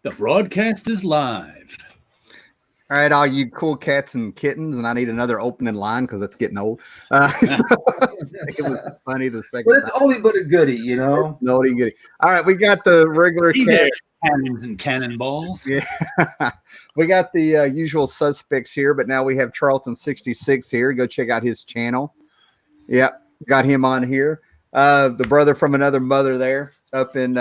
The broadcast is live. All right, all you cool cats and kittens, and I need another opening line because it's getting old. It was funny the second But it's time. only but a goodie, you know? It's oldie goodie. All right, we got the regular Hey cat. there, cannons and cannonballs. Yeah, we got the usual suspects here, but now we have Charlton66 here. Go check out his channel. Yep, got him on here. The brother from another mother there, up in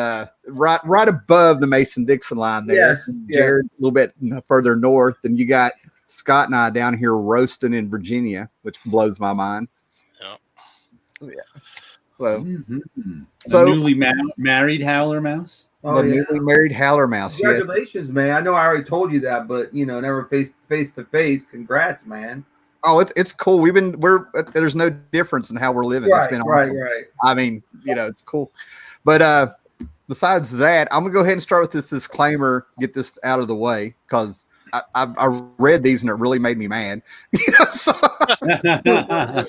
right above the Mason-Dixon line there. Yes, Jared, a little bit further north, and you got Scott and I down here roasting in Virginia, which blows my mind. Yeah. So, The newly married Howler Mouse. Oh, the newly married Howler Mouse. Congratulations, man. I know I already told you that, but you know, never face to face. Congrats, man. Oh, it's cool. There's no difference in how we're living. Right, it's been right. I mean, it's cool. But besides that, I'm gonna go ahead and start with this disclaimer, get this out of the way, because I read these and it really made me mad. A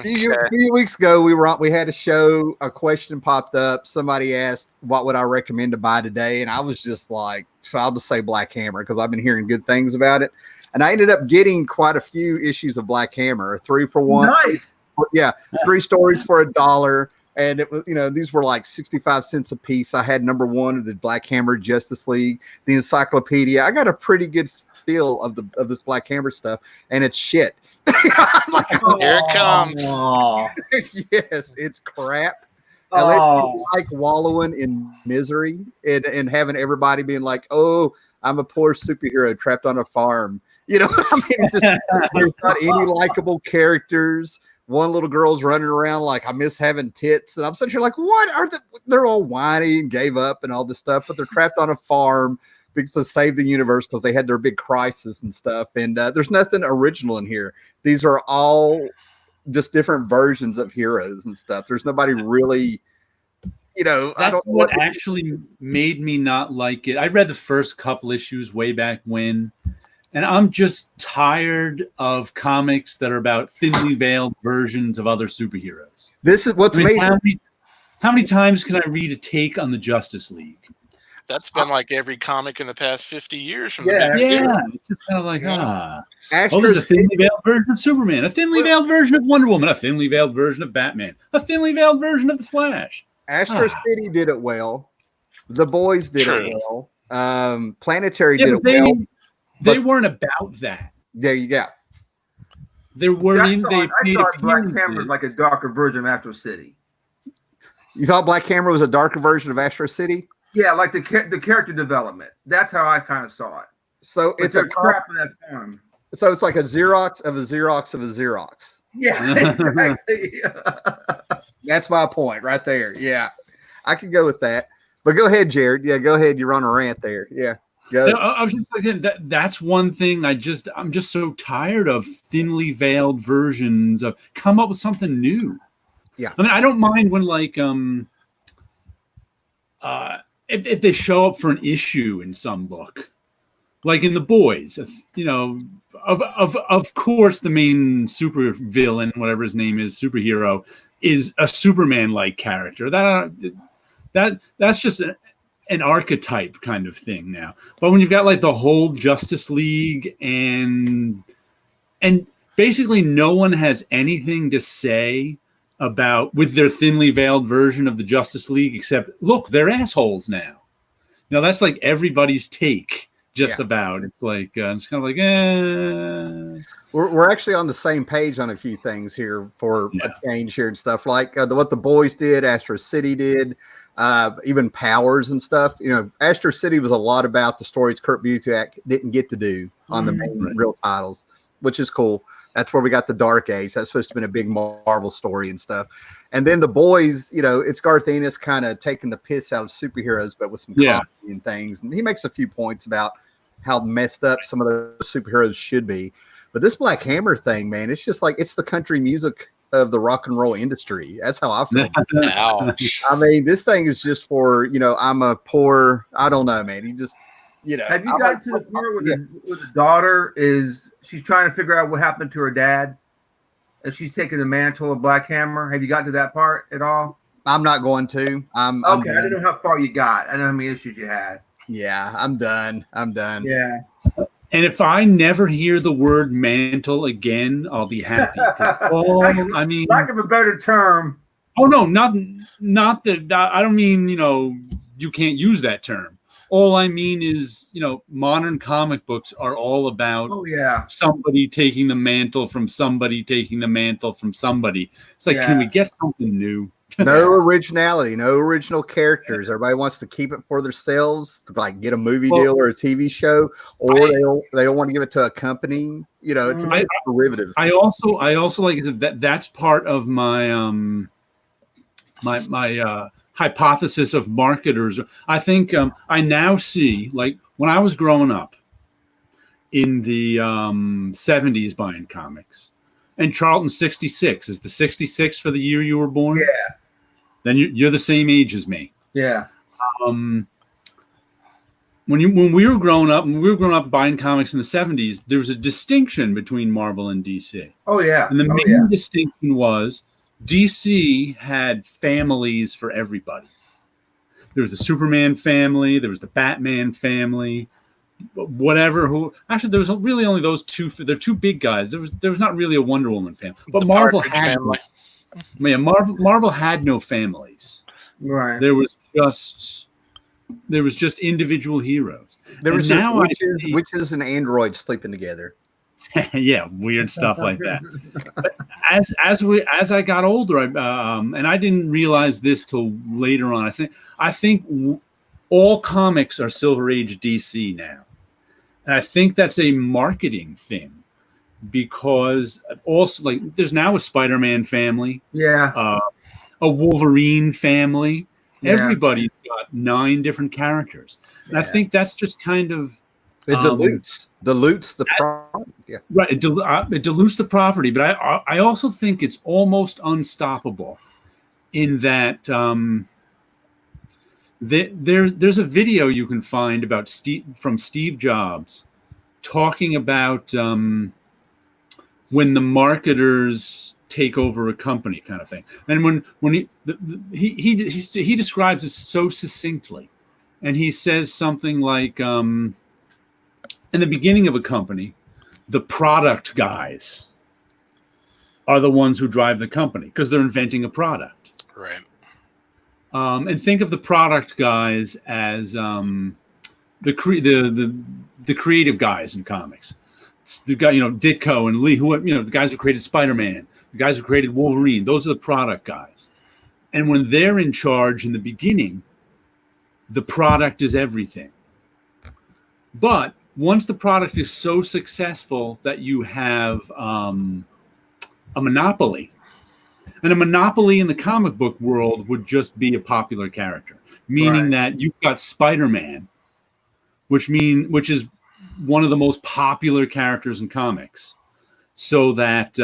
few weeks ago, we had a show. A question popped up. Somebody asked, "What would I recommend to buy today?" And I was just like, so I'll just say Black Hammer because I've been hearing good things about it. And I ended up getting quite a few issues of Black Hammer, 3 for $1. Nice. Yeah, 3 stories for $1. And it was, these were like 65 cents a piece. I had number 1 of the Black Hammer Justice League, the encyclopedia. I got a pretty good feel of this Black Hammer stuff, and it's shit. I'm like, here it comes. Yes, it's crap. Unless you like wallowing in misery and having everybody being like, "Oh, I'm a poor superhero trapped on a farm." I mean, there's not any likable characters. One little girl's running around like, "I miss having tits," and I'm sitting here like, "What are they're all whiny and gave up and all this stuff, but they're trapped on a farm because to save the universe because they had their big crisis and stuff." And there's nothing original in here. These are all just different versions of heroes and stuff. There's nobody really, That's what actually made me not like it. I read the first couple issues way back when. And I'm just tired of comics that are about thinly veiled versions of other superheroes. This is what's made. How many times can I read a take on the Justice League? That's been like every comic in the past 50 years. From yeah, it's just kind of like, there's a thinly veiled version of Superman, a thinly veiled version of Wonder Woman, a thinly veiled version of Batman, a thinly veiled version of the Flash. Astro City did it well. The Boys did it well. Planetary did it well. They weren't about that. There you go. There weren't. I thought Black Hammer was like a darker version of Astro City. You thought Black Hammer was a darker version of Astro City? Yeah, like the character development. That's how I kind of saw it. So but it's a crap in that form. So it's like a Xerox of a Xerox of a Xerox. Yeah, exactly. That's my point right there. Yeah, I could go with that. But go ahead, Jared. Yeah, go ahead. You're on a rant there. Yeah. I was just thinking that's one thing I'm just so tired of thinly veiled versions of. Come up with something new. Yeah, I mean, I don't mind when like if they show up for an issue in some book, like in The Boys, of course the main super villain, whatever his name is, superhero, is a Superman like character. That's just an archetype kind of thing now. But when you've got like the whole Justice League and basically no one has anything to say about with their thinly veiled version of the Justice League except, look, they're assholes now. Now that's like everybody's take about. It's like it's kind of like We're actually on the same page on a few things here for a change here and stuff like what the Boys did, Astro City did. Even Powers and stuff. Astro City was a lot about the stories Kurt Busiek didn't get to do on the main real titles, which is cool. That's where we got the Dark Age. That's supposed to have been a big Marvel story and stuff. And then the Boys, it's Garth Ennis kind of taking the piss out of superheroes, but with some comedy and things. And he makes a few points about how messed up some of the superheroes should be. But this Black Hammer thing, man, it's just like it's the country music of the rock and roll industry. That's how I feel. Ouch. I mean, this thing is just for, I'm a poor, I don't know, man. He just, Have you got to the part where the daughter she's trying to figure out what happened to her dad? And she's taking the mantle of Black Hammer. Have you got to that part at all? I'm not going to. I didn't know how far you got. I don't know how many issues you had. Yeah, I'm done. Yeah. And if I never hear the word mantle again, I'll be happy. I mean, lack of a better term. Oh no, not that. I don't mean you can't use that term. All I mean is modern comic books are all about somebody taking the mantle from somebody taking the mantle from somebody. It's like, can we get something new? No originality, no original characters. Everybody wants to keep it for themselves, to like get a movie deal or a TV show, or they don't want to give it to a company. It's a derivative. I also like that's part of my my hypothesis of marketers. I think I now see, like when I was growing up in the 70s buying comics, and Charlton 66 is the 66 for the year you were born. Yeah. Then you're the same age as me. Yeah. When we were growing up buying comics in the 70s, there was a distinction between Marvel and DC. Oh yeah. And the main distinction was DC had families for everybody. There was the Superman family, there was the Batman family, whatever. Actually, there was really only those two. They're two big guys. There was not really a Wonder Woman family, but The Marvel Partridge had. Family. Man, Marvel had no families. Right. There was just individual heroes. There was now witches and androids sleeping together. Yeah, weird stuff like that. But as I got older, and I didn't realize this till later on. I think all comics are Silver Age DC now, and I think that's a marketing thing because also like there's now a Spider-Man family, a Wolverine family. Yeah. Everybody's got 9 different characters, and I think that's just kind of. It dilutes the property. Yeah. Right. It dilutes the property, but I also think it's almost unstoppable in that there's a video you can find about from Steve Jobs talking about when the marketers take over a company kind of thing. And when he describes it so succinctly, and he says something like in the beginning of a company, the product guys are the ones who drive the company because they're inventing a product. Right. And think of the product guys as the creative guys in comics. It's the guy, Ditko and Lee, the guys who created Spider-Man, the guys who created Wolverine. Those are the product guys. And when they're in charge in the beginning, the product is everything. But once the product is so successful that you have a monopoly, and a monopoly in the comic book world would just be a popular character, meaning that you've got Spider-Man, which is one of the most popular characters in comics, so that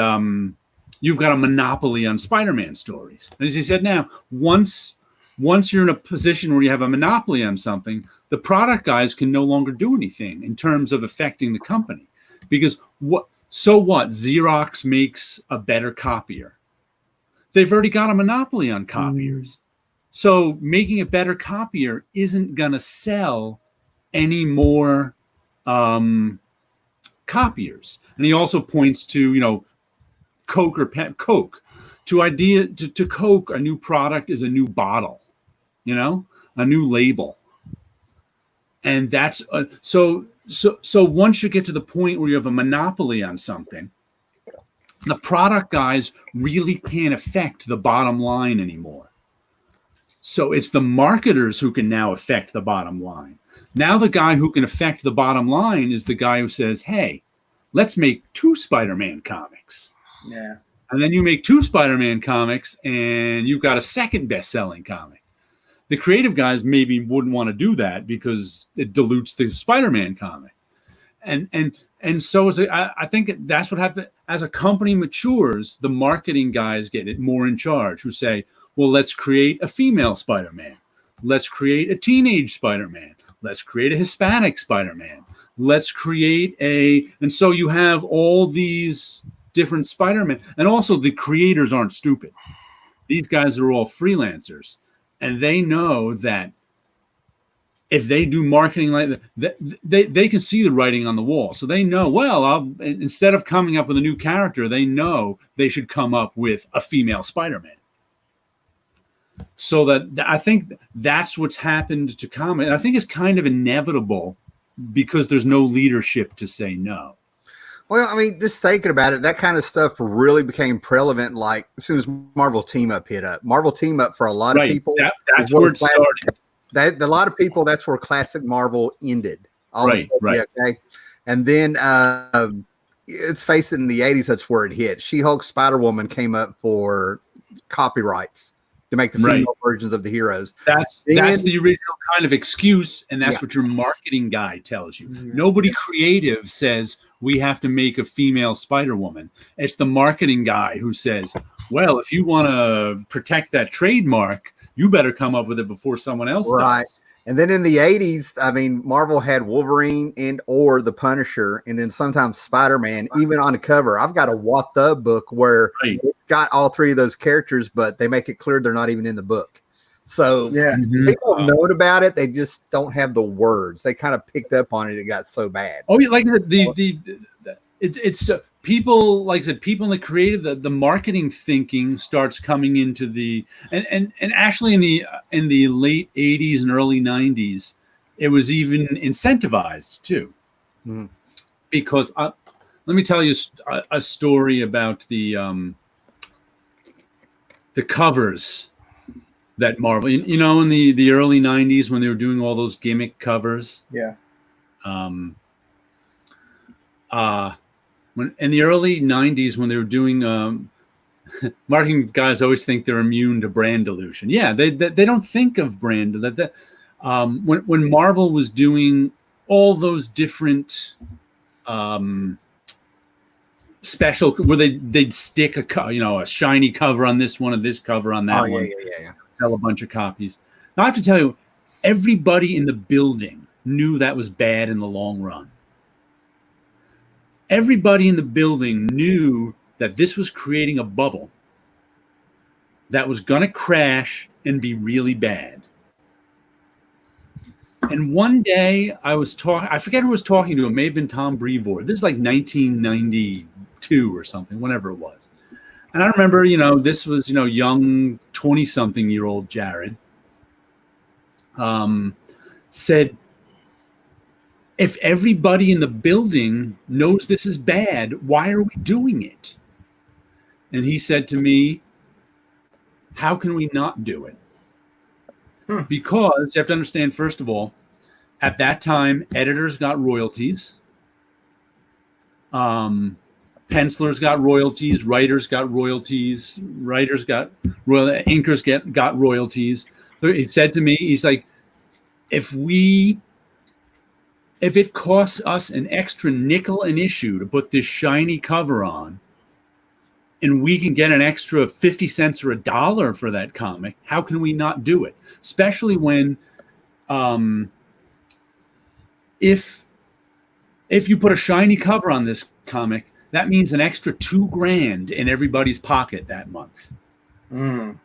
you've got a monopoly on Spider-Man stories. And as you said, now once you're in a position where you have a monopoly on something, the product guys can no longer do anything in terms of affecting the company. Because what Xerox makes a better copier. They've already got a monopoly on copiers. So making a better copier isn't going to sell any more copiers. And he also points to, Coke or Coke. To Coke, a new product is a new bottle, a new label. And that's so once you get to the point where you have a monopoly on something, the product guys really can't affect the bottom line anymore. So it's the marketers who can now affect the bottom line. Now the guy who can affect the bottom line is the guy who says, hey, let's make 2 Spider-Man comics. Yeah. And then you make 2 Spider-Man comics and you've got a second best-selling comic. The creative guys maybe wouldn't want to do that because it dilutes the Spider-Man comic. And so I think that's what happens. As a company matures, the marketing guys get it more in charge, who say, well, let's create a female Spider-Man. Let's create a teenage Spider-Man. Let's create a Hispanic Spider-Man. Let's create and so you have all these different Spider-Man. And also the creators aren't stupid. These guys are all freelancers. And they know that if they do marketing like that, they can see the writing on the wall. So they know, well, instead of coming up with a new character, they know they should come up with a female Spider-Man. So that I think that's what's happened to comics. And I think it's kind of inevitable because there's no leadership to say no. Well, I mean, just thinking about it, that kind of stuff really became prevalent like as soon as Marvel Team Up hit up. Marvel Team Up for a lot of people. That's where it started. A lot of people, that's where classic Marvel ended. Right. Okay. And then, let's face it, in the 80s, that's where it hit. She-Hulk, Spider-Woman came up for copyrights to make the female versions of the heroes. That's the original kind of excuse, and that's what your marketing guy tells you. Mm-hmm. Nobody creative says, we have to make a female Spider-Woman. It's the marketing guy who says, well, if you want to protect that trademark, you better come up with it before someone else does. And then in the 80s, I mean, Marvel had Wolverine and or the Punisher, and then sometimes Spider-Man, even on the cover. I've got a What The book where it's got all three of those characters, but they make it clear they're not even in the book. So people know about it. They just don't have the words. They kind of picked up on it. It got so bad. Oh, yeah, like it's people, like I said, people in the creative, the marketing thinking starts coming into the and actually in the late 80s and early 90s, it was even incentivized too, because let me tell you a story about the covers that Marvel, in the early 90s when they were doing all those gimmick covers. When in the early 90s when they were doing marketing guys always think they're immune to brand dilution. Yeah, they don't think of brand that when Marvel was doing all those different special where they'd stick a shiny cover on this one and this cover on that one. Sell a bunch of copies. Now I have to tell you, everybody in the building knew that was bad in the long run. Everybody in the building knew that this was creating a bubble that was going to crash and be really bad. And one day I forget who was talking to him. It may have been Tom Brevoort. This is like 1992 or something, whenever it was. And I remember, this was, young 20-something-year-old Jared said, if everybody in the building knows this is bad, why are we doing it? And he said to me, how can we not do it? Because you have to understand, first of all, at that time, editors got royalties. Pencilers got royalties. Writers got royalties. Inkers got royalties. So he said to me, he's like, if it costs us an extra nickel an issue to put this shiny cover on, and we can get an extra 50 cents or $1 for that comic, how can we not do it? Especially when, if you put a shiny cover on this comic, that means an extra $2,000 in everybody's pocket that month. And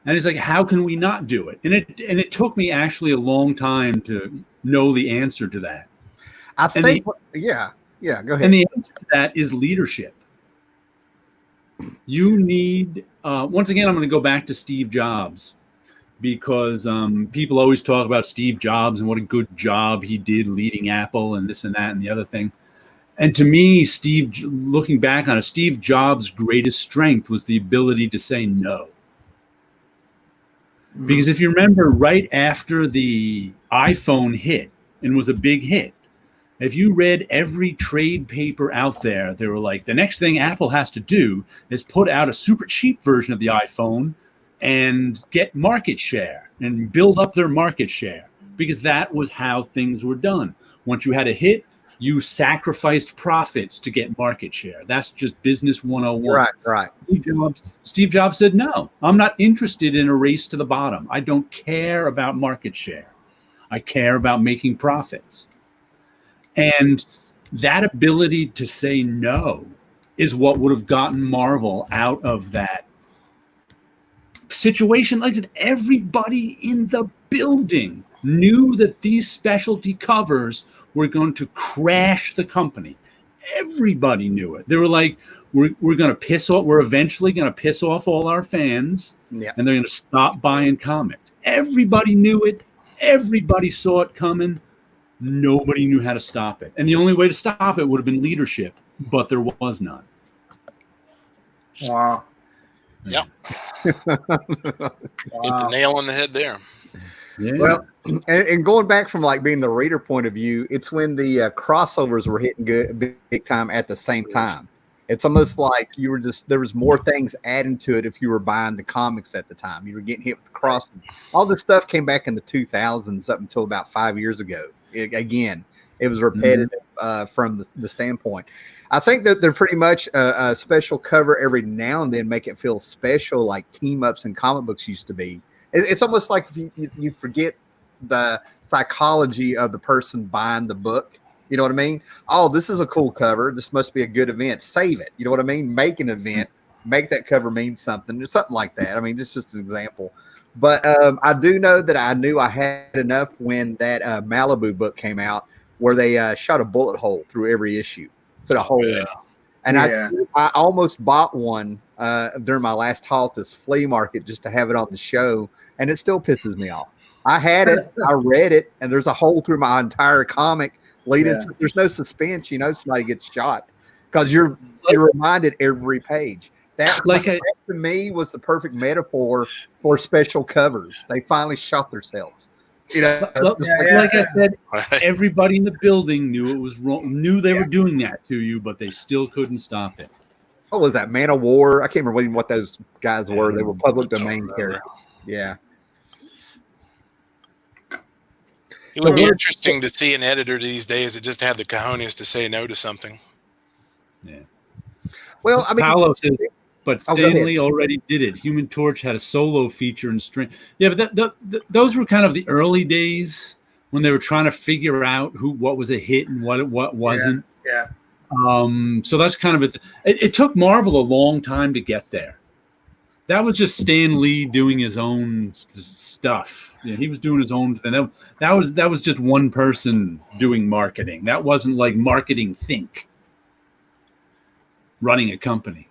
it's like, how can we not do it? And it took me actually a long time to know the answer to that. Go ahead. And the answer to that is leadership. You need, once again, I'm going to go back to Steve Jobs, because people always talk about Steve Jobs and what a good job he did leading Apple and this and that and the other thing. And to me, looking back on it, Steve Jobs' greatest strength was the ability to say no. Because if you remember, right after the iPhone hit and was a big hit, if you read every trade paper out there, they were like, the next thing Apple has to do is put out a super cheap version of the iPhone and get market share and build up their market share, because that was how things were done. Once you had a hit, you sacrificed profits to get market share. That's just business 101. Right. Steve Jobs said, no, I'm not interested in a race to the bottom. I don't care about market share. I care about making profits. And that ability to say no is what would have gotten Marvel out of that situation. Like I said, everybody in the building knew that these specialty covers were going to crash the company. Everybody knew it. They were like, we're going to piss off. We're eventually going to piss off all our fans, and they're going to stop buying comics. Everybody knew it. Everybody saw it coming. Nobody knew how to stop it. And the only way to stop it would have been leadership, but there was none. Wow. Yep. Hit the nail on the head there. Yeah. Well, and going back from like being the reader point of view, it's when the crossovers were hitting big time at the same time. It's almost like you were just, there was more things adding to it if you were buying the comics at the time. You were getting hit with the crossovers. All this stuff came back in the 2000s up until about 5 years ago. Again, it was repetitive from the standpoint. I think that they're pretty much a special cover every now and then, make it feel special, like team ups in comic books used to be. It's almost like if you forget the psychology of the person buying the book. You know what I mean? Oh, this is a cool cover. This must be a good event. Save it. You know what I mean? Make an event. Make that cover mean something. Something like that. I mean, it's just an example. But I do know that I knew I had enough when that Malibu book came out, where they shot a bullet hole through every issue, put a hole in it. And I almost bought one during my last haul at this flea market just to have it on the show, and it still pisses me off. I had it, I read it, and there's a hole through my entire comic leading to, there's no suspense, you know, somebody gets shot, because you're reminded every page. That to me was the perfect metaphor for special covers. They finally shot themselves. You know, like I said, everybody in the building knew it was wrong, knew they were doing that to you, but they still couldn't stop it. What was that? Man of War? I can't remember what those guys were. They were public domain characters. Yeah. It would be interesting to see an editor these days that just had the cojones to say no to something. Yeah. Well, I mean, Paolo says, but Stanley already did it. Human Torch had a solo feature in String. Yeah, but those were kind of the early days when they were trying to figure out what was a hit and what wasn't. Yeah. So that's kind of it. It took Marvel a long time to get there. That was just Stan Lee doing his own stuff. Yeah, he was doing his own thing. That was just one person doing marketing. That wasn't like Marketing Think, running a company.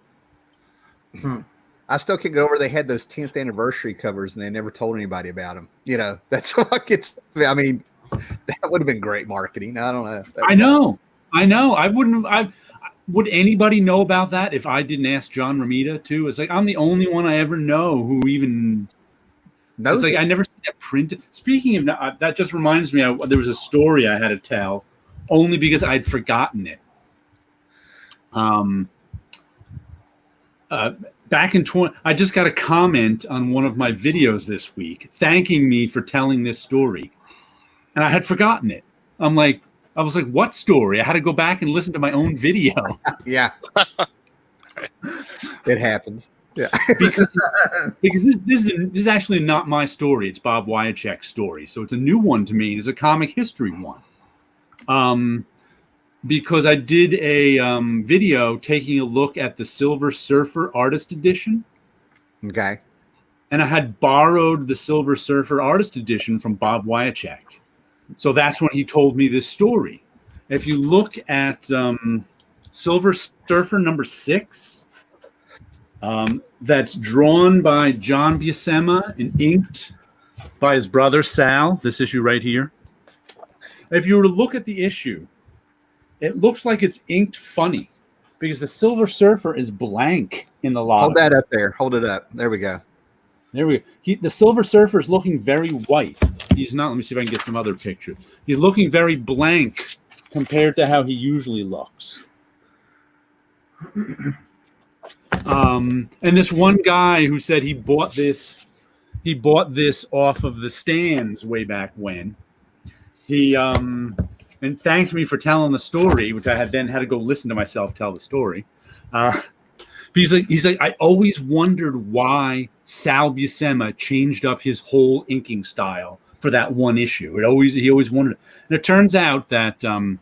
I still can't get over they had those 10th anniversary covers and they never told anybody about them. You know, that's like I mean, that would have been great marketing. I don't know. I know. I wouldn't. Would anybody know about that if I didn't ask John Romita too? It's like I'm the only one I ever know who even knows. It's like I never seen that printed. Speaking of that, just reminds me there was a story I had to tell, only because I'd forgotten it. Back in I just got a comment on one of my videos this week thanking me for telling this story, and I had forgotten it. I was like, what story? I had to go back and listen to my own video. Yeah. It happens. Yeah. because this is actually not my story. It's Bob Wyachek's story. So it's a new one to me. It's a comic history one. Because I did a video taking a look at the Silver Surfer Artist Edition. Okay. And I had borrowed the Silver Surfer Artist Edition from Bob Wyachek. So that's when he told me this story. If you look at Silver Surfer number 6, that's drawn by John Buscema and inked by his brother Sal, this issue right here. If you were to look at the issue, it looks like it's inked funny because the Silver Surfer is blank in the log. Hold that up there. Hold it up. There we go. There we go. The Silver Surfer is looking very white. He's not. Let me see if I can get some other pictures. He's looking very blank compared to how he usually looks. And this one guy who said he bought this off of the stands way back when. He and thanked me for telling the story, which I had then had to go listen to myself tell the story. He's like, I always wondered why Sal Buscema changed up his whole inking style for that one issue. He always wondered. And it turns out that in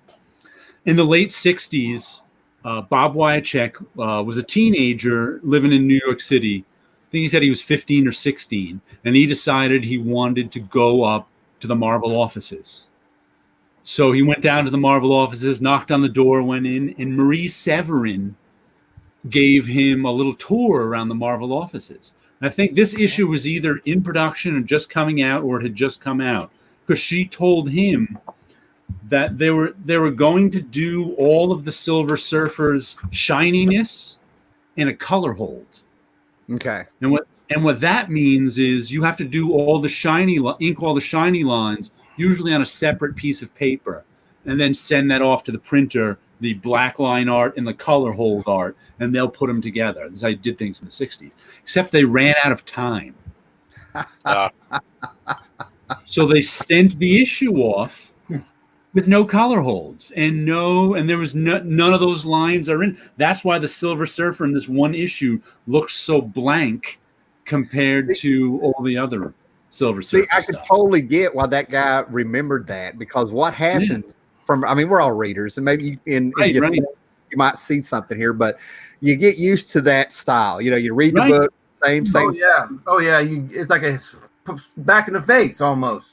the late 60s, Bob Wyachek was a teenager living in New York City. I think he said he was 15 or 16, and he decided he wanted to go up to the Marvel offices. So he went down to the Marvel offices, knocked on the door, went in, and Marie Severin gave him a little tour around the Marvel offices. And I think this issue was either in production and just coming out, or it had just come out, because she told him that they were going to do all of the Silver Surfer's shininess in a color hold. Okay. And what that means is you have to do all the ink all the shiny lines, usually on a separate piece of paper, and then send that off to the printer, the black line art and the color hold art, and they'll put them together. This is how you did things in the 60s. Except they ran out of time. So they sent the issue off with no color holds, and there was none of those lines are in. That's why the Silver Surfer in this one issue looks so blank compared to all the other Silver Surfer. See, I could totally get why that guy remembered that, because what happens we're all readers, and maybe you might see something here, but you get used to that style. You read the book, same. Oh yeah. It's like a back in the face almost.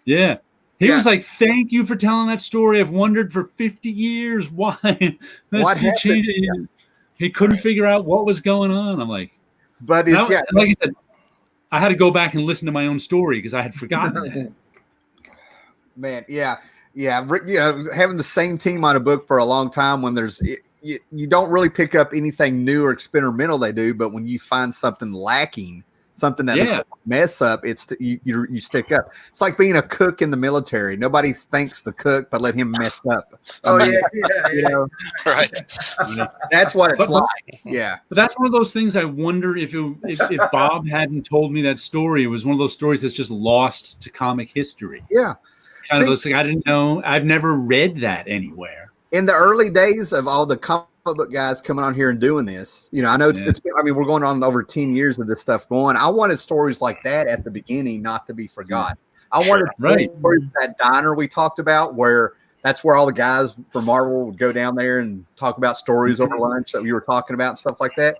Yeah. He was like, "Thank you for telling that story. I've wondered for 50 years why." What happened? He couldn't figure out what was going on. I'm like, but like I said, I had to go back and listen to my own story because I had forgotten that. Man, yeah. Having the same team on a book for a long time, when you don't really pick up anything new or experimental they do, but when you find something lacking, something that mess up, you stick up. It's like being a cook in the military. Nobody thanks the cook, but let him mess up. Right. That's what it's like. Yeah. But that's one of those things. I wonder if Bob hadn't told me that story, it was one of those stories that's just lost to comic history. Yeah. Kind of looks like I didn't know. I've never read that anywhere. In the early days of all the comic book guys coming on here and doing this, I know it's we're going on over 10 years of this stuff going. I wanted stories like that at the beginning not to be forgotten. I wanted stories that diner we talked about, where that's where all the guys from Marvel would go down there and talk about stories over lunch that we were talking about and stuff like that.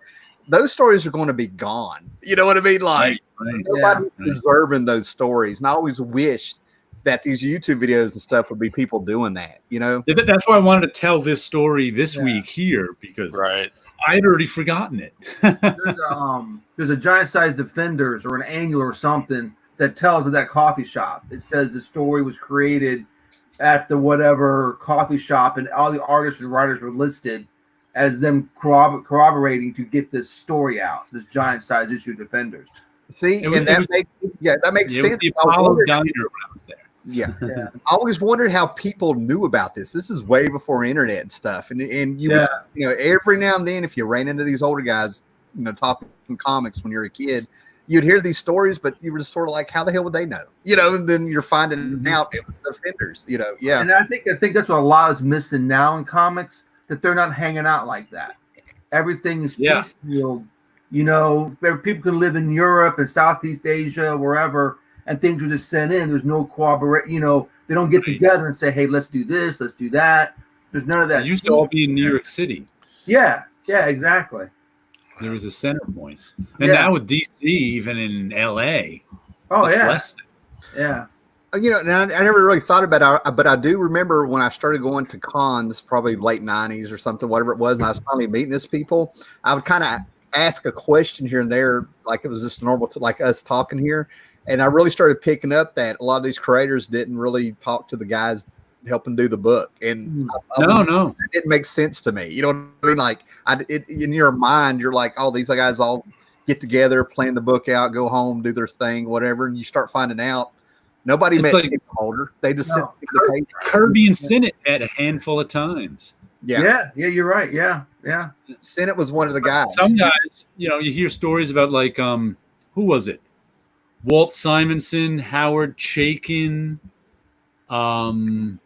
Those stories are going to be gone. You know what I mean? Like nobody's preserving those stories. And I always wished that these YouTube videos and stuff would be people doing that, That's why I wanted to tell this story this week here, because I'd already forgotten it. There's a giant-sized Defenders or an annual or something that tells of that coffee shop. It says the story was created at the whatever coffee shop, and all the artists and writers were listed as them corroborating to get this story out, this giant-sized issue of Defenders. See, that makes sense. The Apollo Diner around there. Yeah. I always wondered how people knew about this. This is way before internet and stuff. And you was, every now and then, if you ran into these older guys, talking comics when you're a kid, you'd hear these stories, but you were just sort of like, how the hell would they know? And then you're finding out it was the Defenders, And I think that's what a lot is missing now in comics, that they're not hanging out like that. Everything is piecemeal. People can live in Europe and Southeast Asia, wherever, and things are just sent in. There's no cooperation. They don't get together and say, "Hey, let's do this, let's do that." There's none of that. It used to all be in New York City. Yeah, exactly. There was a center point, and now with DC, even in LA. Oh yeah. Less. Yeah. I never really thought about it, but I do remember when I started going to cons, probably late 90s or something, whatever it was, and I was finally meeting these people. I would kind of ask a question here and there, like it was just normal to like us talking here. And I really started picking up that a lot of these creators didn't really talk to the guys helping do the book. And no, it didn't make sense to me. You know what I mean? Like in your mind, you're like, oh, these guys all get together, plan the book out, go home, do their thing, whatever. And you start finding out nobody met Tim Holder. They just sit the page. Kirby and Sinnott met a handful of times. Yeah, you're right. Yeah. Sinnott was one of the guys. Some guys, you hear stories about like, who was it? Walt Simonson, Howard Chaykin, I can't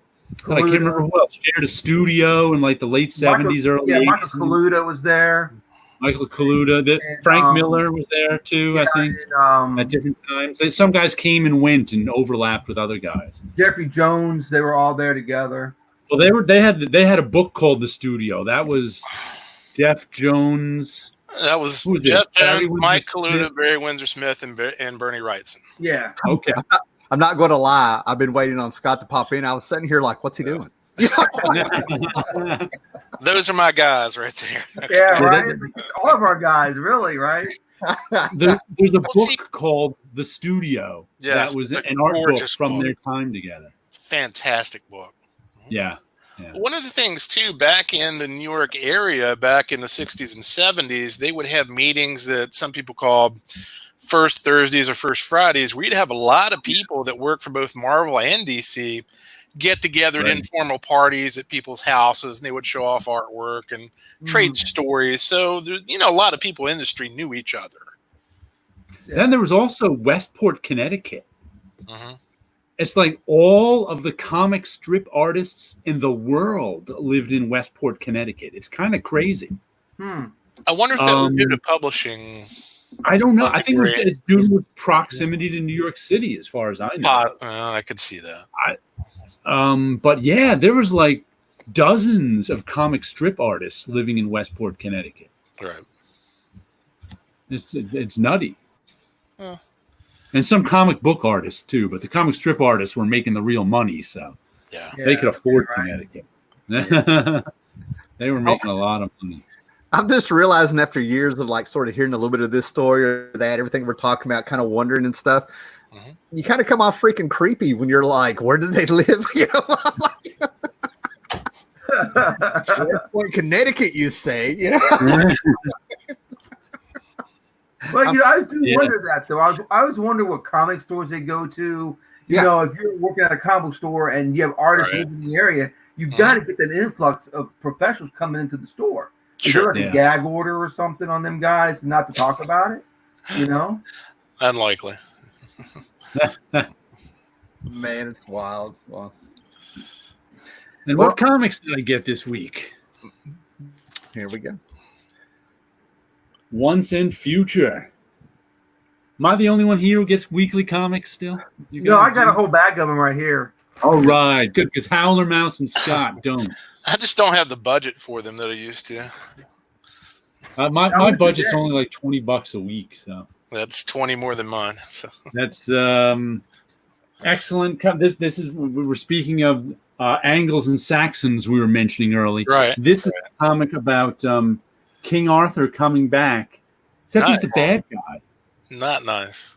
remember who else shared a studio in like the late 70s, early 80s. Michael Kaluta was there. Michael Kaluta. Frank Miller was there too, I think, at different times. Some guys came and went and overlapped with other guys. Jeffrey Jones, they were all there together. Well, they had a book called The Studio. That was Jeff Jones. That was Jeff Jones, Mike Kaluta, Barry Windsor Smith, and Bernie Wrightson. Yeah. Okay. I'm not going to lie. I've been waiting on Scott to pop in. I was sitting here like, what's he doing? Those are my guys right there. Yeah, right. All of our guys, really, right? There's a book called The Studio that was an art book from their time together. Fantastic book. Yeah. One of the things too, back in the New York area, back in the 60s and 70s, they would have meetings that some people called First Thursdays or First Fridays, where you'd have a lot of people that work for both Marvel and DC get together at informal parties at people's houses, and they would show off artwork and trade stories. So, a lot of people in the industry knew each other. Then there was also Westport, Connecticut. It's like all of the comic strip artists in the world lived in Westport, Connecticut. It's kind of crazy. I wonder if that was due to publishing. I don't know. I think it's due to proximity to New York City, as far as I know. I could see that. But yeah, there was like dozens of comic strip artists living in Westport, Connecticut. Right. It's nutty. And some comic book artists too, but the comic strip artists were making the real money, so they could afford Connecticut. They were making a lot of money. I'm just realizing after years of like sort of hearing a little bit of this story or that, everything we're talking about, kind of wondering and stuff, you kind of come off freaking creepy when you're like, where did they live? Westport, Connecticut, you say, But I do wonder that though. I was wondering what comic stores they go to. You know, if you're working at a comic book store and you have artists living in the area, you've got to get that influx of professionals coming into the store. Is there like a gag order or something on them guys not to talk about it? Unlikely. Man, it's wild. And what comics did I get this week? Here we go. Once and Future. Am I the only one here who gets weekly comics still? No, I got a whole bag of them right here. All right, good, because Howler Mouse and Scott don't. I just don't have the budget for them that I used to. My budget's only like $20 a week, so that's 20 more than mine. So. That's excellent. This is, we were speaking of Angles and Saxons we were mentioning early. Right. This is a comic about King Arthur coming back, except he's the bad guy. Not nice.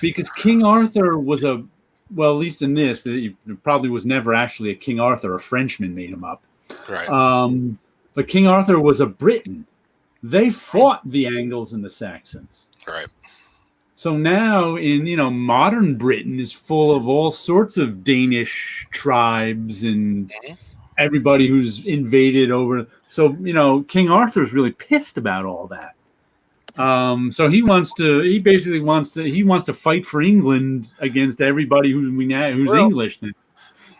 Because King Arthur was at least in this, he probably was never actually a King Arthur. A Frenchman made him up. Right. But King Arthur was a Briton. They fought the Angles and the Saxons. Right. So now in, modern Britain is full of all sorts of Danish tribes and everybody who's invaded over. So, King Arthur's really pissed about all that. So he wants to fight for England against everybody who's English now.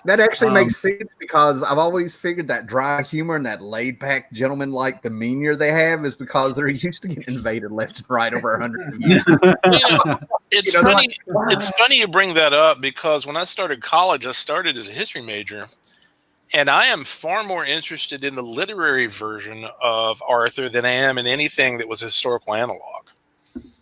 That actually makes sense, because I've always figured that dry humor and that laid back gentleman-like demeanor they have is because they're used to getting invaded left and right over 100 years. It's funny. It's funny you bring that up, because when I started college, I started as a history major. And I am far more interested in the literary version of Arthur than I am in anything that was a historical analog.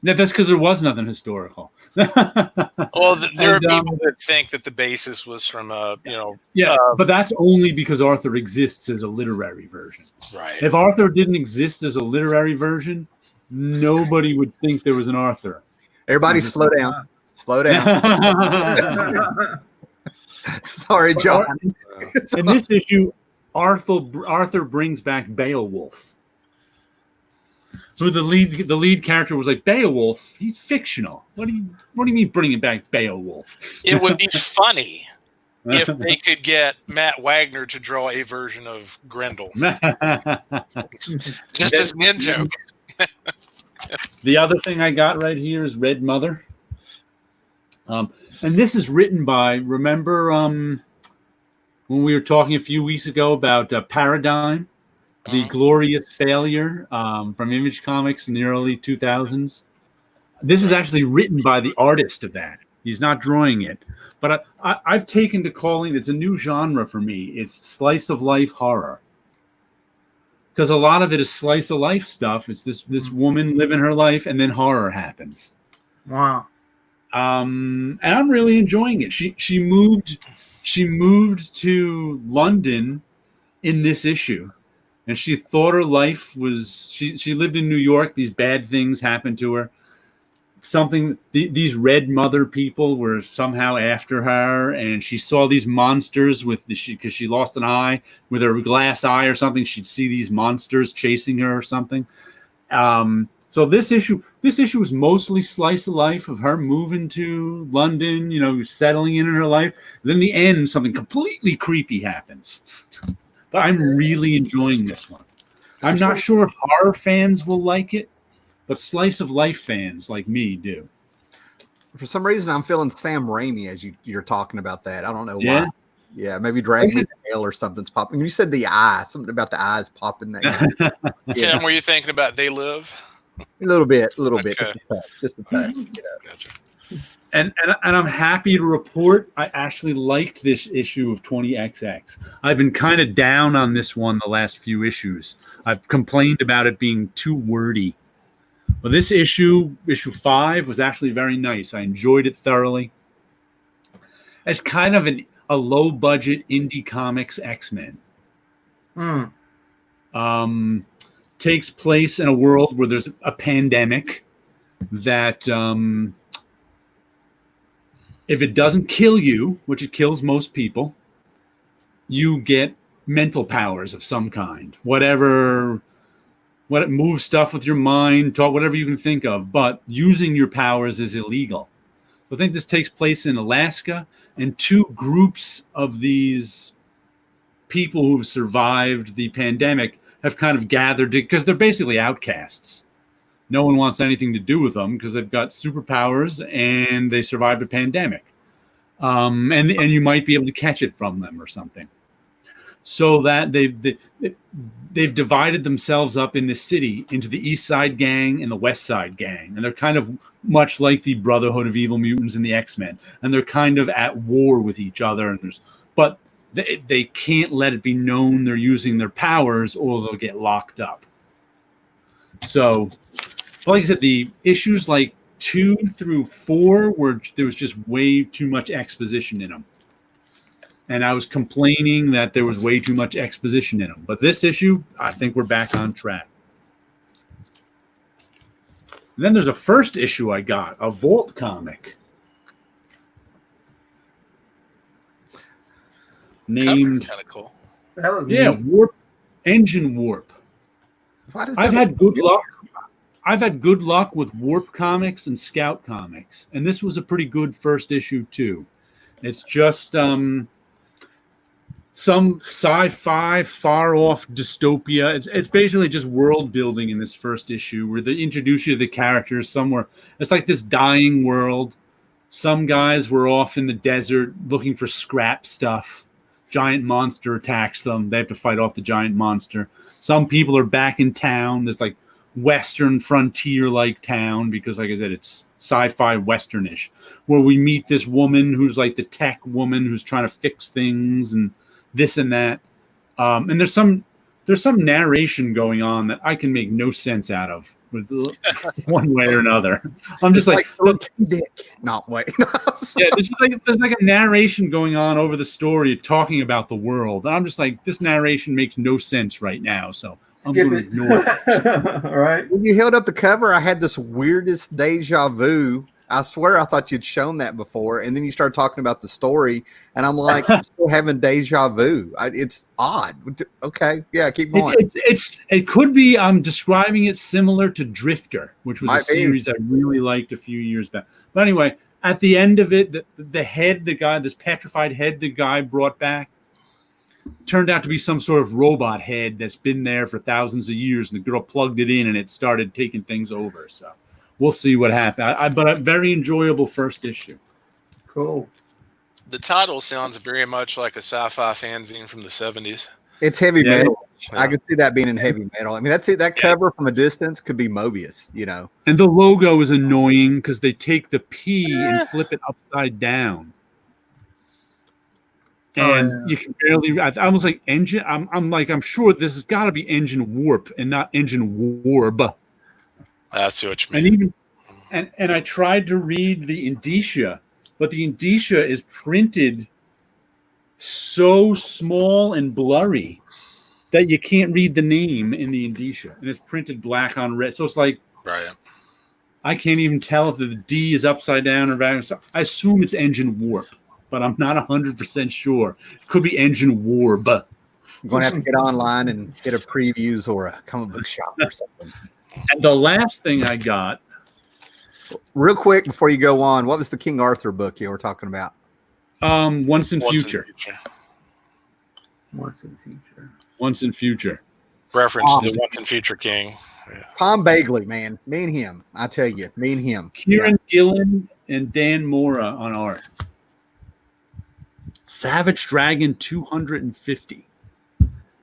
Yeah, that's because there was nothing historical. Well, there are people that think that the basis was from but that's only because Arthur exists as a literary version. Right. If Arthur didn't exist as a literary version, nobody would think there was an Arthur. Everybody slow down. Slow down. Sorry, John. In this issue, Arthur brings back Beowulf. So the lead character was like, Beowulf, he's fictional. What do you mean bringing back Beowulf? It would be funny if they could get Matt Wagner to draw a version of Grendel. Just as an in-joke. The other thing I got right here is Red Mother. And this is written by, remember when we were talking a few weeks ago about Paradigm? The glorious failure from Image Comics in the early 2000s. This is actually written by the artist of that. He's not drawing it. But I've taken to calling, it's a new genre for me. It's slice of life horror. Because a lot of it is slice of life stuff. It's this woman living her life and then horror happens. Wow. And I'm really enjoying it. She moved to London in this issue, and she thought her life was she lived in New York. These bad things happened to her. These red mother people were somehow after her, and she saw these monsters because she lost an eye with her glass eye or something. She'd see these monsters chasing her or something. So this issue was mostly slice of life of her moving to London, settling in her life. Then the end, something completely creepy happens. But I'm really enjoying this one. I'm not sure if horror fans will like it, but slice of life fans like me do. For some reason, I'm feeling Sam Raimi as you're talking about that. I don't know Yeah. why. Yeah, maybe Dragon Tail or something's popping. You said the eye, something about the eyes popping there. Tim, were you thinking about They Live? A little bit, Okay. just a touch. Gotcha. And I'm happy to report I actually liked this issue of 20XX. I've been kind of down on this one the last few issues. I've complained about it being too wordy. Well, this issue 5, was actually very nice. I enjoyed it thoroughly. It's kind of a low-budget indie comics X-Men. Takes place in a world where there's a pandemic that, if it doesn't kill you, which it kills most people, you get mental powers of some kind. What it moves stuff with your mind, talk, whatever you can think of, but using your powers is illegal. So I think this takes place in Alaska, and 2 groups of these people who've survived the pandemic have kind of gathered because they're basically outcasts. No one wants anything to do with them because they've got superpowers and they survived a pandemic. And you might be able to catch it from them or something. So that they've divided themselves up in the city into the East Side gang and the West Side gang. And they're kind of much like the Brotherhood of Evil Mutants and the X-Men. And they're kind of at war with each other. But they can't let it be known they're using their powers or they'll get locked up. So, like I said, the issues 2 through 4 there was just way too much exposition in them. And I was complaining that there was way too much exposition in them. But this issue, I think we're back on track. And then there's a first issue I got, a Vault comic. Named kind of cool. That was Warp, Engine Warp. Why does I've had good luck with Warp comics and Scout comics, and this was a pretty good first issue too. It's just some sci-fi far off dystopia. It's basically just world building in this first issue where they introduce you to the characters somewhere. It's like this dying world. Some guys were off in the desert looking for scrap stuff. Giant monster attacks them. They have to fight off the giant monster. Some people are back in town. There's Western frontier-like town because, like I said, it's sci-fi Westernish, where we meet this woman who's like the tech woman who's trying to fix things and this and that. And there's some narration going on that I can make no sense out of one way or another. I'm just look, dick. Not wait. Yeah, there's a narration going on over the story talking about the world. And I'm just this narration makes no sense right now. So I'm going to ignore it. All right. When you held up the cover, I had this weirdest deja vu. I swear I thought you'd shown that before. And then you started talking about the story. And I'm like, I'm still having deja vu. It's odd. Okay. Yeah, keep going. It could be I'm describing it similar to Drifter, which was a series I really liked a few years back. But anyway, at the end of it, the head, this petrified head the guy brought back, turned out to be some sort of robot head that's been there for thousands of years, and the girl plugged it in and it started taking things over. So we'll see what happens. But a very enjoyable first issue. Cool. The title sounds very much like a sci-fi fanzine from the 70s. It's heavy metal. Yeah. I could see that being in heavy metal. I mean, that cover from a distance could be Mobius, And the logo is annoying because they take the P and flip it upside down. And you can barely. I was like engine. I'm sure this has got to be Engine Warp and not Engine Warb. That's what you mean. And I tried to read the indicia, but the indicia is printed so small and blurry that you can't read the name in the indicia, and it's printed black on red. So it's like, Right. I can't even tell if the D is upside down or back. I assume it's engine warp, but I'm not 100% sure. It could be engine warp. I'm going to have to get online and get a previews or a comic book shop or something. And the last thing I got, real quick before you go on, what was the King Arthur book you were talking about? Once in Future. Once in Future. Once in Future. Reference to the Once in Future King. Yeah. Tom Bagley, man. Me and him. I tell you, me and him. Kieran Gillen and Dan Mora on art. Savage Dragon 250.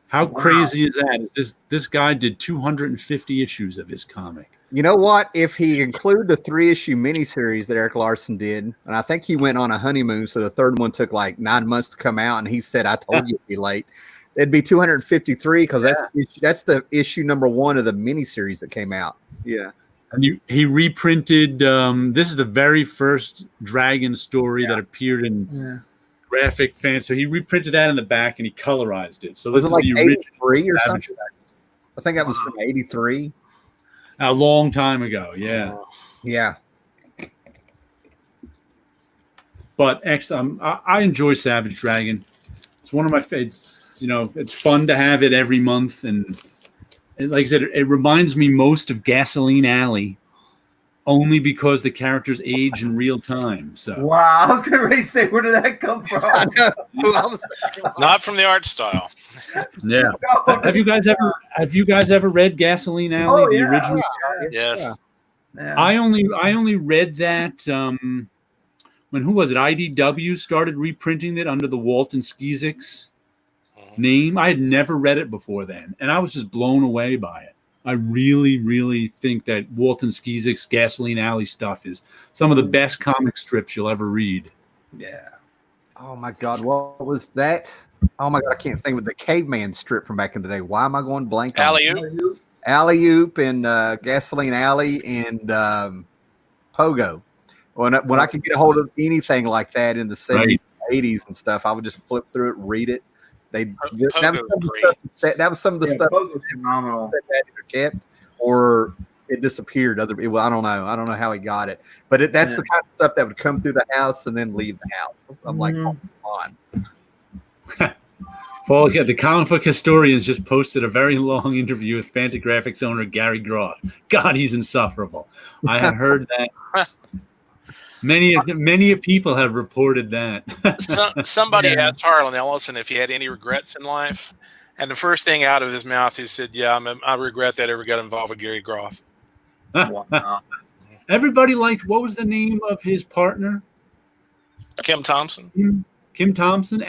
How crazy is that? This guy did 250 issues of his comic. You know what? If he included the 3-issue miniseries that Eric Larson did, and I think he went on a honeymoon, so the third one took like 9 months to come out, and he said, "I told you it'd be late." It'd be 253 because that's the issue number 1 of the miniseries that came out. Yeah, and he reprinted. This is the very first Dragon story that appeared in graphic fan. So he reprinted that in the back and he colorized it. So this is like the original 83 or something. I think that was from 83. A long time ago, yeah. Yeah. But I enjoy Savage Dragon. It's one of my favorites. You know, it's fun to have it every month, and like I said, it reminds me most of Gasoline Alley, only because the characters age in real time. So wow, I was gonna say, where did that come from? Not from the art style. Yeah. Have you guys ever read Gasoline Alley, the original? Yes. Yeah. I only read that when who was it? IDW started reprinting it under the Walton Skizix name. I had never read it before then, and I was just blown away by it. I really, really think that Walton Skizix Gasoline Alley stuff is some of the best comic strips you'll ever read. Yeah. Oh my God, what was that? Oh my God, I can't think of the Caveman strip from back in the day. Why am I going blank on Alley-oop. Alley-oop and Gasoline Alley and Pogo. When I could get a hold of anything like that in the 70s, 80s and stuff, I would just flip through it, read it. That was some of the stuff phenomenal. that either kept or it disappeared. I don't know. I don't know how he got it, but that's the kind of stuff that would come through the house and then leave the house. I'm like, oh, come on. Well, yeah, the comic book historians just posted a very long interview with Fantagraphics owner Gary Groth. God, he's insufferable. I have heard that. Many people have reported that. Somebody asked Harlan Ellison if he had any regrets in life, and the first thing out of his mouth, he said, "Yeah, I regret that I ever got involved with Gary Groth." Wow. Everybody liked, what was the name of his partner? Kim Thompson. Kim Thompson.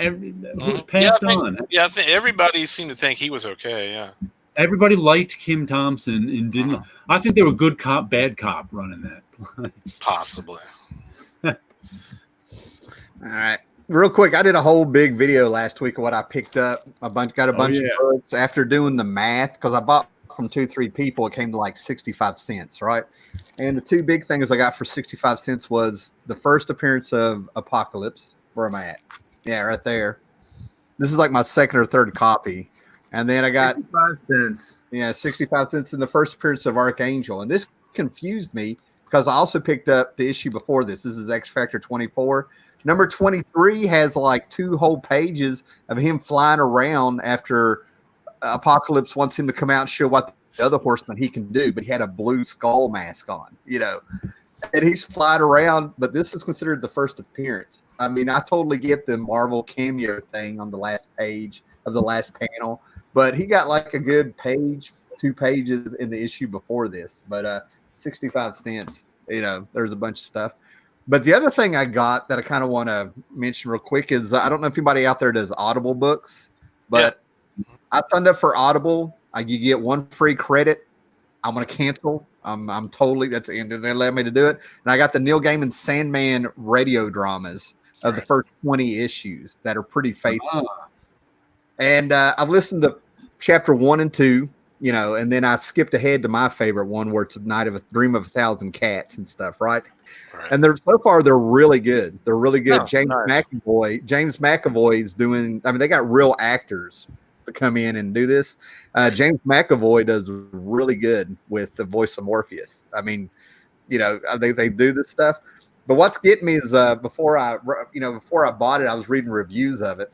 Who's passed on. Yeah, I think everybody seemed to think he was okay. Yeah. Everybody liked Kim Thompson and didn't. I think they were good cop, bad cop running that place. Possibly. All right. Real quick, I did a whole big video last week of what I picked up. Got a bunch of books after doing the math, because I bought from 2-3 people. It came to like 65 cents, right? And the 2 big things I got for 65 cents was the first appearance of Apocalypse, where I'm at. Yeah, right there. This is like my second or third copy. And then I got 65 cents. Yeah, 65 cents in the first appearance of Archangel. And this confused me because I also picked up the issue before this. This is X Factor 24. Number 23 has like 2 whole pages of him flying around after Apocalypse wants him to come out and show what the other horseman he can do, but he had a blue skull mask on, and he's flying around. But this is considered the first appearance. I mean, I totally get the Marvel cameo thing on the last page of the last panel, but he got like a good page, 2 pages in the issue before this. But 65 cents, there's a bunch of stuff. But the other thing I got that I kind of want to mention real quick is I don't know if anybody out there does Audible books, but I signed up for Audible. You get 1 free credit. I'm going to cancel. I'm totally, and they allowed me to do it. And I got the Neil Gaiman Sandman radio dramas of the first 20 issues that are pretty faithful. And I've listened to chapter 1 and 2 you know, and then I skipped ahead to my favorite one where it's Dream of a Thousand Cats and stuff, right? And so far they're really good. They're really good. Oh, James McAvoy is doing. I mean, they got real actors to come in and do this. James McAvoy does really good with the voice of Morpheus. I mean, you know, they do this stuff. But what's getting me is before I bought it, I was reading reviews of it,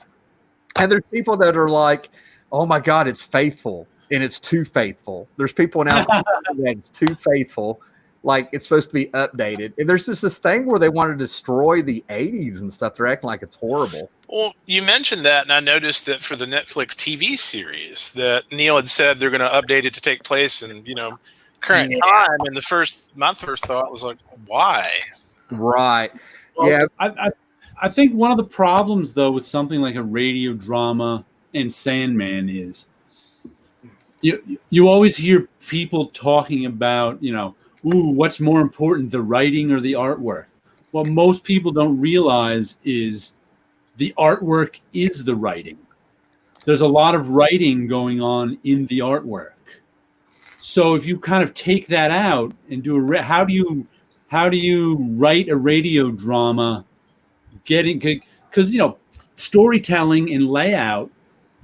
and there's people that are like, "Oh my God, it's faithful." And it's too faithful. There's people now that it's too faithful, like it's supposed to be updated. And there's this thing where they want to destroy the 80s and stuff. They're acting like it's horrible. Well, you mentioned that, and I noticed that for the Netflix TV series that Neil had said they're going to update it to take place in, you know, current time. And my first thought was like, why? Right. Well, yeah. I think one of the problems, though, with something like a radio drama and Sandman is you always hear people talking about, you know, ooh, what's more important, the writing or the artwork? What most people don't realize is the artwork is the writing. There's a lot of writing going on in the artwork. So if you kind of take that out and do how do you write a radio drama, because you know, storytelling and layout.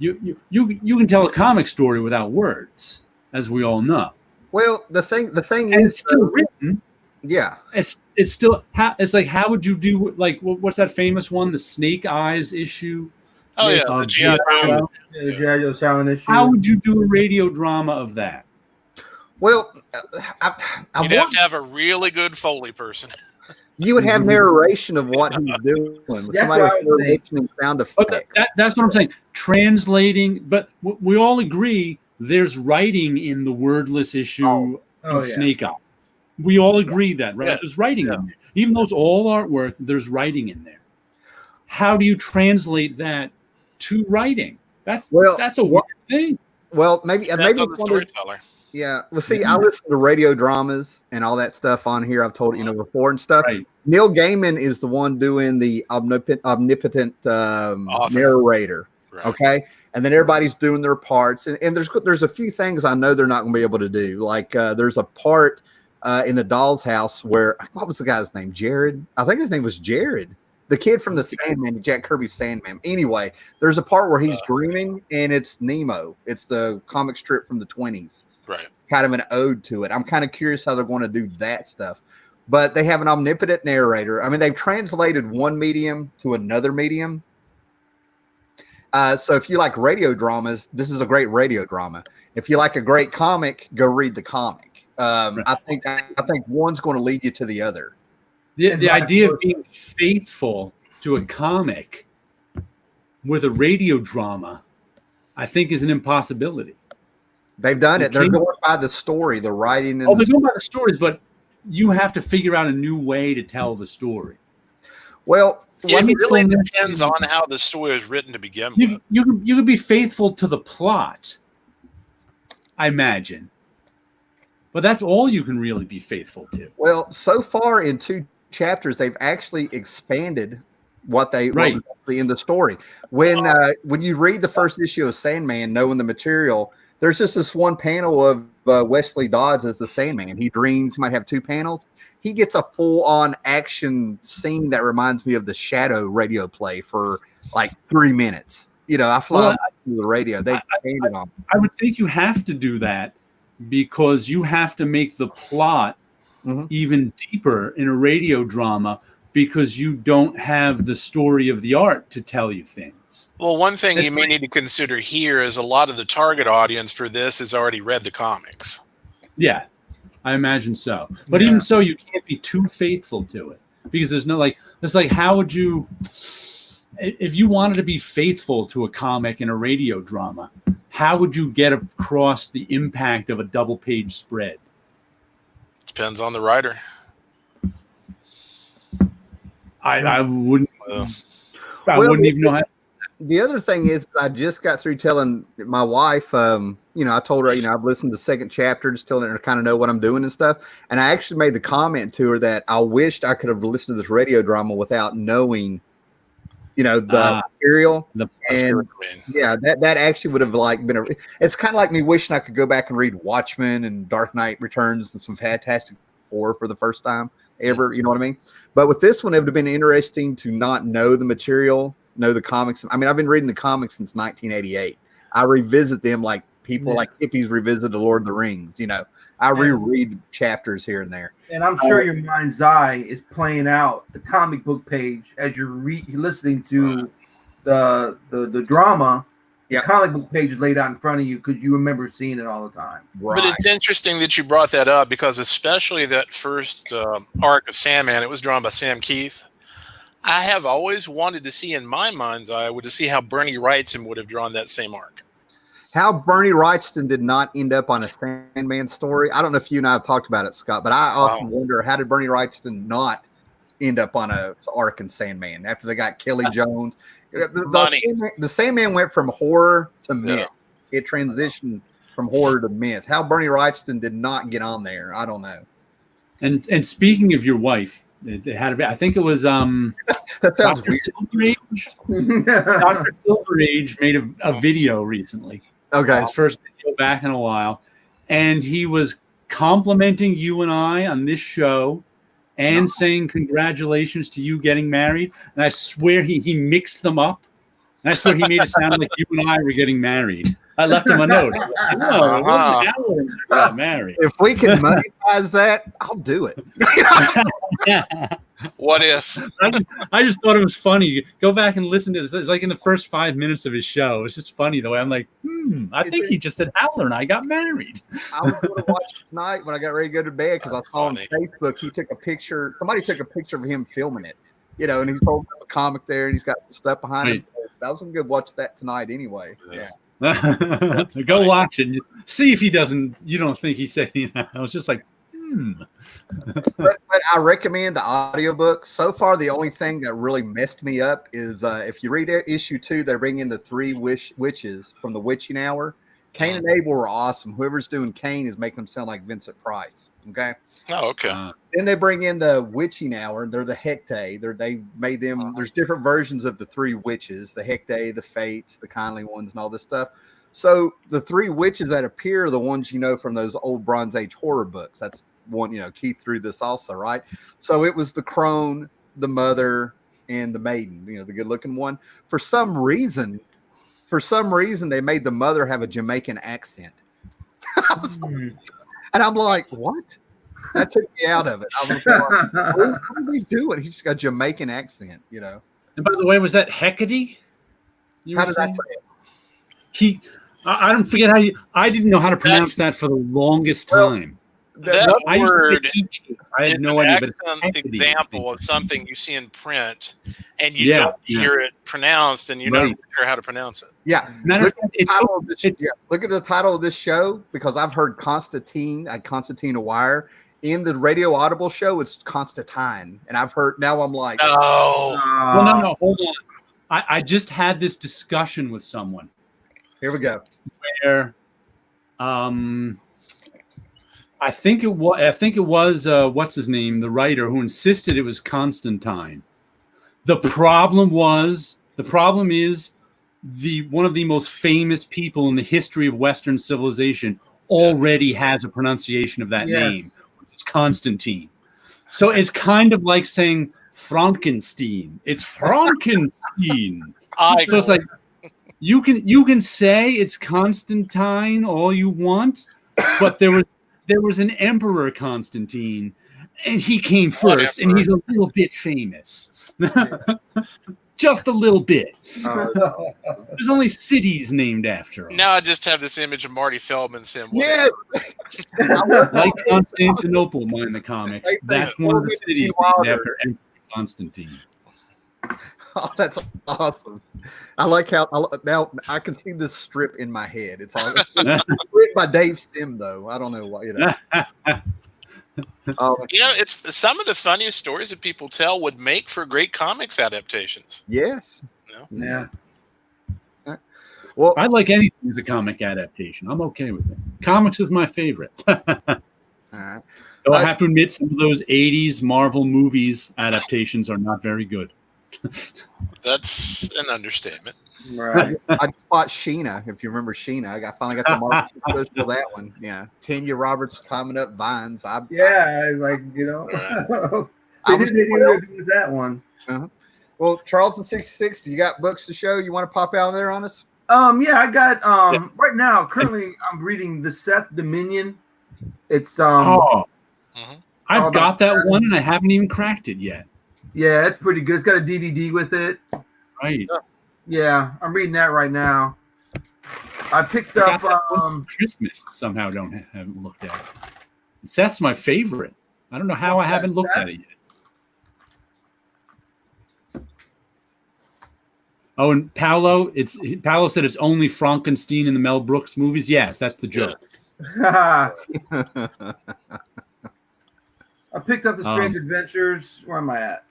You can tell a comic story without words, as we all know. Well, the thing and is it's still written. Yeah, it's still it's like, how would you do, like, what's that famous one, the Snake Eyes issue? Oh yeah, the G.I. Joe silent issue. How would you do a radio drama of that? Well, you'd have to have a really good Foley person. You would have narration of what he's doing. Somebody with narration and sound effects. That's what I'm saying. Translating, but we all agree there's writing in the wordless issue of Snake Eyes. We all agree that, right? Yeah. There's writing in there. Even though it's all artwork, there's writing in there. How do you translate that to writing? That's a weird thing. Well, maybe the storyteller. Yeah. Well, see, I listen to radio dramas and all that stuff on here. I've told you before and stuff. Right. Neil Gaiman is the one doing the omnipotent narrator. Right. Okay. And then everybody's doing their parts. And there's a few things I know they're not going to be able to do. Like there's a part in the Doll's House where, what was the guy's name? Jared? I think his name was Jared. The kid from the Sandman, Jack Kirby's Sandman. Anyway, there's a part where he's dreaming and it's Nemo. It's the comic strip from the 20s. Right. Kind of an ode to it. I'm kind of curious how they're going to do that stuff. But they have an omnipotent narrator. I mean, they've translated one medium to another medium. So if you like radio dramas, this is a great radio drama. If you like a great comic, go read the comic. Right. I think one's going to lead you to the other. The idea of being faithful to a comic with a radio drama, I think, is an impossibility. They've done it. They're going by the story, the writing. And they're going by the stories, but you have to figure out a new way to tell the story. Well, it really depends on how the story is written to begin with. You could be faithful to the plot, I imagine. But that's all you can really be faithful to. Well, so far in 2 chapters, they've actually expanded what they wrote in the story. When you read the first issue of Sandman, knowing the material, there's just this one panel of Wesley Dodds as the Sandman. He dreams, might have 2 panels. He gets a full-on action scene that reminds me of the Shadow radio play for like 3 minutes. You know, I fly on the radio. They painted on. I would think you have to do that because you have to make the plot even deeper in a radio drama because you don't have the story of the art to tell you things. Well, one thing you may need to consider here is a lot of the target audience for this has already read the comics. Yeah, I imagine so. But even so, you can't be too faithful to it because there's no it's like, how would you, if you wanted to be faithful to a comic in a radio drama, how would you get across the impact of a double-page spread? Depends on the writer. I wouldn't. I wouldn't even know how. The other thing is, I just got through telling my wife. I told her, I've listened to the 2nd chapter, just telling her to kind of know what I'm doing and stuff. And I actually made the comment to her that I wished I could have listened to this radio drama without knowing the material. And yeah, that actually would have like been it's kind of like me wishing I could go back and read Watchmen and Dark Knight Returns and some Fantastic Four for the first time ever. You know what I mean? But with this one, it would have been interesting to not know the material, know the comics. I mean, I've been reading the comics since 1988. I revisit them like people like hippies revisit the Lord of the Rings. I reread chapters here and there. And I'm sure your mind's eye is playing out the comic book page as you're listening to the drama. The comic book page is laid out in front of you because you remember seeing it all the time. Right. But it's interesting that you brought that up because especially that first arc of Sandman, it was drawn by Sam Keith. I have always wanted to see in my mind's eye to see how Bernie Wrightson would have drawn that same arc. How Bernie Wrightson did not end up on a Sandman story. I don't know if you and I have talked about it, Scott, but I often wonder, how did Bernie Wrightson not end up on a arc in Sandman after they got Kelly Jones? The Sandman went from horror to myth. It transitioned from horror to myth. How Bernie Wrightson did not get on there, I don't know. And speaking of your wife, I think it was that sounds Dr. Silverage. Dr. Silverage made a video recently. Okay. His first video back in a while. And he was complimenting you and I on this show and saying congratulations to you getting married. And I swear he mixed them up. And I swear he made it sound like you and I were getting married. I left him a note. Got married. If we can monetize that, I'll do it. What if? I just thought it was funny. Go back and listen to this. It's like in the first 5 minutes of his show. It's just funny the way I'm like, I think he just said Howler and I got married. I was going to watch it tonight when I got ready to go to bed because I saw on Facebook he took a picture. Somebody took a picture of him filming it, and he's holding up a comic there and he's got stuff behind him. I was going to go watch that tonight anyway. Yeah. So go watch it. See if you don't think he said, I was just like, but I recommend the audiobook. So far, the only thing that really messed me up is if you read issue 2, they bring in the 3 witches from the Witching Hour. Cain and Abel were awesome. Whoever's doing Cain is making them sound like Vincent Price. Okay. Oh, okay. Then they bring in the Witching Hour. They're the Hecate. They made them. There's different versions of the 3 witches: the Hecate, the Fates, the Kindly Ones, and all this stuff. So the 3 witches that appear are the ones from those old Bronze Age horror books. That's one. Keith threw this also, right? So it was the crone, the mother, and the maiden. The good-looking one. For some reason, they made the mother have a Jamaican accent. And I'm like, what? That took me out of it. I was like, what are they doing? He's just got a Jamaican accent, And by the way, was that Hecate? How did I say it? I don't forget how I didn't know how to pronounce that for the longest time. That word I had no idea. But it's an example of something you see in print, and you don't hear it pronounced, and you're not sure how to pronounce it. Yeah. Look at the title of this show, because I've heard Constantine a Wire. In the Radio Audible show, it's Constantine, and I've heard. Now I'm like, well, no, hold on. I just had this discussion with someone. Here we go. Where, I think it was what's his name, the writer, who insisted it was Constantine. The problem is one of the most famous people in the history of Western civilization already has a pronunciation of that name, which is Constantine. So it's kind of like saying Frankenstein. It's Frankenstein. So it's like you can say it's Constantine all you want, but there was an emperor Constantine, and he came first, and he's a little bit famous. Just a little bit. There's only cities named after him. Now I just have this image of Marty Feldman saying, "Yes, like Constantinople, in the comics. That's one of the cities named after Emperor Constantine." Oh, that's awesome. I like how now I can see this strip in my head. It's all written by Dave Sim, though. I don't know why. It's some of the funniest stories that people tell would make for great comics adaptations. Yes. Yeah. Well, I like anything as a comic adaptation. I'm okay with it. Comics is my favorite. All right. Though I have to admit, some of those 80s Marvel movies adaptations are not very good. That's an understatement. Right. I bought Sheena, if you remember Sheena. I finally got the marketing push for that one. Yeah. Tanya Roberts climbing up vines. Yeah, it's like, you know. I They was did do with that one. Well, Charleston 66, do you got books to show? You want to pop out there on us? Yeah, I got right now, currently I'm reading The Seth Dominion. It's I've got that Cavern. one and I haven't even cracked it yet. Yeah, it's pretty good. It's got a DVD with it. Right. Yeah, I'm reading that right now. I picked I up got that one for Christmas. Somehow haven't looked at it. Seth's my favorite. I don't know how I haven't looked at it yet. Oh, and Paolo said it's only Frankenstein in the Mel Brooks movies. Yes, that's the joke. I picked up The Strange Adventures. Where am I at?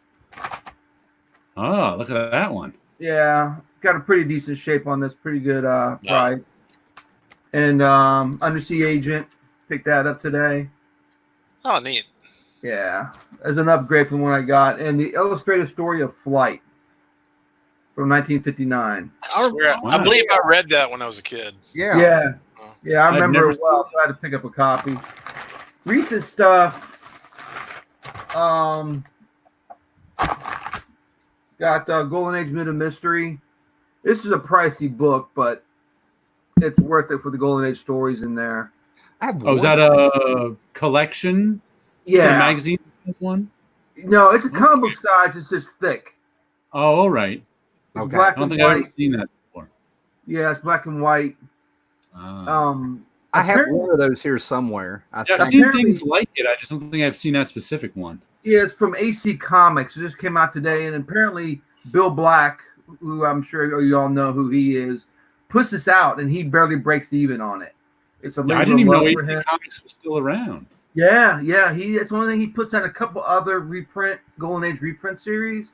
Oh, look at that one. Yeah, got a pretty decent shape on this. Pretty good price. And Undersea Agent, picked that up today. Oh, neat. Yeah, as an upgrade from what I got. And The Illustrated Story of Flight from 1959. I believe I read that when I was a kid. Yeah, I remember it well. So I had to pick up a copy. Recent stuff. Got Golden Age Myth and Mystery. This is a pricey book, but it's worth it for the Golden Age stories in there. Is that a collection? Yeah, a magazine one. No, it's a comic book size. It's just thick. Oh, all right. It's black I don't and think I've white. ever seen that before. Yeah, it's black and white. I have one of those here somewhere. I've seen things like it. I just don't think I've seen that specific one. Yeah, it's from AC Comics. It just came out today, and apparently Bill Black, who I'm sure you all know who he is, puts this out, and he barely breaks even on it. It's a labor I didn't even know of love AC for him. Comics was still around. Yeah. It's one thing. He puts out a couple other Golden Age reprint series,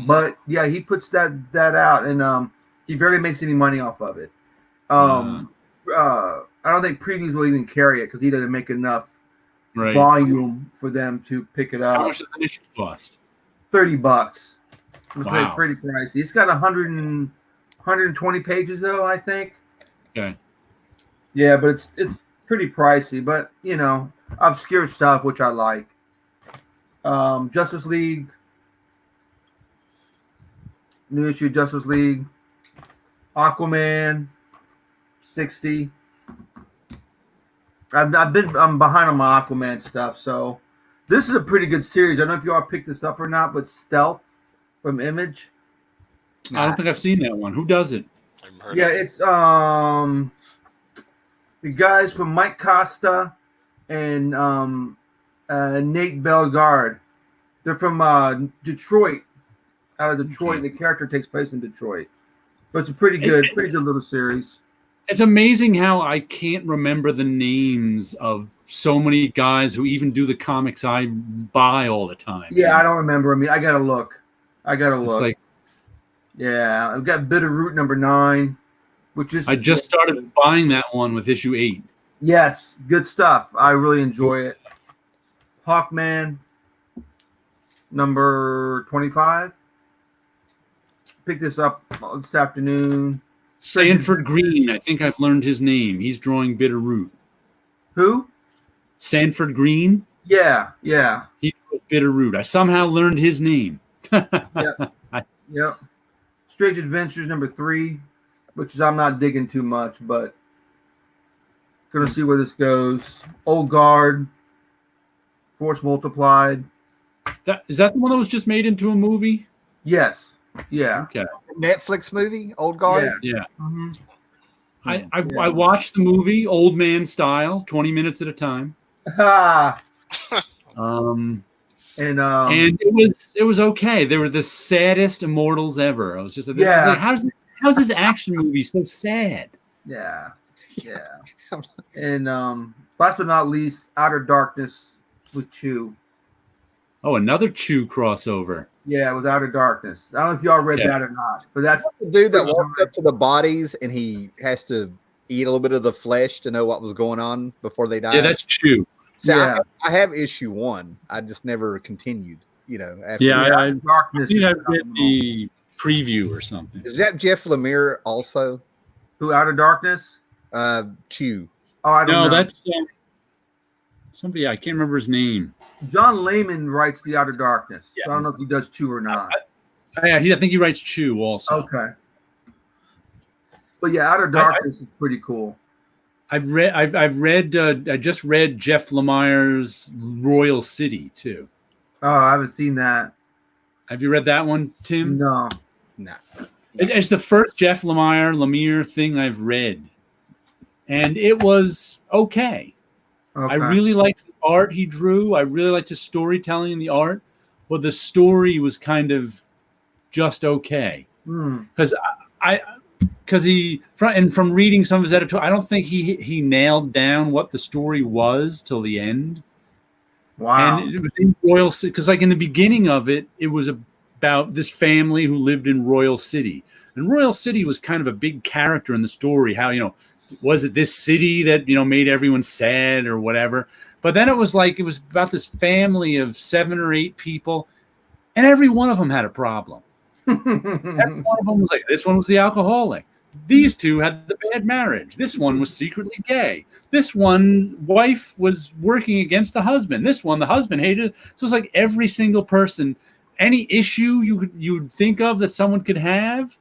but yeah, he puts that out, and he barely makes any money off of it. I don't think previews will even carry it because he doesn't make enough volume for them to pick it up. How much does an issue cost? $30. Wow. Pretty pricey. It's got 120 pages though, I think. Okay. Yeah, but it's pretty pricey, but you know, obscure stuff which I like. Justice League, new issue Justice League, Aquaman, 60. I'm behind on my Aquaman stuff, so this is a pretty good series. I don't know if you all picked this up or not, but Stealth from Image. I don't think I've seen that one. Who does it? It's the guys from Mike Costa and Nate Bellegarde. They're from Detroit, out of Detroit. Okay. The character takes place in Detroit, but it's a pretty good little series. It's amazing how I can't remember the names of so many guys who even do the comics I buy all the time. Yeah, I don't remember. I mean, I gotta look. It's like, yeah, I've got Bitterroot #9, which is. I just started buying that one with issue 8. Yes, good stuff. I really enjoy it. Hawkman #25. Picked this up this afternoon. Sanford Green, I think I've learned his name. He's drawing Bitterroot. Who? Sanford Green? Yeah. He drew Bitterroot. I somehow learned his name. Yep. Strange Adventures #3, which is I'm not digging too much, but gonna see where this goes. Old Guard, Force Multiplied. Is that the one that was just made into a movie? Yes. Yeah. Okay. Netflix movie, Old Guard. Yeah. Mm-hmm. I watched the movie old man style, 20 minutes at a time. And it was okay. They were the saddest immortals ever. I was just like, how's this action movie so sad? Yeah. And last but not least, Outer Darkness with Chew. Oh, another Chew crossover. Yeah, with Outer Darkness. I don't know if y'all read that or not, but that's the dude that walks up to the bodies and he has to eat a little bit of the flesh to know what was going on before they die. Yeah, that's Chew. See, I have issue 1. I just never continued. After I Darkness. think I is read the preview or something. Is that Jeff Lemire also? Who, Out of Darkness? Chew. Oh, I don't know. No, that's somebody, I can't remember his name. John Layman writes the Outer Darkness. Yeah. So I don't know if he does Chew or not. I think he writes Chew also. Okay. But yeah, Outer Darkness is pretty cool. I just read Jeff Lemire's Royal City too. Oh, I haven't seen that. Have you read that one, Tim? No. It's the first Jeff Lemire thing I've read, and it was okay. I really liked the art he drew. I really liked his storytelling in the art, but the story was kind of just okay. Because from reading some of his editorial, I don't think he nailed down what the story was till the end. Wow. And it was in Royal City, because like in the beginning of it, it was about this family who lived in Royal City. And Royal City was kind of a big character in the story. How, was it this city that, made everyone sad or whatever? But then it was about this family of 7 or 8 people, and every one of them had a problem. Every one of them was like, this one was the alcoholic. These 2 had the bad marriage. This one was secretly gay. This one wife was working against the husband. This one, the husband hated it. So it's like every single person, any issue you would think of that someone could have,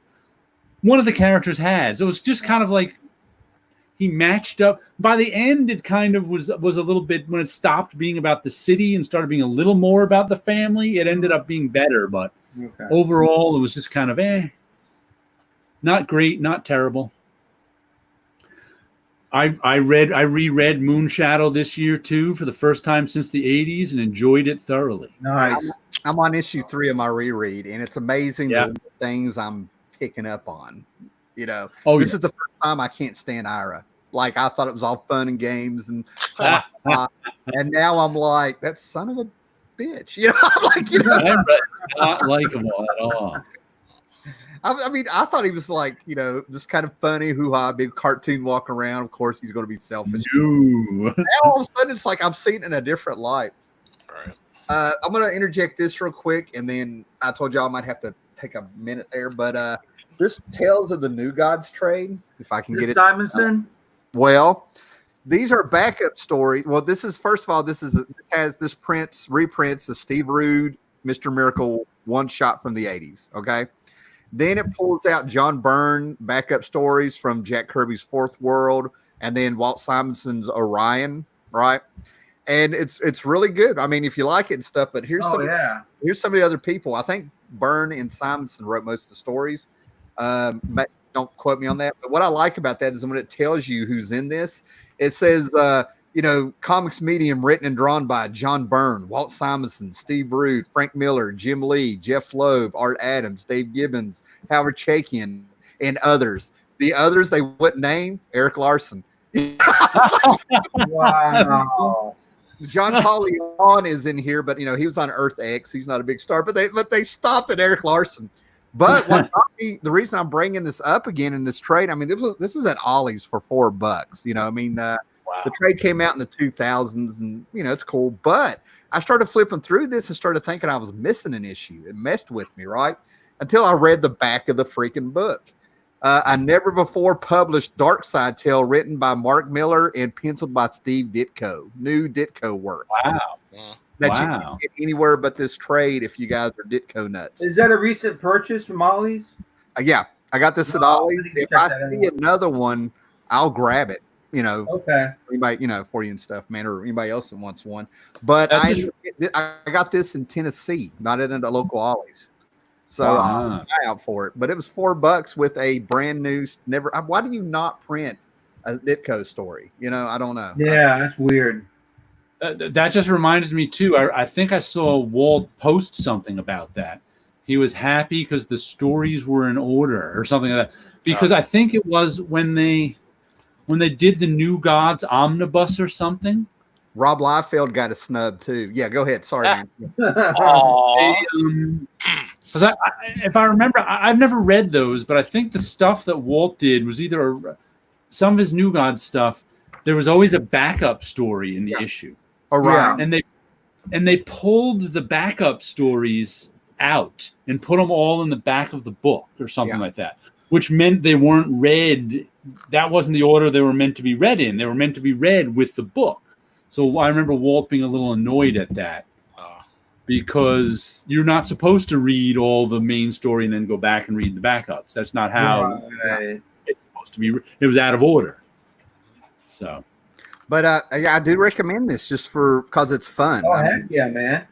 one of the characters had. So it was just kind of like he matched up. By the end, it kind of was a little bit, when it stopped being about the city and started being a little more about the family, it ended up being better. But overall, it was just kind of not great, not terrible. I reread Moonshadow this year too for the first time since the 80s and enjoyed it thoroughly. Nice. I'm on issue 3 of my reread, and it's amazing the things I'm picking up on. This is the first time I can't stand Ira. Like, I thought it was all fun and games, and and now I'm like, that son of a bitch. I'm like, I not like him at all. I mean, I thought he was like, just kind of funny, hoo-ha, big cartoon walking around. Of course, he's going to be selfish. No. Now all of a sudden, it's like I'm seeing it in a different light. Right. I'm going to interject this real quick, and then I told y'all I might have to take a minute there. But this Tales of the New Gods trade, if I can get it. Simonson? Well, these are backup stories. Well, this reprints the Steve Rude, Mr. Miracle one-shot from the 80s, okay? Then it pulls out John Byrne backup stories from Jack Kirby's Fourth World, and then Walt Simonson's Orion, right? And it's really good. I mean, if you like it and stuff, but here's some of the other people. I think Byrne and Simonson wrote most of the stories. Don't quote me on that. But what I like about that is when it tells you who's in this, it says, comics medium written and drawn by John Byrne, Walt Simonson, Steve Rude, Frank Miller, Jim Lee, Jeff Loeb, Art Adams, Dave Gibbons, Howard Chaykin, and others. The others they wouldn't name, Eric Larson. Wow. John Paul Leon is in here, but he was on Earth X. He's not a big star, but they stopped at Eric Larson. But the reason I'm bringing this up again in this trade, I mean, this is at Ollie's for $4. The trade came out in the 2000s, and it's cool. But I started flipping through this and started thinking I was missing an issue. It messed with me, right? Until I read the back of the freaking book. A never before published Darkside Tale written by Mark Miller and penciled by Steve Ditko. New Ditko work. Wow. That you can get anywhere but this trade if you guys are Ditko nuts. Is that a recent purchase from Ollie's? Yeah. I got this at Ollie's. If I see another one, I'll grab it. Okay. Anybody, for you and stuff, man, or anybody else that wants one. But I got this in Tennessee, not at a local Ollie's. So I'm out for it. But it was $4 with a brand new. Why do you not print a Ditko story? I don't know. Yeah, that's weird. That just reminded me too. I think I saw Walt post something about that. He was happy because the stories were in order or something like that. Because I think it was when they did the New Gods omnibus or something. Rob Liefeld got a snub too. Yeah, go ahead. Sorry, man. Because if I remember, I've never read those, but I think the stuff that Walt did was either some of his New Gods stuff. There was always a backup story in the issue. Orion. And and they pulled the backup stories out and put them all in the back of the book or something like that, which meant they weren't read. That wasn't the order they were meant to be read in. They were meant to be read with the book. So I remember Walt being a little annoyed at that because you're not supposed to read all the main story and then go back and read the backups. That's not how it's supposed to be. It was out of order. So, but I do recommend this just because it's fun. Oh, heck yeah, man.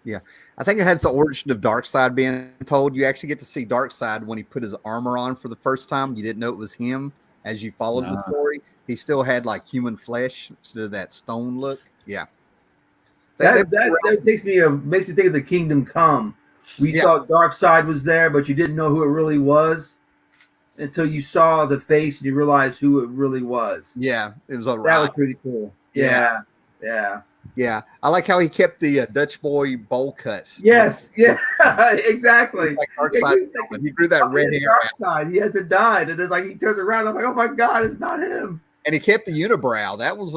Yeah. I think it has the origin of Darkseid being told. You actually get to see Darkseid when he put his armor on for the first time. You didn't know it was him as you followed the story. He still had like human flesh instead of that stone look. Yeah. That makes me think of the Kingdom Come. We thought Darkseid was there, but you didn't know who it really was until you saw the face and you realized who it really was. Yeah, it was that was pretty cool. Yeah. I like how he kept the Dutch boy bowl cut. Yes, yeah, exactly. Like he grew that red hair. Darkseid. He hasn't died, and it's like he turns around. I'm like, oh my god, it's not him. And he kept the unibrow. That was,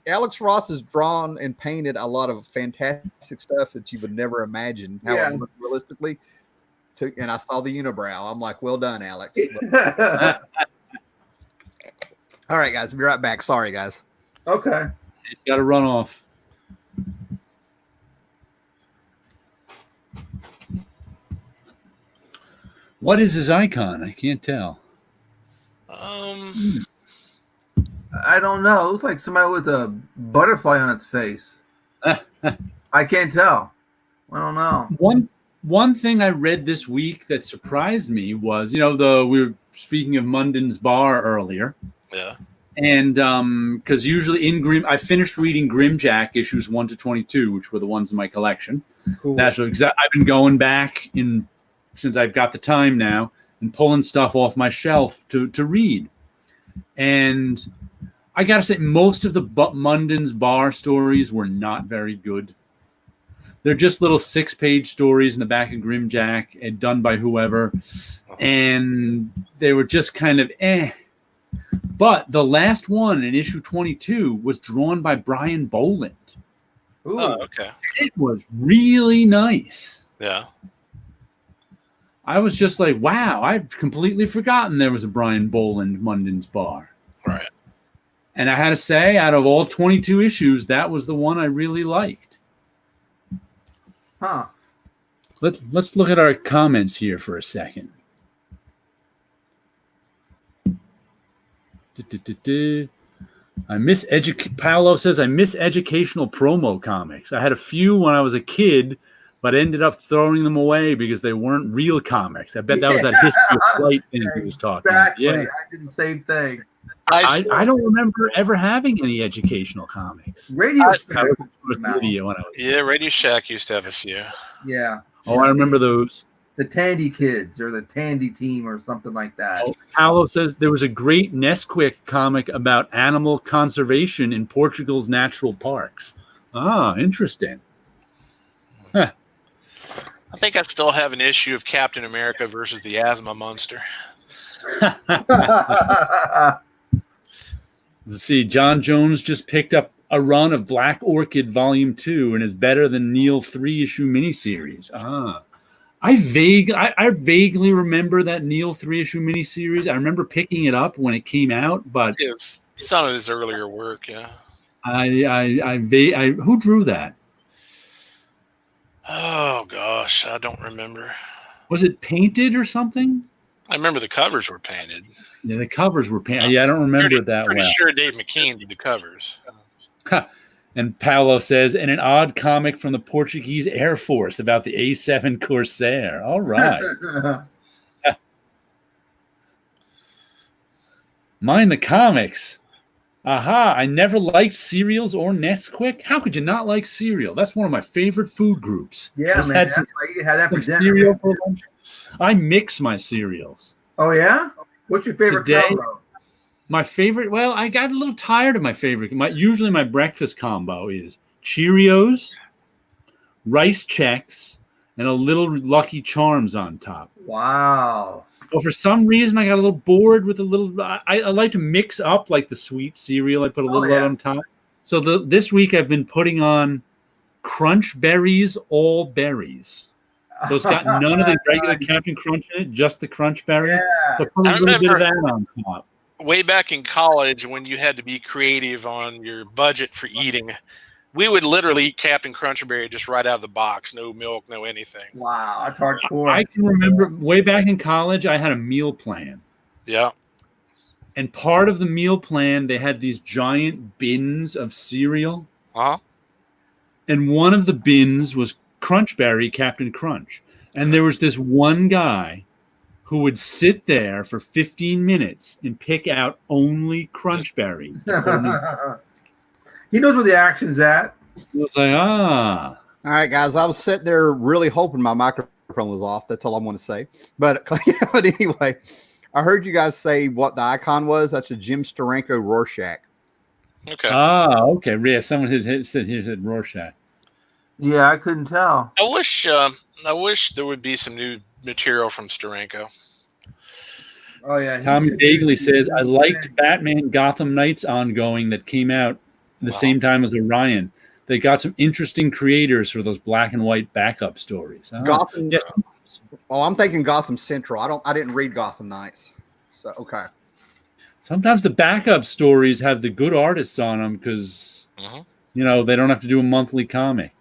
Alex Ross has drawn and painted a lot of fantastic stuff that you would never imagine how it looked realistically. And I saw the unibrow. I'm like, well done, Alex. All right, guys, we'll be right back. Sorry, guys. Okay. He's got to run off. What is his icon? I can't tell. I don't know. It looks like somebody with a butterfly on its face. I can't tell. I don't know. One thing I read this week that surprised me was, we were speaking of Munden's Bar earlier. Yeah. And because usually I finished reading Grimjack issues 1 to 22, which were the ones in my collection. Cool. That's what I've been going back since I've got the time now and pulling stuff off my shelf to read. And I got to say, most of the Munden's Bar stories were not very good. They're just little 6-page stories in the back of Grimjack and done by whoever. And they were just kind of But the last one in issue 22 was drawn by Brian Boland. Ooh. Oh, okay. It was really nice. Yeah. I was just like, wow, I've completely forgotten there was a Brian Boland Munden's Bar. Right. And I had to say, out of all 22 issues, that was the one I really liked. Huh. Let's look at our comments here for a second. Paolo says, I miss educational promo comics. I had a few when I was a kid, but ended up throwing them away because they weren't real comics. I bet that was that History of Flight thing he was talking about. Exactly. Yeah. I did the same thing. I don't remember ever having any educational comics. Radio Shack. Radio Shack used to have a few. Yeah. Oh, I remember those. The Tandy Kids or the Tandy Team or something like that. Oh, Paolo says there was a great Nesquik comic about animal conservation in Portugal's natural parks. Ah, interesting. Huh. I think I still have an issue of Captain America versus the Asthma Monster. Let's see. John Jones just picked up a run of Black Orchid Volume 2 and is better than Neil 3-issue miniseries. Ah. I vaguely remember that Neil 3-issue miniseries. I remember picking it up when it came out, but it's some of his earlier work, yeah. Who drew that? Oh gosh, I don't remember. Was it painted or something? I remember the covers were painted. Yeah, the covers were painted. Yeah, I don't remember it that well. Pretty sure Dave McKean did the covers. And Paolo says, and an odd comic from the Portuguese Air Force about the A7 Corsair. All right. Mind the comics. Aha, I never liked cereals or Nesquik. How could you not like cereal? That's one of my favorite food groups. Yeah, man. Had some cereal for lunch. I mix my cereals. Oh, yeah? What's your favorite combo? My favorite, well, I got a little tired of my favorite. Usually my breakfast combo is Cheerios, Rice Chex, and a little Lucky Charms on top. Wow. But for some reason, I got a little bored with a little. I like to mix up like the sweet cereal. I put a little on top. So this week I've been putting on Crunch Berries All Berries. So it's got none of the regular Captain Crunch in it, just the Crunch Berries. Yeah. So put a I little bit of remember- that on top. Way back in college, when you had to be creative on your budget for eating, we would literally eat Captain Crunchberry just right out of the box. No milk, no anything. Wow, that's hardcore. I can remember way back in college, I had a meal plan. Yeah. And part of the meal plan, they had these giant bins of cereal. Uh-huh. And one of the bins was Crunchberry Captain Crunch. And there was this one guy who would sit there for 15 minutes and pick out only Crunchberry. He knows where the action's at. It was like, All right, guys. I was sitting there really hoping my microphone was off. That's all I want to say. But, but anyway, I heard you guys say what the icon was. That's a Jim Steranko Rorschach. Okay. okay. Yeah, someone had said Rorschach. Yeah, I couldn't tell. I wish there would be some new material from Steranko. Oh yeah. Tommy Bagley says, I liked Batman Gotham Knights ongoing that came out the same time as Orion. They got some interesting creators for those black and white backup stories. Gotham. Yes. Oh, I'm thinking Gotham Central. I didn't read Gotham Knights. So okay. Sometimes the backup stories have the good artists on them because they don't have to do a monthly comic.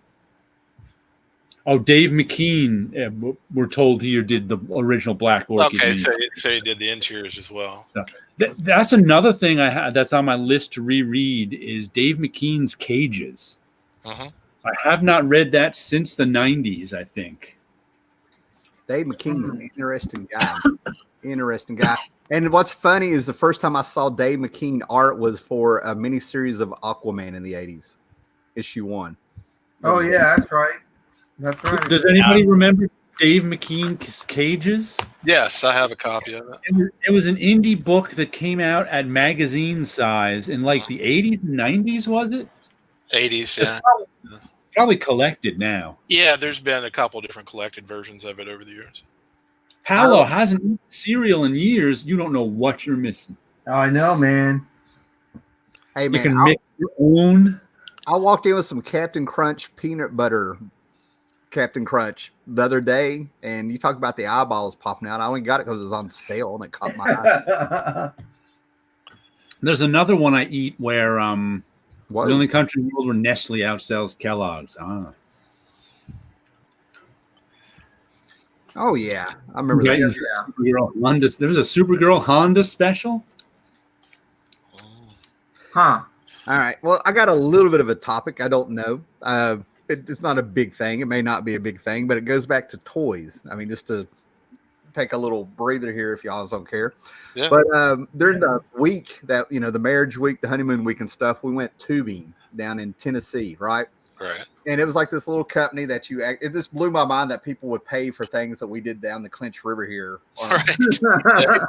Oh, Dave McKean, we're told he did the original Black Orchid. Okay, so he did the interiors as well. So that's another thing I had that's on my list to reread is Dave McKean's Cages. I have not read that since the 90s, I think. Dave McKean's an interesting guy. Interesting guy. And what's funny is the first time I saw Dave McKean art was for a miniseries of Aquaman in the 80s, issue 1. Oh yeah, that's right. That's right. Does anybody remember Dave McKean's Cages? Yes, I have a copy of it. It was an indie book that came out at magazine size in like the 80s and 90s, was it? 80s, yeah. Probably collected now. Yeah, there's been a couple different collected versions of it over the years. Paolo hasn't eaten cereal in years. You don't know what you're missing. Oh, I know, man. Hey, You man, can make your own. I walked in with some Captain Crunch peanut butter Captain Crunch the other day, and you talk about the eyeballs popping out. I only got it because it was on sale and it caught my eye. There's another one I eat where the What? only country in the world where Nestle outsells Kellogg's. Oh yeah, I remember Yeah, that. Supergirl Honda. There was a Supergirl Honda special. Huh. All right. Well, I got a little bit of a topic. I don't know. It's not a big thing. It may not be a big thing, but it goes back to toys. I mean, just to take a little breather here if y'all don't care. Yeah. But during the week that, the marriage week, the honeymoon week and stuff, we went tubing down in Tennessee, right? Right. And it was like this little company that it just blew my mind that people would pay for things that we did down the Clinch River here. Right.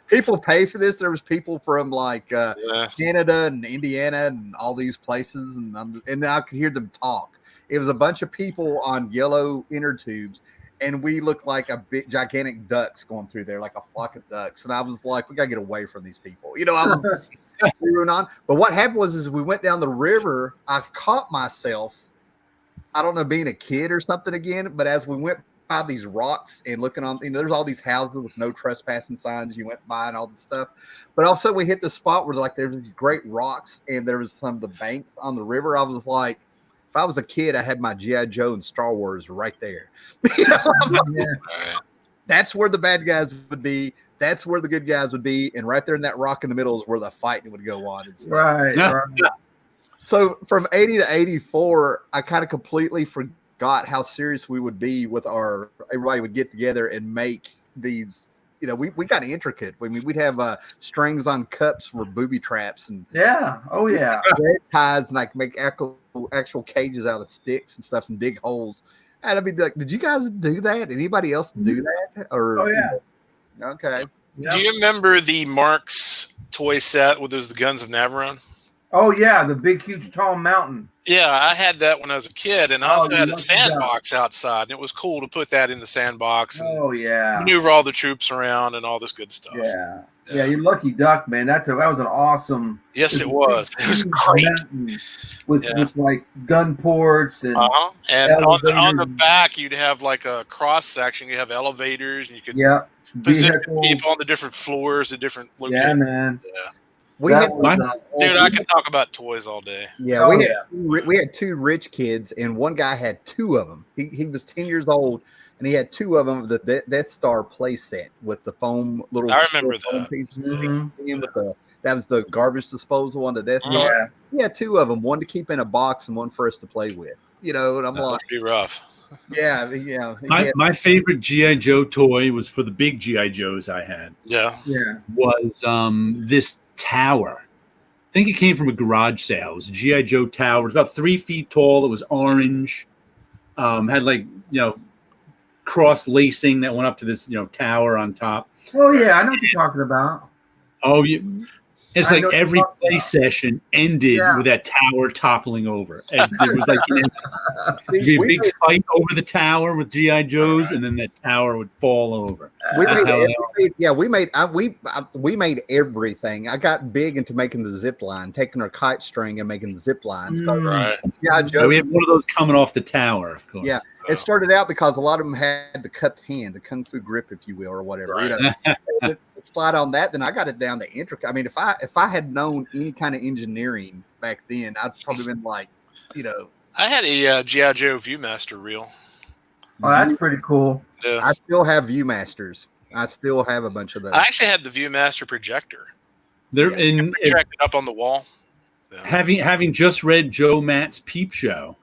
People pay for this. There was people from like Canada and Indiana and all these places. And I could hear them talk. It was a bunch of people on yellow inner tubes. And we looked like a big, gigantic ducks going through there, like a flock of ducks. And I was like, we got to get away from these people. We went on. But what happened was, as we went down the river, I caught myself, I don't know, being a kid or something again. But as we went by these rocks and looking on, there's all these houses with no trespassing signs. You went by and all this stuff. But all of a sudden we hit the spot where there was these great rocks and there was some of the banks on the river. I was like, if I was a kid, I had my G.I. Joe and Star Wars right there. That's where the bad guys would be. That's where the good guys would be. And right there in that rock in the middle is where the fighting would go on. And stuff. Right. So from 80 to 84, I kind of completely forgot how serious we would be with everybody would get together and make these, we got intricate. I mean, we'd have strings on cups for booby traps and Oh yeah. ties, and make actual cages out of sticks and stuff and dig holes. And I'd be like, did you guys do that? Anybody else do that? Or okay. Yeah. Do you remember the Marx toy set with those the Guns of Navarone? Oh yeah, the big, huge, tall mountain. Yeah, I had that when I was a kid, and I also had a must have sandbox outside, and it was cool to put that in the sandbox and Oh yeah. maneuver all the troops around and all this good stuff. Yeah. Yeah, you lucky duck, man. That was an awesome. Yes, it was. It was great. With like gun ports and and on the back you'd have like a cross section. You have elevators, and you could position people on the different floors, the different locations. Yeah, man. Yeah. Dude, I can talk about toys all day. Yeah, we had two rich kids, and one guy had two of them. He was 10 years old, and he had two of them of the Death Star play set with the foam little. I remember that. That was the garbage disposal on the Death Star. Yeah. He had two of them, one to keep in a box and one for us to play with. And I'm that must be rough. Yeah. My favorite G.I. Joe toy was for the big G.I. Joes I had. Yeah. Was this tower. I think it came from a garage sale. It was a G.I. Joe tower. It was about 3 feet tall. It was orange. Had cross lacing that went up to this, tower on top. Oh yeah, I know what you're talking about. Oh, it's like every play session ended with that tower toppling over. And it was like a big fight over the tower with G.I. Joes, and then that tower would fall over. We made everything. I got big into making the zip line, taking our kite string and making the zip lines. Right. Yeah, we had one of those coming off the tower, of course. Yeah. It started out because a lot of them had the cupped hand, the kung fu grip, if you will, or whatever. Right. Slide on that, then I got it down to intricate. I mean, if I had known any kind of engineering back then, I'd probably been like, I had a G.I. Joe Viewmaster reel. Oh, that's pretty cool. Yeah. I still have Viewmasters. I still have a bunch of those. I actually had the Viewmaster projector. Projected up on the wall. Yeah. Having just read Joe Matt's Peep Show,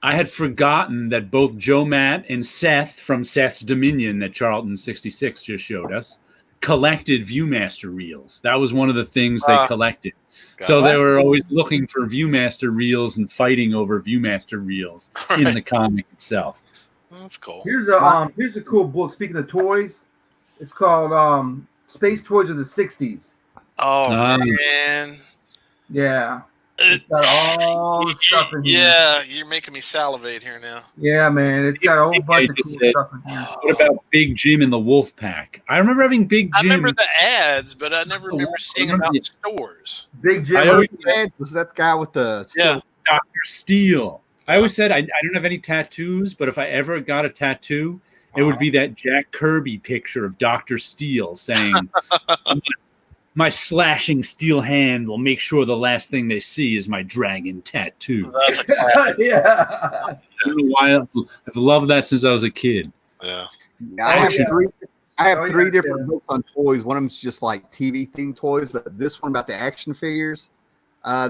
I had forgotten that both Joe Matt and Seth from Seth's Dominion that Charlton 66 just showed us collected Viewmaster reels. That was one of the things they collected. So they were always looking for Viewmaster reels and fighting over Viewmaster reels in the comic itself. That's cool. Here's a cool book. Speaking of toys, it's called Space Toys of the 60s. Oh man. Yeah. It's got all the stuff in here. Yeah, you're making me salivate here now. Yeah, man. It's got a whole bunch of cool stuff in here. What about Big Jim and the Wolf Pack? I remember having Big Jim. I remember the ads, but I never remember seeing them out in stores. Big Jim was that guy with the Dr. Steele. I always said I don't have any tattoos, but if I ever got a tattoo, it would be that Jack Kirby picture of Dr. Steele saying, "My slashing steel hand will make sure the last thing they see is my dragon tattoo." That's a yeah. I've loved that since I was a kid. Yeah. I have three different books on toys. One of them's just like TV themed toys, but this one about the action figures.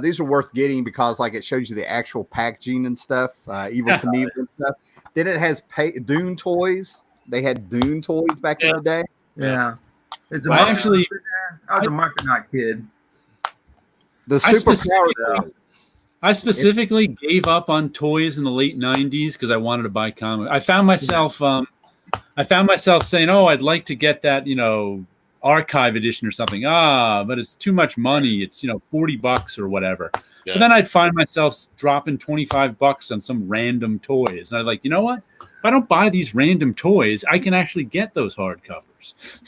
These are worth getting because it shows you the actual packaging and stuff, Evil Knievel and stuff. Then it has Dune toys. They had Dune toys back in the day. Yeah. It's a I was a Micronaut kid. The superpower. I specifically gave up on toys in the late 90s because I wanted to buy comics. I found myself saying, "Oh, I'd like to get that, archive edition or something." But it's too much money. It's $40 or whatever. Yeah. But then I'd find myself dropping $25 on some random toys, and I'd like, you know what? If I don't buy these random toys, I can actually get those hardcovers.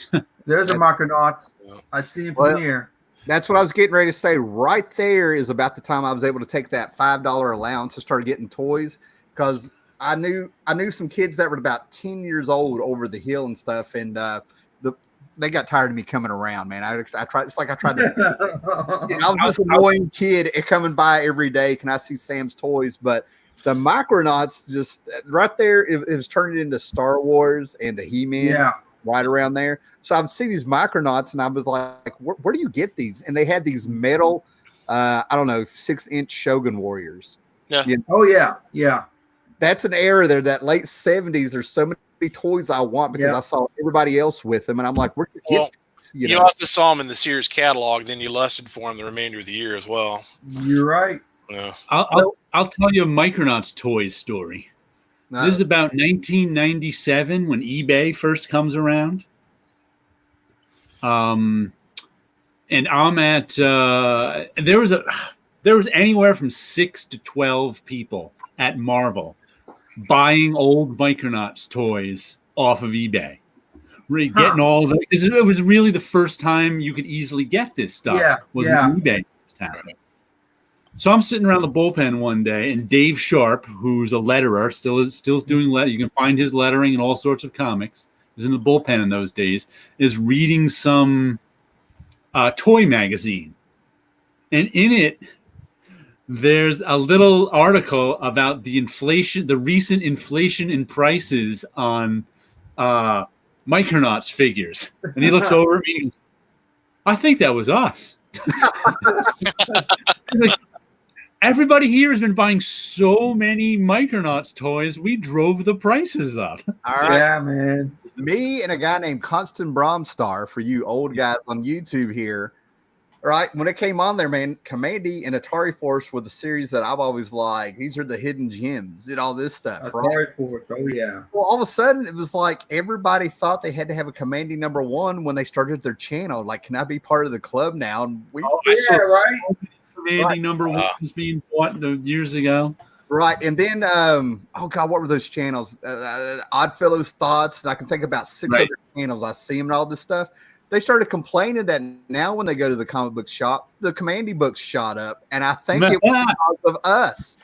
There's a Micronauts. I see him from here. That's what I was getting ready to say. Right there is about the time I was able to take that $5 allowance and start getting toys, because I knew some kids that were about 10 years old over the hill and stuff, and they got tired of me coming around, man. I tried. It's like I tried to. I was this annoying kid coming by every day. Can I see Sam's toys? But the Micronauts, just right there, it was turning into Star Wars and the He-Man. Yeah. Right around there. So I would see these Micronauts and I was like, where do you get these? And they had these metal, 6-inch Shogun Warriors. Yeah. Oh, yeah. Yeah. That's an era there, that late 70s. There's so many toys I want because I saw everybody else with them. And I'm like, where do you get these? You also saw them in the Sears catalog. Then you lusted for them the remainder of the year as well. You're right. Yeah. I'll tell you a Micronauts toys story. No. This is about 1997 when eBay first comes around. And I'm at there was anywhere from 6 to 12 people at Marvel buying old Micronauts toys off of eBay. getting all the. It was really the first time you could easily get this stuff. Yeah, was yeah. when eBay was happening. So I'm sitting around the bullpen one day, and Dave Sharp, who's a letterer, still is doing letter. You can find his lettering in all sorts of comics. He was in the bullpen in those days. Is reading some toy magazine, and in it, there's a little article about the recent inflation in prices on Micronauts figures. And he looks over at me and goes, I think that was us. Like, everybody here has been buying so many Micronauts toys, we drove the prices up. All right. Yeah, man. Me and a guy named Constantine Bromstar, for you old guys on YouTube here, right? When it came on there, man, Commandy and Atari Force were the series that I've always liked. These are the hidden gems and all this stuff, right? Atari Force, oh yeah. Well, all of a sudden, it was like everybody thought they had to have a Commandy #1 when they started their channel. Like, can I be part of the club now? And we, Yeah, right. Commandy #1 was being bought years ago. right. And then, oh God, what were those channels? Oddfellows Thoughts. And I can think about 6 Right. other channels. I see them and all this stuff. They started complaining that now when they go to the comic book shop, the Commandy books shot up. And I think it was because of us.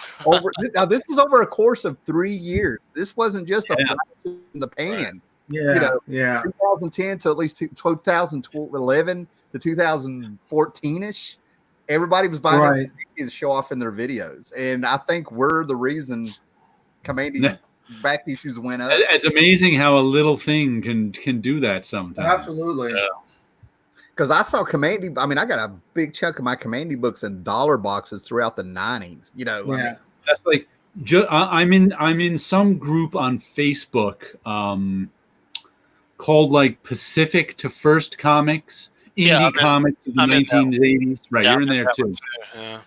Now, this is over a course of 3 years. This wasn't just a flash in the pan. Yeah, You know, yeah. 2010 to at least 2011 to 2014-ish. Everybody was buying Right. it to show off in their videos. And I think we're the reason Commandy Yeah. back issues went up. It's amazing how a little thing can do that sometimes. Absolutely. Yeah. Because I saw Commandy. I mean, I got a big chunk of my Commandy books in dollar boxes throughout the 90s. You know, I Yeah. mean, That's like I'm in some group on Facebook called like Pacific to First Comics, Yeah, indie comics of the I'm in that 1980s. Right, Yeah, you're in I'm there that too. one Yeah.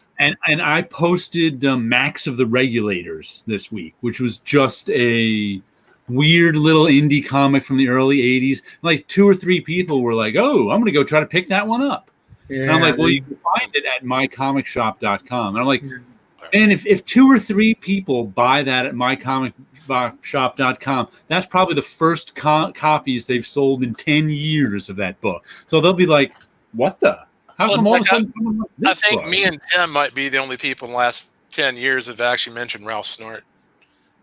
And I posted Max of the Regulators this week, which was just a weird little indie comic from the early 80s. Like 2 or 3 people were like, oh, I'm going to go try to pick that one up. Yeah. And I'm like, well, you can find it at mycomicshop.com. And I'm like, and if 2 or 3 people buy that at mycomicshop.com, that's probably the first copies they've sold in 10 years of that book. So they'll be like, what the? How Well, come all like, of a sudden someone like I this think book? me and Tim might be the only people in the last 10 years have actually mentioned Ralph Snort.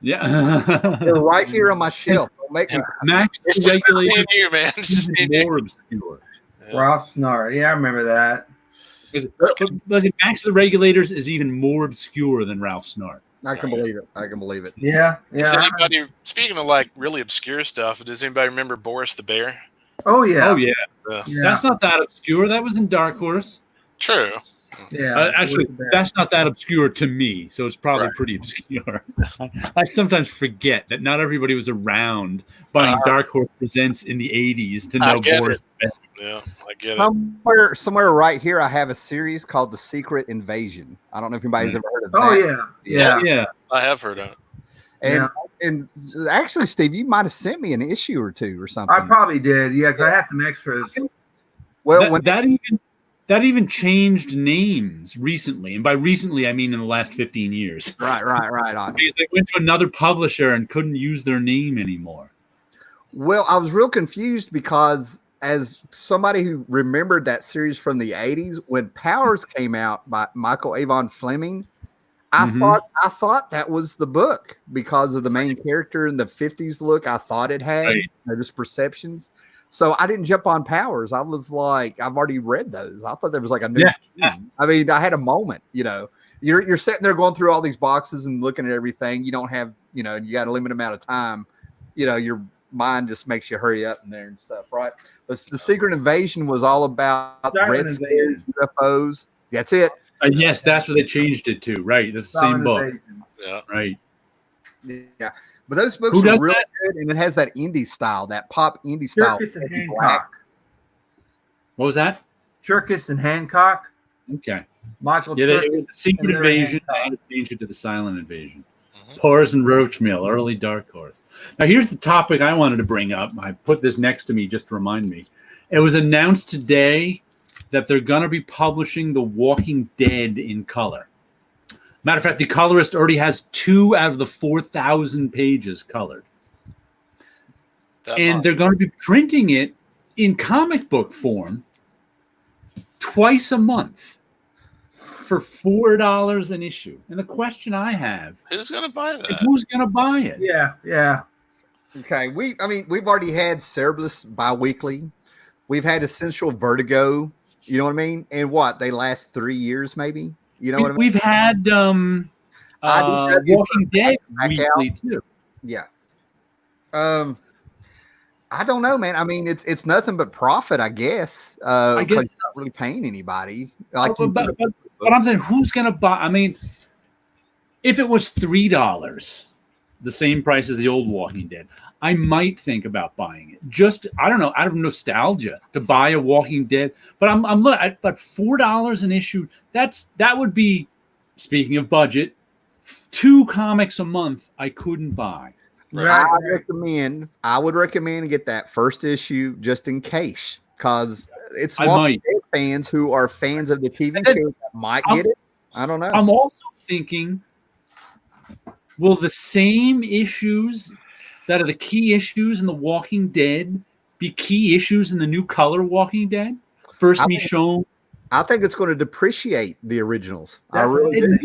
Yeah. they're right here on my shelf. Don't make me. Max It's just me Regulators and you, man. It's just me is and you. more obscure. Yeah. Ralph Snart. Yeah, I remember that. But Max the Regulators is even more obscure than Ralph Snart. I can believe it. I can believe it. Yeah, Does yeah. anybody, speaking of like really obscure stuff, does anybody remember Boris the Bear? Oh yeah. Oh, yeah. Yeah. That's not that obscure. That was in Dark Horse. True. Yeah. Actually, that's not that obscure to me, so it's probably Right. pretty obscure. I sometimes forget that not everybody was around buying Dark Horse Presents in the 80s to I know get Boris. Yeah, I get it. Somewhere right here, I have a series called The Secret Invasion. I don't know if anybody's ever heard of that. Oh yeah. Yeah. Yeah. I have heard of it. And actually, Steve, you might have sent me an issue or 2 or something. I probably did. Yeah, because I had some extras. Well, when That even changed names recently. And by recently, I mean in the last 15 years. right on. Because they went to another publisher and couldn't use their name anymore. Well, I was real confused because as somebody who remembered that series from the 80s, when Powers came out by Michael Avon Fleming, I thought that was the book because of the main character and the 50s look I thought it had. Right. You know, just perceptions. So I didn't jump on Powers. I was like, I've already read those. I thought there was like a new thing. I mean, I had a moment, you know. You're sitting there going through all these boxes and looking at everything. You don't have, you know, you got a limited amount of time. You know, your mind just makes you hurry up in there and stuff, right? But the Secret Invasion was all about Red Scares, UFOs. That's it. Yes, that's what they changed it to. Right. That's the same book. Yeah. Right. Yeah. But those books Who are does really that? good, and it has that indie style, that pop indie style. Circus and Eddie Black. Hancock. What was that? Chirkus and Hancock. Okay. Michael Yeah, Chirkus. it was the Secret and Larry Invasion. They Hancock. had to change it to the Silent Invasion. Mhm. Pores and Roach Mill, early Dark Horse. Now, here's the topic I wanted to bring up. I put this next to me just to remind me. It was announced today that they're going to be publishing The Walking Dead in color. Matter of fact, the colorist already has 2 out of the 4,000 pages colored. and they're going to be printing it in comic book form twice a month for $4 an issue. And the question I have, who's going to buy that? Who's going to buy it? Yeah. Okay, we've already had Cerberus bi-weekly. We've had Essential Vertigo. You know what I mean? And they last 3 years, maybe. You know what I mean? We've had Walking Dead weekly too. Yeah. I don't know, man. I mean, it's nothing but profit, I guess. I guess you're not really paying anybody. But I'm saying, who's going to buy? I mean, if it was $3, the same price as the old Walking Dead, I might think about buying it. Just, I don't know, out of nostalgia to buy a Walking Dead. But I'm looking, but $4 an issue. That would be, speaking of budget, 2 comics a month I couldn't buy. I would recommend to get that first issue just in case, because it's Walking Dead fans who are fans of the TV show that might get it. I don't know. I'm also thinking, will the same issues that are the key issues in The Walking Dead be key issues in the new color Walking Dead? First Michonne. I think it's going to depreciate the originals. I really do.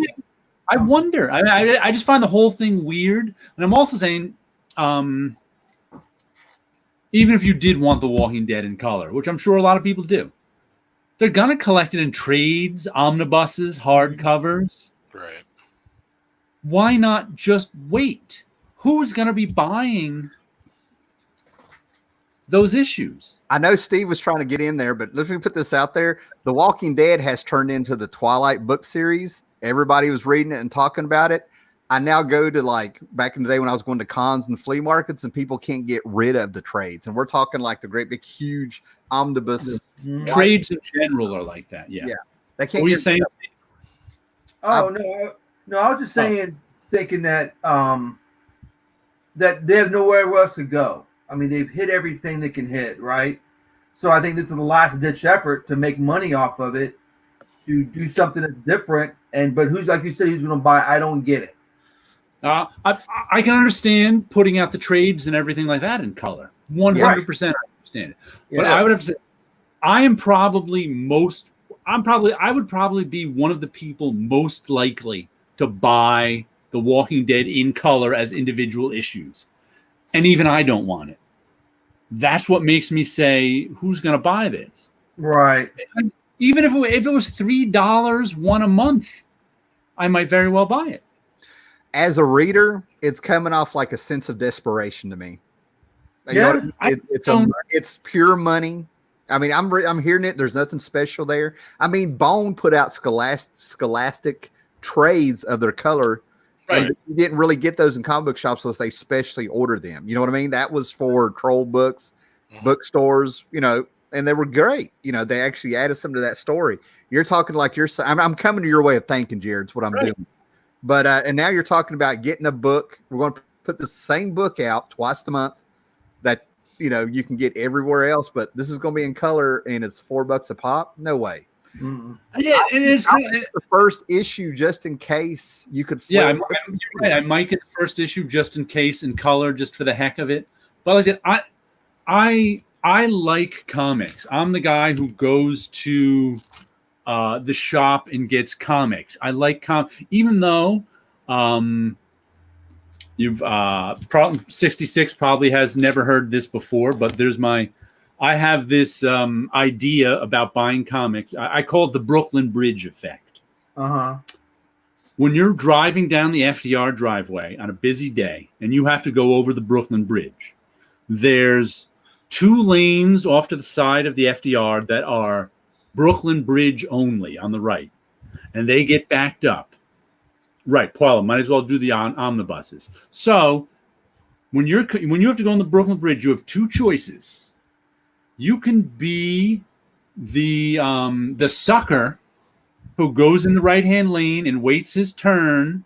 I wonder. I just find the whole thing weird. And I'm also saying, even if you did want The Walking Dead in color, which I'm sure a lot of people do, they're going to collect it in trades, omnibuses, hardcovers. Right. Why not just wait? Who's going to be buying those issues? I know Steve was trying to get in there, but let me put this out there. The Walking Dead has turned into the Twilight book series. Everybody was reading it and talking about it. I now go to, like, back in the day when I was going to cons and flea markets, and people can't get rid of the trades. And we're talking like the great big huge omnibus. Trades in general are like that. Yeah. They can't. What are you saying? No, I was just saying, thinking that that they have nowhere else to go. I mean, they've hit everything they can hit, right? So I think this is the last ditch effort to make money off of it, to do something that's different. But who's, like you said, who's going to buy? I don't get it. I can understand putting out the trades and everything like that in color. 100% I understand it. But I would have to say, I would probably be one of the people most likely to buy The Walking Dead in color as individual issues. And even I don't want it. That's what makes me say, who's going to buy this? Right. Even if it was $3 one a month, I might very well buy it. As a reader, it's coming off like a sense of desperation to me. It's pure money. I mean, I'm hearing it. There's nothing special there. I mean, Bone put out scholastic trades of their color. Right. And you didn't really get those in comic book shops unless they specially ordered them. You know what I mean? That was for troll books, bookstores, and they were great. They actually added some to that story. You're talking like I'm coming to your way of thinking, Jared. It's what I'm doing. But, and now you're talking about getting a book. We're going to put the same book out twice a month that, you can get everywhere else, but this is going to be in color and it's $4 a pop. No way. Mm-hmm. Yeah, and it's the first issue just in case you could. Yeah, you're right. I might get the first issue just in case in color, just for the heck of it. But like I said, I like comics. I'm the guy who goes to the shop and gets comics. I like even though you've 66 probably has never heard this before, but I have this idea about buying comics. I call it the Brooklyn Bridge effect. When you're driving down the FDR driveway on a busy day and you have to go over the Brooklyn Bridge, there's 2 lanes off to the side of the FDR that are Brooklyn Bridge only on the right, and they get backed up. Right, Paula, might as well do the omnibuses. So when you have to go on the Brooklyn Bridge, you have 2 choices. You can be the sucker who goes in the right-hand lane and waits his turn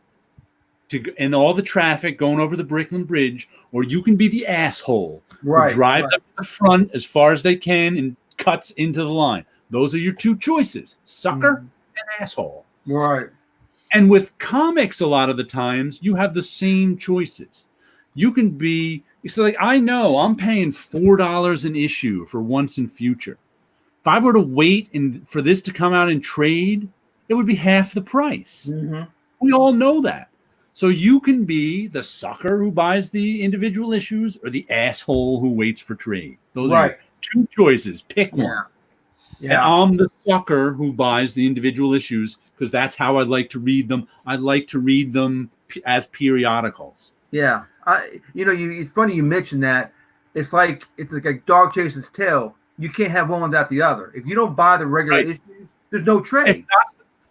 in all the traffic going over the Brooklyn Bridge, or you can be the asshole who drives up to the front as far as they can and cuts into the line. Those are your 2 choices, sucker and asshole. Right. And with comics, a lot of the times, you have the same choices. You can be, So like I know I'm paying $4 an issue for Once and Future. If I were to wait for this to come out in trade, it would be half the price. Mm-hmm. We all know that. So you can be the sucker who buys the individual issues or the asshole who waits for trade. Those are your two choices. Pick one. Yeah. And I'm the sucker who buys the individual issues because that's how I like to read them. I like to read them as periodicals. Yeah. It's funny you mentioned that. It's like a dog chasing its tail. You can't have one without the other. If you don't buy the regular issues, there's no trade.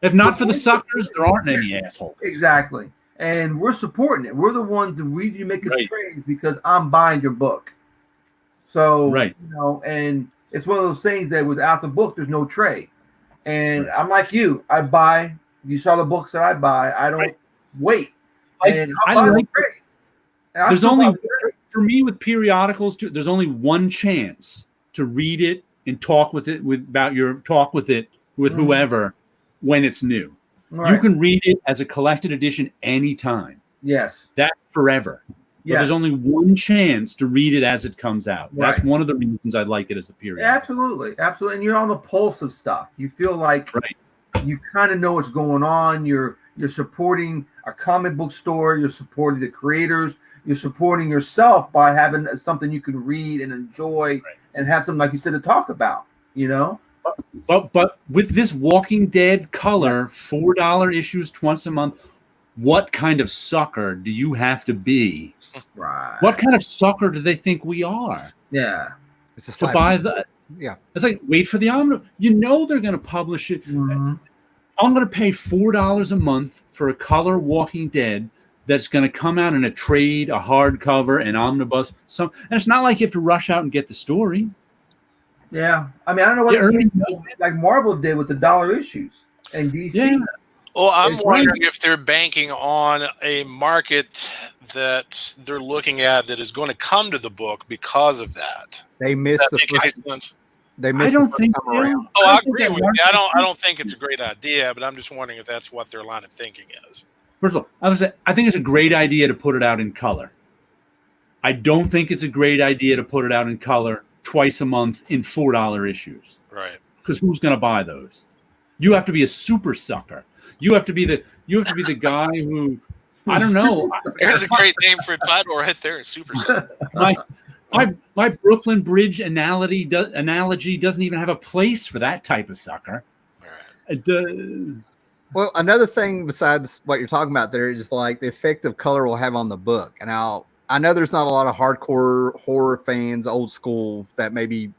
If not for the suckers, there aren't any assholes. Exactly. And we're supporting it. We're the ones that you make us trades because I'm buying your book. So, and it's one of those things that without the book, there's no trade. And I'm like you. I buy. You saw the books that I buy. I don't wait. And I like trade. There's only, for me with periodicals, too, there's only one chance to read it and talk with it with whoever when it's new. Right. You can read it as a collected edition anytime. Yes. That's forever. But there's only one chance to read it as it comes out. Right. That's one of the reasons I like it as a period. Absolutely. Absolutely. And you're on the pulse of stuff. You feel like you kind of know what's going on. You're supporting a comic book store. You're supporting the creators. You're supporting yourself by having something you can read and enjoy and have something, like you said, to talk about, But with this Walking Dead color, $4 issues once a month, what kind of sucker do you have to be? Right. What kind of sucker do they think we are? Yeah. It's just to buy that. Yeah. It's like, wait for the omnibus. They're going to publish it. Mm-hmm. I'm going to pay $4 a month for a color Walking Dead that's going to come out in a trade, a hardcover, an omnibus. And it's not like you have to rush out and get the story. Yeah. I mean, I don't know what like Marvel did with the dollar issues and DC. Yeah. Well, I'm wondering if they're banking on a market that they're looking at that is going to come to the book because of that. They missed the first. They missed. I don't think so. Oh, I agree with you. I don't think it's a great idea, but I'm just wondering if that's what their line of thinking is. First of all, I think it's a great idea to put it out in color. I don't think it's a great idea to put it out in color twice a month in $4 issues. Right. Because who's going to buy those? You have to be a super sucker. You have to be the guy who, I don't know. There's a great name for a title right there. Super sucker. My Brooklyn Bridge analogy doesn't even have a place for that type of sucker. Right. Well, another thing besides what you're talking about there is like the effect of color will have on the book. And I know there's not a lot of hardcore horror fans, old school, that may be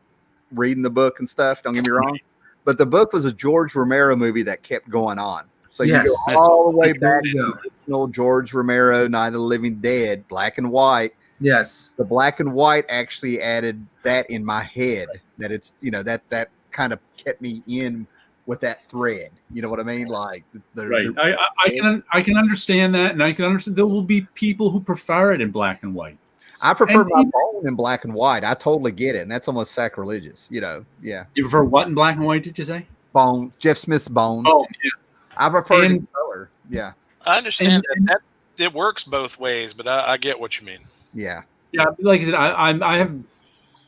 reading the book and stuff. Don't get me wrong. But the book was a George Romero movie that kept going on. So you go all the way back to the original George Romero, Night of the Living Dead, black and white. Yes. The black and white actually added that in my head, that it's, that kind of kept me in with that thread. You know what I mean? Like, I can understand that, and I can understand there will be people who prefer it in black and white. I prefer my bone in black and white. I totally get it, and that's almost sacrilegious. Yeah. You prefer what in black and white? Did you say bone? Jeff Smith's bone. Oh, yeah. I prefer it in color. Yeah, I understand that it works both ways, but I get what you mean. Yeah. Like I said, I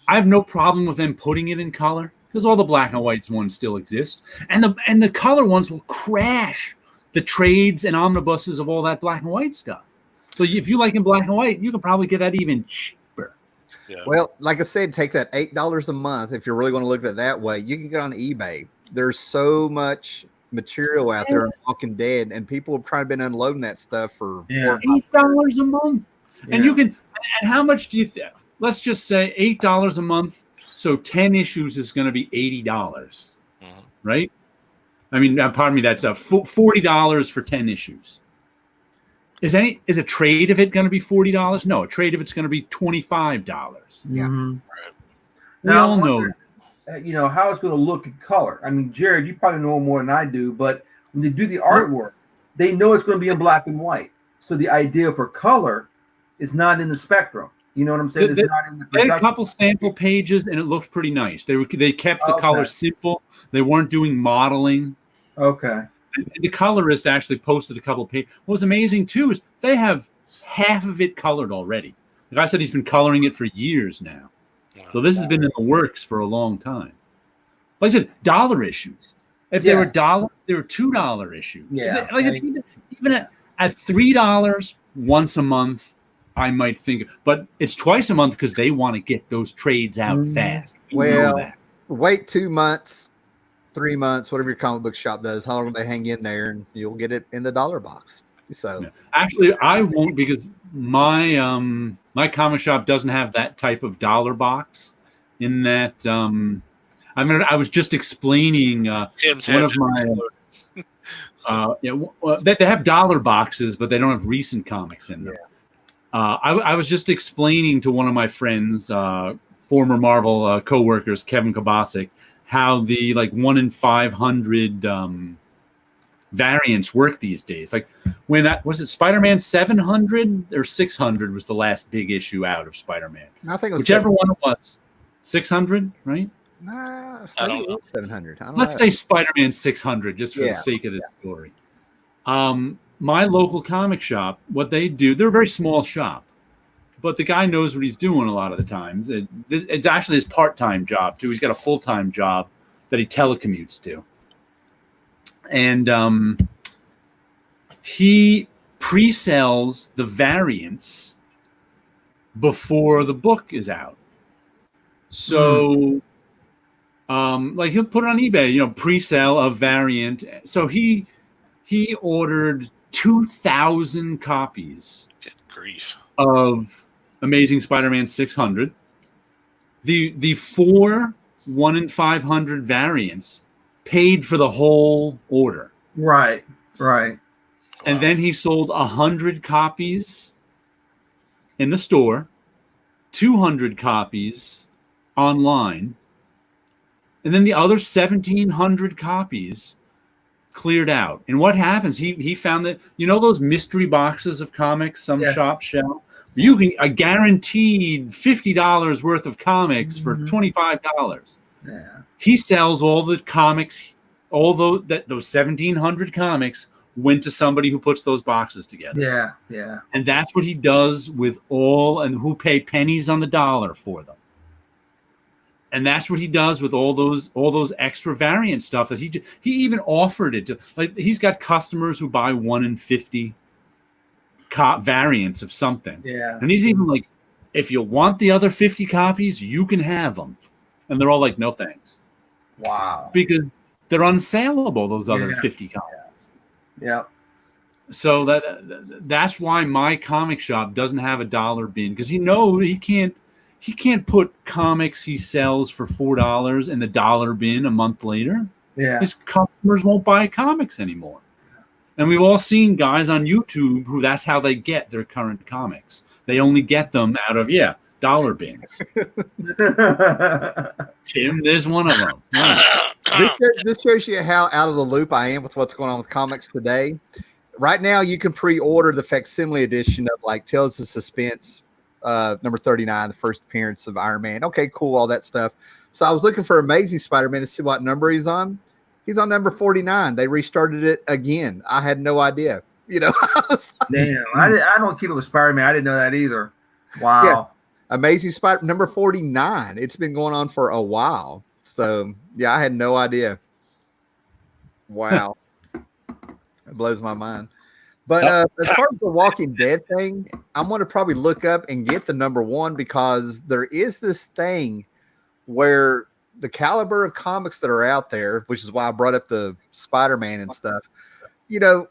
have no problem with them putting it in color. Because all the black and white ones still exist, and the color ones will crash the trades and omnibuses of all that black and white stuff. So if you like in black and white, you can probably get that even cheaper. Yeah. Well, like I said, take that $8 a month. If you're really going to look at it that way, you can get on eBay. There's so much material out there on Walking Dead, and people have probably been unloading that stuff for $8 a month. Yeah. And you can. And how much do you? Let's just say $8 a month. So 10 issues is going to be $80, right? I mean, pardon me, that's $40 for 10 issues. Is a trade of it going to be $40? No, a trade of it's going to be $25. Yeah. Mm-hmm. We all know. How it's going to look in color. I mean, Jared, you probably know more than I do, but when they do the artwork, they know it's going to be in black and white. So the idea for color is not in the spectrum. You know what I'm saying? They had a couple sample pages, and it looked pretty nice. They kept the color simple. They weren't doing modeling. Okay. The colorist actually posted a couple of pages. What was amazing, too, is they have half of it colored already. The guy said he's been coloring it for years now. So this has been in the works for a long time. Like I said, dollar issues. If they were $1, they were $2 issues. Yeah. Even at $3 once a month, I might think, but it's twice a month because they want to get those trades out fast. Well, wait 2 months, 3 months, whatever your comic book shop does. How long they hang in there, and you'll get it in the dollar box. So actually, I won't, because my my comic shop doesn't have that type of dollar box. In that, I was just explaining one of my that they have dollar boxes, but they don't have recent comics in them. I was just explaining to one of my friends, former Marvel co-workers, Kevin Kabasic, how the 1 in 500 variants work these days. Like when that was it, Spider-Man 700 or 600 was the last big issue out of Spider-Man. I think it was whichever one it was, 600, right? Nah, I don't know. 700. Let's say Spider-Man 600, just for the sake of the story. My local comic shop, what they do, they're a very small shop, but the guy knows what he's doing a lot of the times. It's actually his part-time job too. He's got a full-time job that he telecommutes to. And he pre-sells the variants before the book is out. So, he'll put it on eBay, pre-sale of variant. So he ordered 2,000 copies. Good grief. Of Amazing Spider-Man 600. The 4 1 in 500 variants paid for the whole order. Right. And then he sold 100 copies in the store, 200 copies online, and then the other 1,700 copies cleared out. And what happens? He found that, those mystery boxes of comics some shops sell? You can a guaranteed $50 worth of comics for $25. Yeah. He sells all the comics, those 1,700 comics went to somebody who puts those boxes together. Yeah. And that's what he does with and who pay pennies on the dollar for them. And that's what he does with all those extra variant stuff that he even offered it to. He's got customers who buy 1 in 50 variants of something. Yeah. And he's even like, if you want the other 50 copies, you can have them. And they're all like, no thanks. Wow. Because they're unsaleable, those other 50 copies. Yeah. So that's why my comic shop doesn't have a dollar bin, because he can't put comics he sells for $4 in the dollar bin a month later. Yeah. His customers won't buy comics anymore. And we've all seen guys on YouTube who that's how they get their current comics. They only get them out of dollar bins. Tim, there's one of them. This shows you how out of the loop I am with what's going on with comics today. Right now, you can pre-order the facsimile edition of Tales of Suspense, number 39, the first appearance of Iron Man. Okay, cool, all that stuff. So I was looking for Amazing Spider-Man to see what number he's on. He's on number 49. They restarted it again. I had no idea. I was like, damn, I don't keep it with Spider-Man. I didn't know that either. Wow. Yeah. Amazing Spider number 49. It's been going on for a while. So yeah, I had no idea. Wow. It blows my mind. But as far as the Walking Dead thing, I'm going to probably look up and get the number 1, because there is this thing where the caliber of comics that are out there, which is why I brought up the Spider-Man and stuff.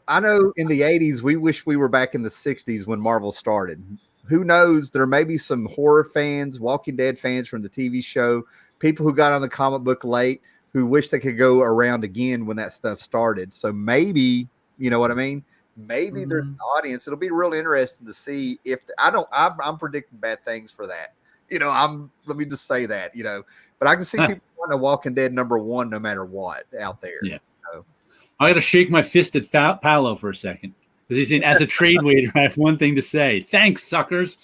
I know in the 80s, we wish we were back in the 60s when Marvel started. Who knows? There may be some horror fans, Walking Dead fans from the TV show, people who got on the comic book late, who wish they could go around again when that stuff started. So maybe, you know what I mean? Maybe there's an audience. It'll be real interesting to see if I'm predicting bad things for that. Let me just say that, but I can see people wanting a Walking Dead number 1 no matter what out there. Yeah. I got to shake my fist at Paolo for a second, because he's saying, as a trade waiter, I have one thing to say. Thanks, suckers.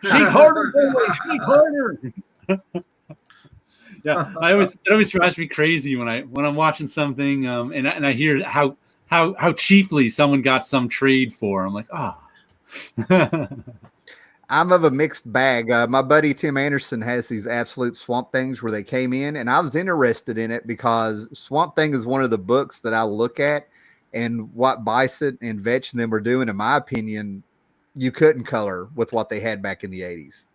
Shake harder, boy. Shake harder. Yeah, it always drives me crazy when I'm watching something and I hear how cheaply someone got some trade for. I'm like, I'm of a mixed bag. My buddy Tim Anderson has these absolute Swamp Things where they came in, and I was interested in it because Swamp Thing is one of the books that I look at, and what Bison and Vetch and them were doing, in my opinion, you couldn't color with what they had back in the 80s.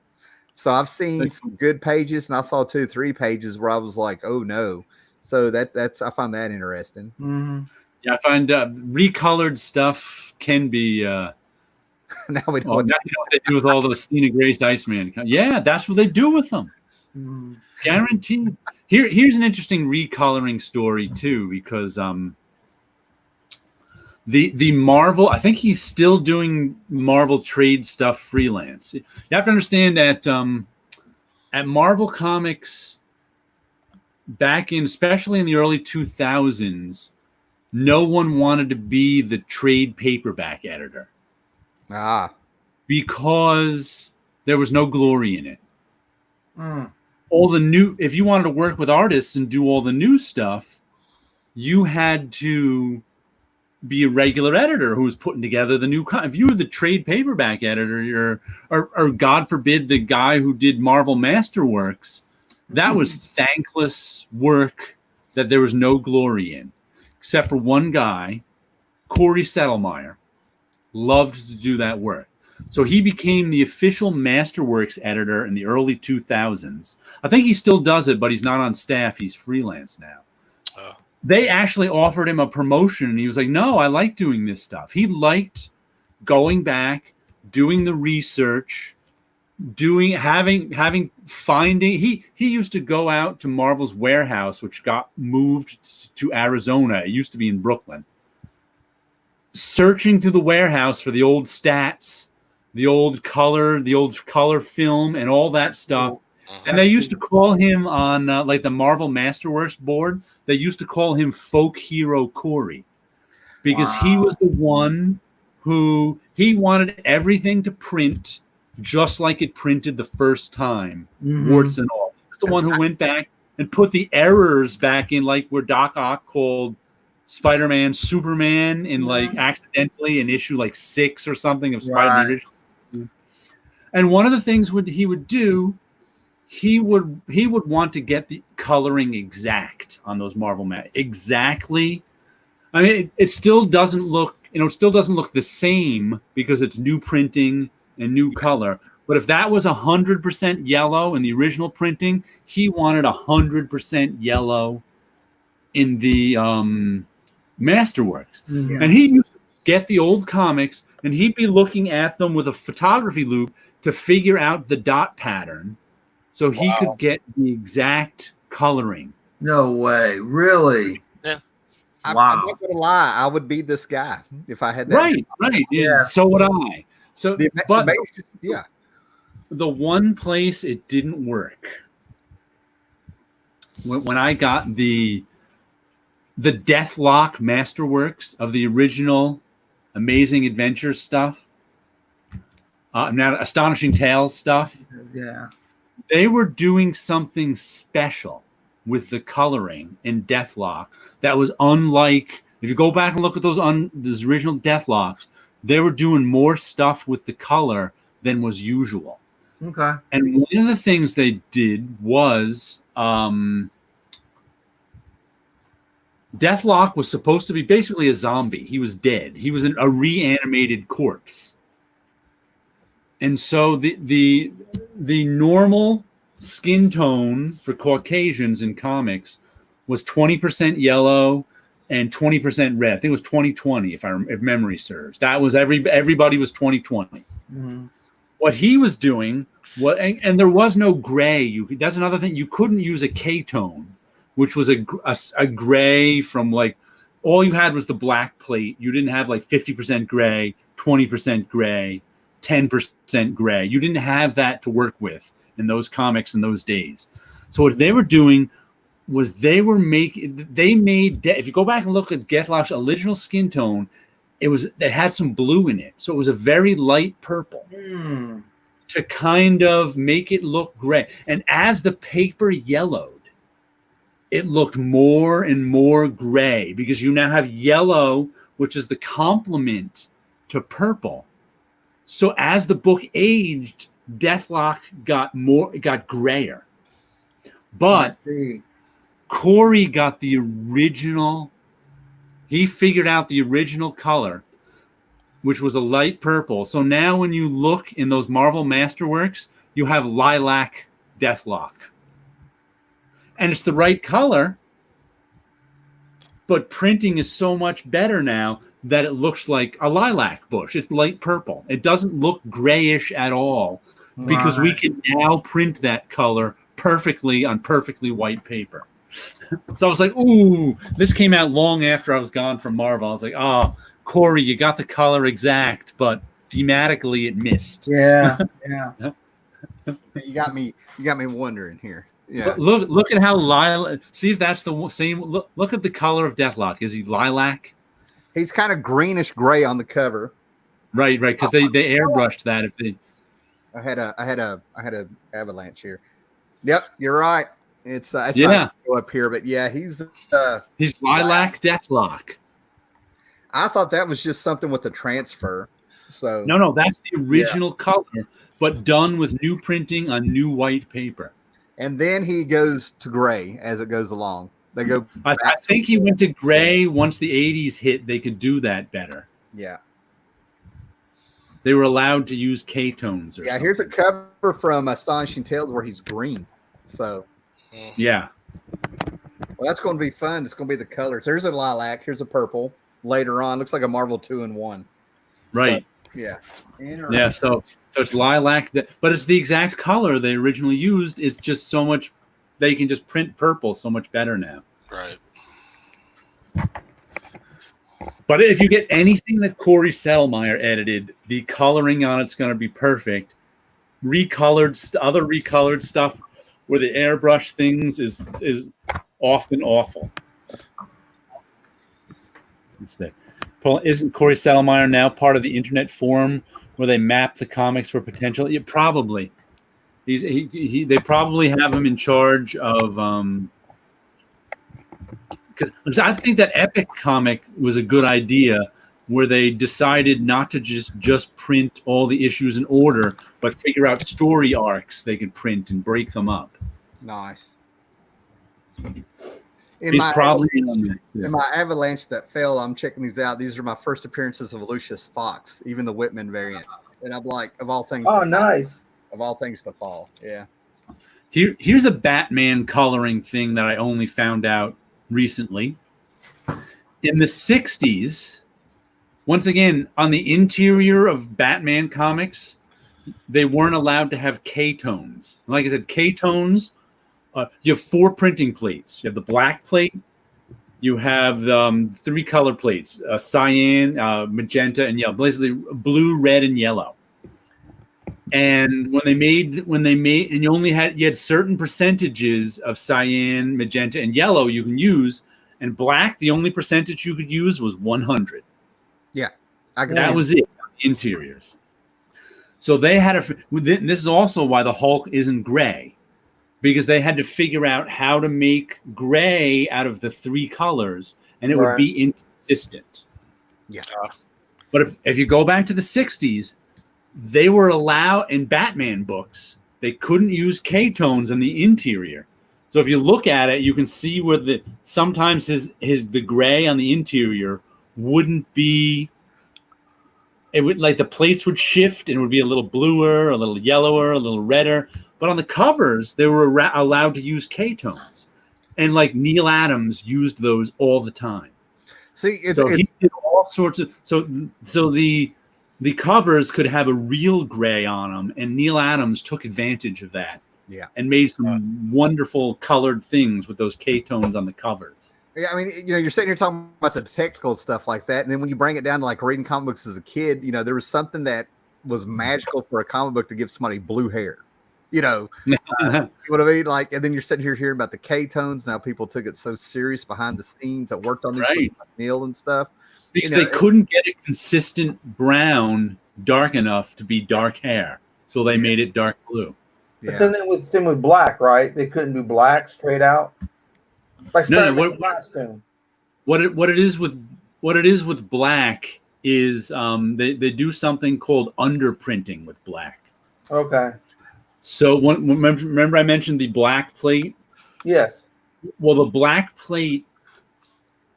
So I've seen some good pages, and I saw 2 or 3 pages where I was like, oh no. So that's I find that interesting. Mm-hmm. Yeah, I find recolored stuff can be. Now we know Now you know what they do with all those Stina Grace Iceman. Yeah, that's what they do with them. Mm-hmm. Guaranteed. Here's an interesting recoloring story too, because the Marvel, I think he's still doing Marvel trade stuff freelance. You have to understand that at Marvel Comics back in, especially in the early 2000s, no one wanted to be the trade paperback editor. Because there was no glory in it. All the new, if you wanted to work with artists and do all the new stuff, you had to be a regular editor who was putting together the new. If you were the trade paperback editor, or God forbid, the guy who did Marvel Masterworks, that was thankless work that there was no glory in, except for one guy, Corey Settlemeyer, loved to do that work. So he became the official Masterworks editor in the early 2000s. I think he still does it, but he's not on staff. He's freelance now. They actually offered him a promotion, and he was like, no, I like doing this stuff. He liked going back, doing the research, finding. He used to go out to Marvel's warehouse, which got moved to Arizona. It used to be in Brooklyn. Searching through the warehouse for the old stats, the old color film, and all that stuff. And they used to call him on like the Marvel Masterworks board. They used to call him Folk Hero Corey, because he was the one who he wanted everything to print just like it printed the first time, warts and all. He was the one who went back and put the errors back in, like where Doc Ock called Spider-Man Superman in like accidentally in issue like 6 or something of Spider-Man original. And one of the things he would do, he would want to get the coloring exact on those Marvel exactly. I mean, it still doesn't look, the same because it's new printing and new color. But if that was 100% yellow in the original printing, he wanted 100% yellow in the Masterworks. And he used to get the old comics, and he'd be looking at them with a photography loop to figure out the dot pattern so he could get the exact coloring. No way. Really? Yeah. I'm not going to lie. I would be this guy if I had that. Right. Yeah. So would I. So, the one place it didn't work, when I got the Deathlock Masterworks of the original Amazing Adventures stuff, Astonishing Tales stuff. Yeah. They were doing something special with the coloring in Deathlock that was unlike. If you go back and look at those original Deathlocks, they were doing more stuff with the color than was usual. Okay. And one of the things they did was Deathlock was supposed to be basically a zombie. He was dead. He was a reanimated corpse. And so the normal skin tone for Caucasians in comics was 20% yellow and 20% red. I think it was 20/20 if memory serves. That was everybody was 20/20. What he was doing and there was no gray. That's another thing. You couldn't use a K-tone, which was a gray from like, all you had was the black plate. You didn't have like 50% gray, 20% gray, 10% gray. You didn't have that to work with in those comics in those days. So what they were doing was if you go back and look at Deathlock's original skin tone, it had some blue in it. So it was a very light purple to kind of make it look gray. And as the paper yellowed, it looked more and more gray because you now have yellow, which is the complement to purple. So as the book aged, Deathlock got grayer. But Corey got the original. He figured out the original color, which was a light purple. So now when you look in those Marvel Masterworks, you have lilac Deathlock. And it's the right color, but printing is so much better now that it looks like a lilac bush. It's light purple. It doesn't look grayish at all because we can now print that color perfectly on perfectly white paper. So I was like, ooh, this came out long after I was gone from Marvel. I was like, oh, Corey, you got the color exact, but thematically it missed. Yeah. You got me wondering here. Yeah. Look at how lilac. See if that's the same. Look at the color of Deathlock. Is he lilac? He's kind of greenish gray on the cover. Right. Because they airbrushed that. If they, I had a avalanche here. Yep, you're right. It's not go up here, but yeah, he's lilac Deathlock. I thought that was just something with the transfer. So no, that's the original color, but done with new printing on new white paper. And then he goes to gray as it goes along. They go. I think he went to gray once the 80s hit. They could do that better. Yeah. They were allowed to use K-tones. Something. Here's a cover from Astonishing Tales where he's green. So. Yeah. Well, that's going to be fun. It's going to be the colors. There's a lilac. Here's a purple. Later on, looks like a Marvel 2-in-1. Right. So, yeah. Yeah. So it's lilac, but it's the exact color they originally used. It's just so much. They can just print purple so much better now. Right. But if you get anything that Corey Settlemyre edited, the coloring on it's going to be perfect. Other recolored stuff where the airbrush things is often awful. Let's see. Isn't Corey Settlemyre now part of the internet forum where they map the comics for potential? Yeah, probably. They probably have him in charge of. Because I think that Epic comic was a good idea, where they decided not to just print all the issues in order, but figure out story arcs they could print and break them up. Nice. In my avalanche that fell, I'm checking these out. These are my first appearances of Lucius Fox, even the Whitman variant. And I'm like, of all things. Oh, nice. Of all things to fall. Yeah. Here's a Batman coloring thing that I only found out recently. In the 60s, once again, on the interior of Batman comics, they weren't allowed to have K-tones. Like I said, K-tones, you have 4 printing plates. You have the black plate, you have 3 color plates, cyan, magenta, and yellow, basically blue, red, and yellow. And when they made, and you had certain percentages of cyan, magenta, and yellow you can use, and black, the only percentage you could use was 100. Yeah, that was it. Interiors. So they had this is also why the Hulk isn't gray, because they had to figure out how to make gray out of the 3 colors, and it would be inconsistent. Yeah. But if you go back to the 60s, they were allowed in Batman books. They couldn't use K-tones in the interior. So if you look at it, you can see where sometimes the gray on the interior wouldn't be. It would, like, the plates would shift and it would be a little bluer, a little yellower, a little redder. But on the covers, they were allowed to use K-tones, and like Neil Adams used those all the time. See, he did all sorts of so the covers could have a real gray on them, and Neil Adams took advantage of that. Yeah, and made some wonderful colored things with those K-tones on the covers. Yeah, I mean, you're sitting here talking about the technical stuff like that, and then when you bring it down to like reading comic books as a kid, there was something that was magical for a comic book to give somebody blue hair. You know what I mean? Like, and then you're sitting here hearing about the K-tones. Now people took it so serious behind the scenes that worked on these like Neil and stuff. Because they couldn't get a consistent brown dark enough to be dark hair, so they made it dark blue. Yeah. But then with black, right? They couldn't do black straight out. Like what it is with black is they do something called underprinting with black. Okay. So remember I mentioned the black plate? Yes. Well, the black plate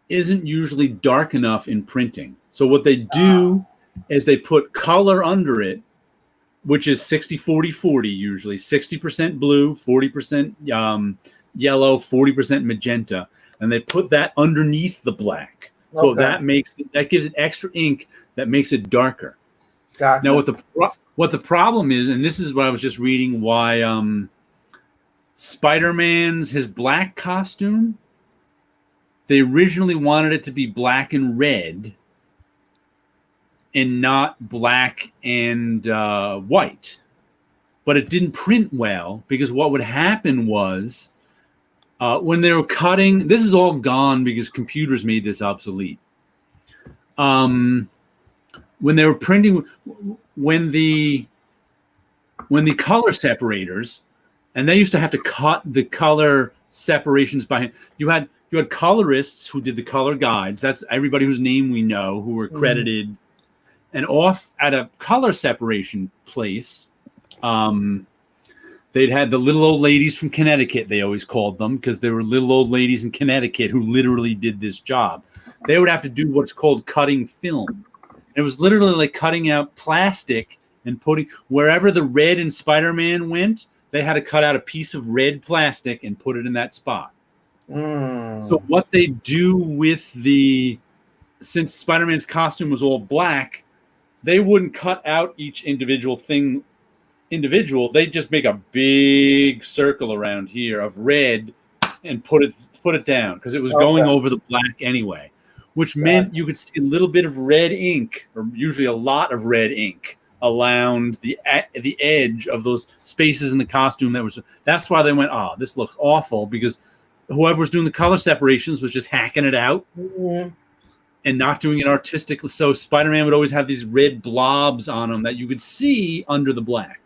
isn't usually dark enough in printing. So what they do is they put color under it, which is 60-40-40 usually, 60% blue, 40% yellow, 40% magenta, and they put that underneath the black. So that gives it extra ink that makes it darker. Gotcha. Now what the problem is, and this is what I was just reading, why Spider-Man's his black costume, they originally wanted it to be black and red and not black and white. But it didn't print well because what would happen was when they were cutting, this is all gone because computers made this obsolete. When they were printing, when the color separators, and they used to have to cut the color separations by hand. You had colorists who did the color guides. That's everybody whose name we know who were credited. And off at a color separation place, they'd had the little old ladies from Connecticut, they always called them, because there were little old ladies in Connecticut who literally did this job. They would have to do what's called cutting film. It was literally like cutting out plastic and putting, wherever the red in Spider-Man went, they had to cut out a piece of red plastic and put it in that spot. So what they do with since Spider-Man's costume was all black, they wouldn't cut out each individual thing They just make a big circle around here of red and put it down because it was going over the black anyway, which meant you could see a little bit of red ink, or usually a lot of red ink, around the edge of those spaces in the costume. That's why they went, this looks awful, because whoever was doing the color separations was just hacking it out and not doing it artistically. So Spider-Man would always have these red blobs on him that you could see under the black.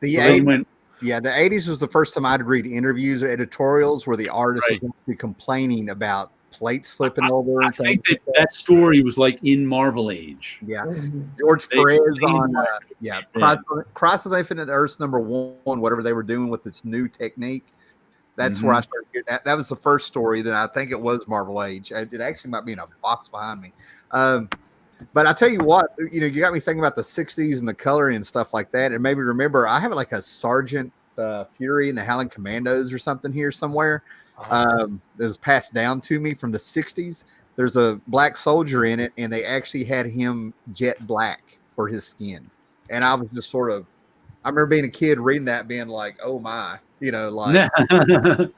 The 80s was the first time I'd read interviews or editorials where the artist was actually complaining about plates slipping over. I think that story was like in Marvel Age. Yeah. George Perez on Crisis on Infinite Earths #1, whatever they were doing with this new technique. That's where I started getting that. That was the first story. Then I think it was Marvel Age. It actually might be in a box behind me. But I tell you what, you got me thinking about the 60s and the coloring and stuff like that. And maybe remember, I have like a Sergeant Fury and the Howling Commandos or something here somewhere. That was passed down to me from the 60s. There's a black soldier in it, and they actually had him jet black for his skin. And I was just I remember being a kid reading that, being like, oh my, that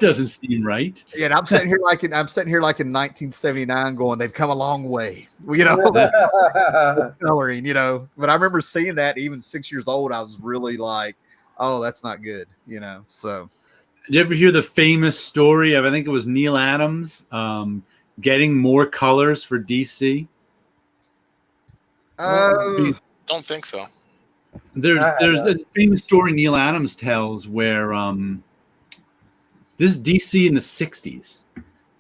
doesn't seem right. Yeah, and I'm sitting here like in 1979 going, they've come a long way, coloring, But I remember seeing that even 6 years old, I was really like, oh, that's not good, so. Did you ever hear the famous story of, I think it was Neil Adams, getting more colors for DC? Don't think so. There's a famous story Neil Adams tells where this is DC in the 60s.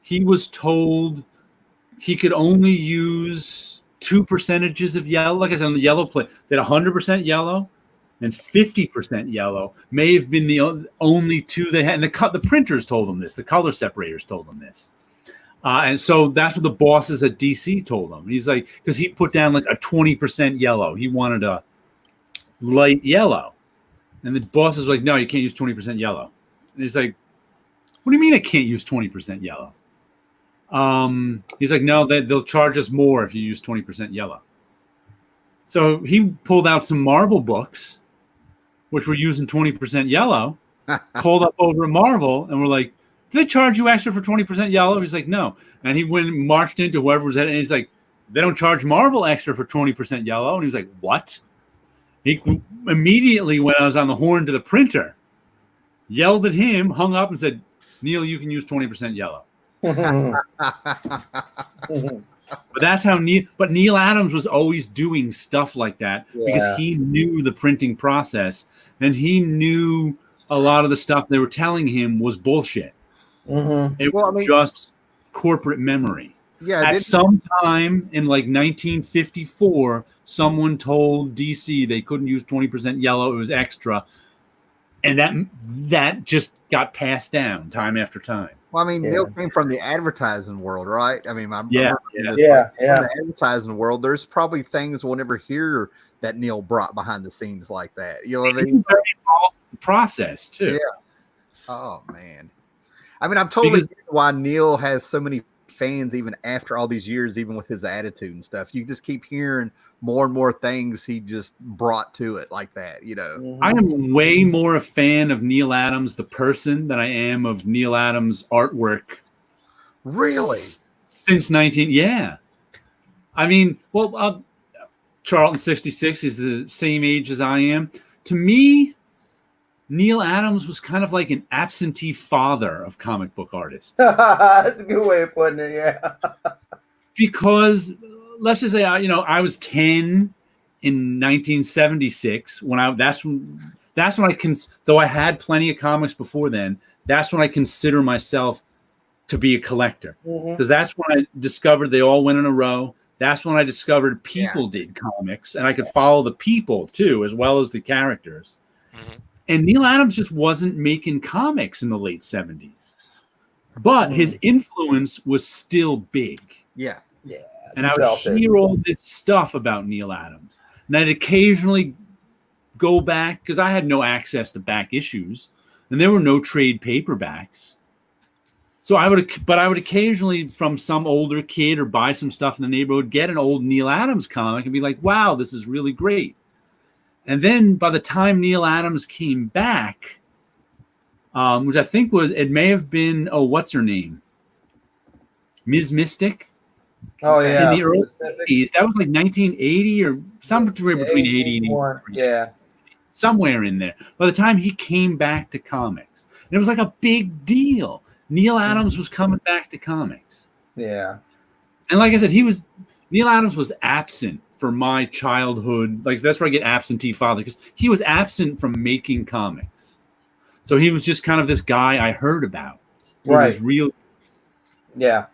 He was told he could only use 2% of yellow. Like I said, on the yellow plate, they had 100% yellow and 50% yellow. May have been the only two they had. And the printers told them this. The color separators told them this. And so that's what the bosses at DC told him. He's like, because he put down like a 20% yellow. He wanted a light yellow. And the boss is like, no, you can't use 20% yellow. And he's like, what do you mean I can't use 20% yellow? He's like, no, they'll charge us more if you use 20% yellow. So he pulled out some Marvel books, which were using 20% yellow, called up over at Marvel, and we're like, do they charge you extra for 20% yellow? He's like, no. And he went and marched into whoever was at it, and he's like, they don't charge Marvel extra for 20% yellow. And he was like, what? He immediately, when I was on the horn to the printer, yelled at him, hung up, and said, Neil, you can use 20% yellow. But that's how Neil Adams was always doing stuff like that because he knew the printing process, and he knew a lot of the stuff they were telling him was bullshit. It was just corporate memory. Yeah, At some time in like 1954, someone told DC they couldn't use 20% yellow; it was extra, and that just got passed down time after time. Well, I mean, Neil came from the advertising world, right? I mean, from the advertising world, there's probably things we'll never hear that Neil brought behind the scenes like that. You know what I mean? He's very involved in the process too. Yeah. Oh man. I mean, I'm totally getting why Neil has so many fans even after all these years, even with his attitude and stuff. You just keep hearing more and more things he just brought to it like that, you know. I am way more a fan of Neil Adams, the person, than I am of Neil Adams' artwork. Really? Since 19, yeah. I mean, well, Charlton 66 is the same age as I am. To me, Neil Adams was kind of like an absentee father of comic book artists. That's a good way of putting it, yeah. Because let's just say, I was 10 in 1976 that's when I though I had plenty of comics before then, that's when I consider myself to be a collector. Because that's when I discovered they all went in a row. That's when I discovered people did comics, and I could follow the people too, as well as the characters. And Neil Adams just wasn't making comics in the late 70s. But his influence was still big. Yeah. And I would hear all this stuff about Neil Adams. And I'd occasionally go back, because I had no access to back issues, and there were no trade paperbacks. So I would occasionally, from some older kid or buy some stuff in the neighborhood, get an old Neil Adams comic and be like, wow, this is really great. And then by the time Neil Adams came back, which I think it may have been, what's her name? Ms. Mystic. Oh, yeah. In the early 80s. That was like 1980 or somewhere between 80 and 80. Yeah. Somewhere in there. By the time he came back to comics, and it was like a big deal. Neil Adams was coming back to comics. Yeah. And like I said, Neil Adams was absent for my childhood. Like, that's where I get absentee father, because he was absent from making comics. So he was just kind of this guy I heard about. Right. Was real. Yeah.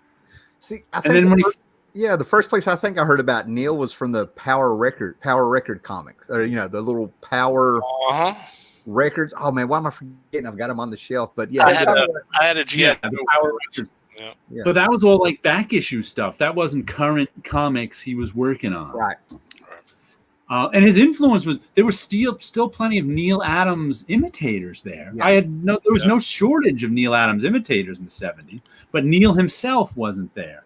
See, I think the first place I think I heard about Neil was from the Power Record comics, or the little Power records. Oh man, why am I forgetting? I've got them on the shelf, but yeah, I had a GI Power records. Yeah. But that was all like back issue stuff. That wasn't current comics he was working on. Right. And his influence there were still plenty of Neil Adams imitators there. Yeah. There was no shortage of Neil Adams imitators in the 70s, but Neil himself wasn't there.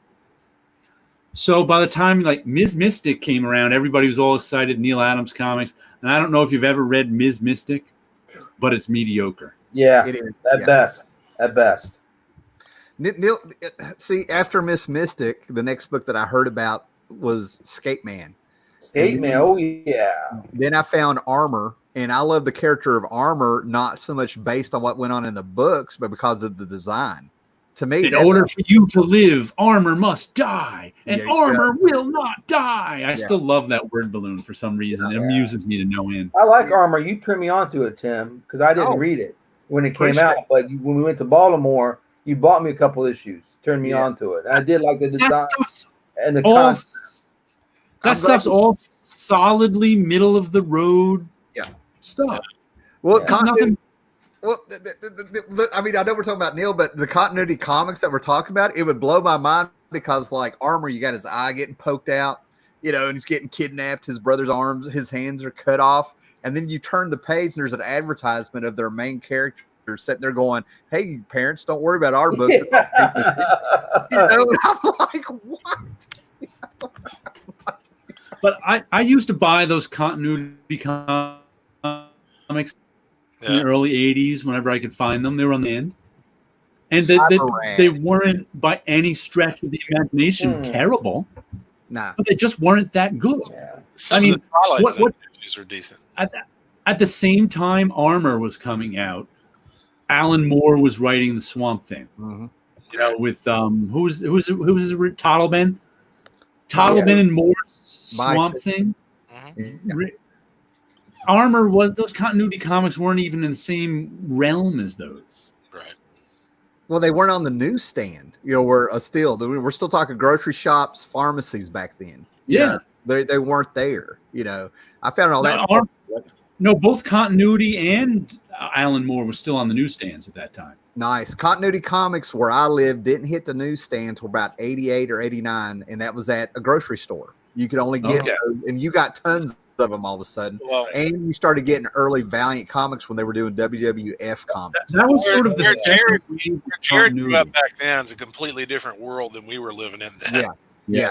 So by the time like Ms. Mystic came around, everybody was all excited, Neil Adams comics. And I don't know if you've ever read Ms. Mystic, but it's mediocre. Yeah, it is. At best. Neil, see, after Miss Mystic, the next book that I heard about was Skate Man. Oh yeah. Then I found Armor, and I love the character of Armor, not so much based on what went on in the books, but because of the design. To me, in order for you to live, Armor must die, and Armor will not die. I still love that word balloon for some reason. It amuses me to no end. I like Armor. You turned me on to it, Tim, because I didn't read it when it came out. But when we went to Baltimore, you bought me a couple issues, turned me on to it. I did like the design and the concept. That stuff's all solidly middle of the road stuff. Well, nothing. Well, I mean, I know we're talking about Neil, but the continuity comics that we're talking about, it would blow my mind because, like, Armor, you got his eye getting poked out, and he's getting kidnapped. His brother's his hands are cut off. And then you turn the page and there's an advertisement of their main character sitting there going, hey, parents, don't worry about our books. And I'm like, what? But I used to buy those continuity comics in the early 80s whenever I could find them. They were on the end. And they weren't by any stretch of the imagination terrible. Nah. But they just weren't that good. Yeah. Some of the Twilight issues are decent. At the same time Armor was coming out, Alan Moore was writing the Swamp Thing. Mm-hmm. With who was Toddleben? Toddleben and Moore's Swamp Thing. Mm-hmm. Armor those continuity comics weren't even in the same realm as those. Right. Well, they weren't on the newsstand. We're still talking grocery shops, pharmacies back then. They weren't there. I found all that stuff. No, both Continuity and Alan Moore was still on the newsstands at that time. Nice. Continuity Comics, where I lived, didn't hit the newsstand until about 88 or 89, and that was at a grocery store. You could only get those, and you got tons of them all of a sudden. Well, and you started getting early Valiant comics when they were doing WWF comics. That was sort of the Jared grew up back then. It's a completely different world than we were living in then. Yeah.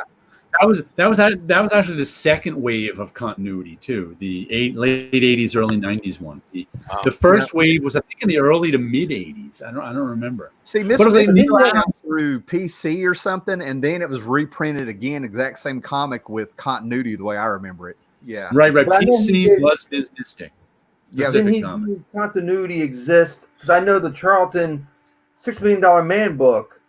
That was actually the second wave of continuity too. The late 80s, early 90s one. The first wave was, I think, in the early to mid 80s. I don't remember. See, Mr. Neil Adams through PC or something, and then it was reprinted again, exact same comic with continuity the way I remember it. Yeah, right. PC was Ms. Mystic. Yeah, then continuity exists because I know the Charlton $6 Million Man book.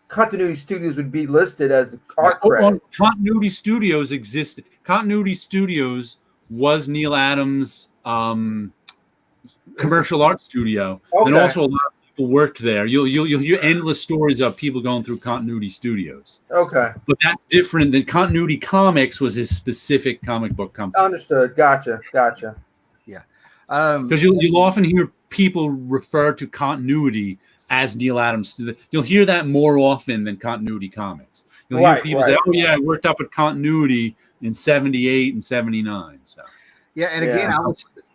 Continuity Studios would be listed as the art credit. Continuity Studios existed. Continuity Studios was Neil Adams' commercial art studio, and also a lot of people worked there. You'll hear endless stories of people going through Continuity Studios. Okay, but that's different than Continuity Comics was his specific comic book company. Understood. Gotcha. Yeah, because you'll often hear people refer to Continuity as Neil Adams. You'll hear that more often than Continuity Comics. You'll hear people say, "Oh yeah, I worked up at Continuity in '78 and '79." So yeah, and again,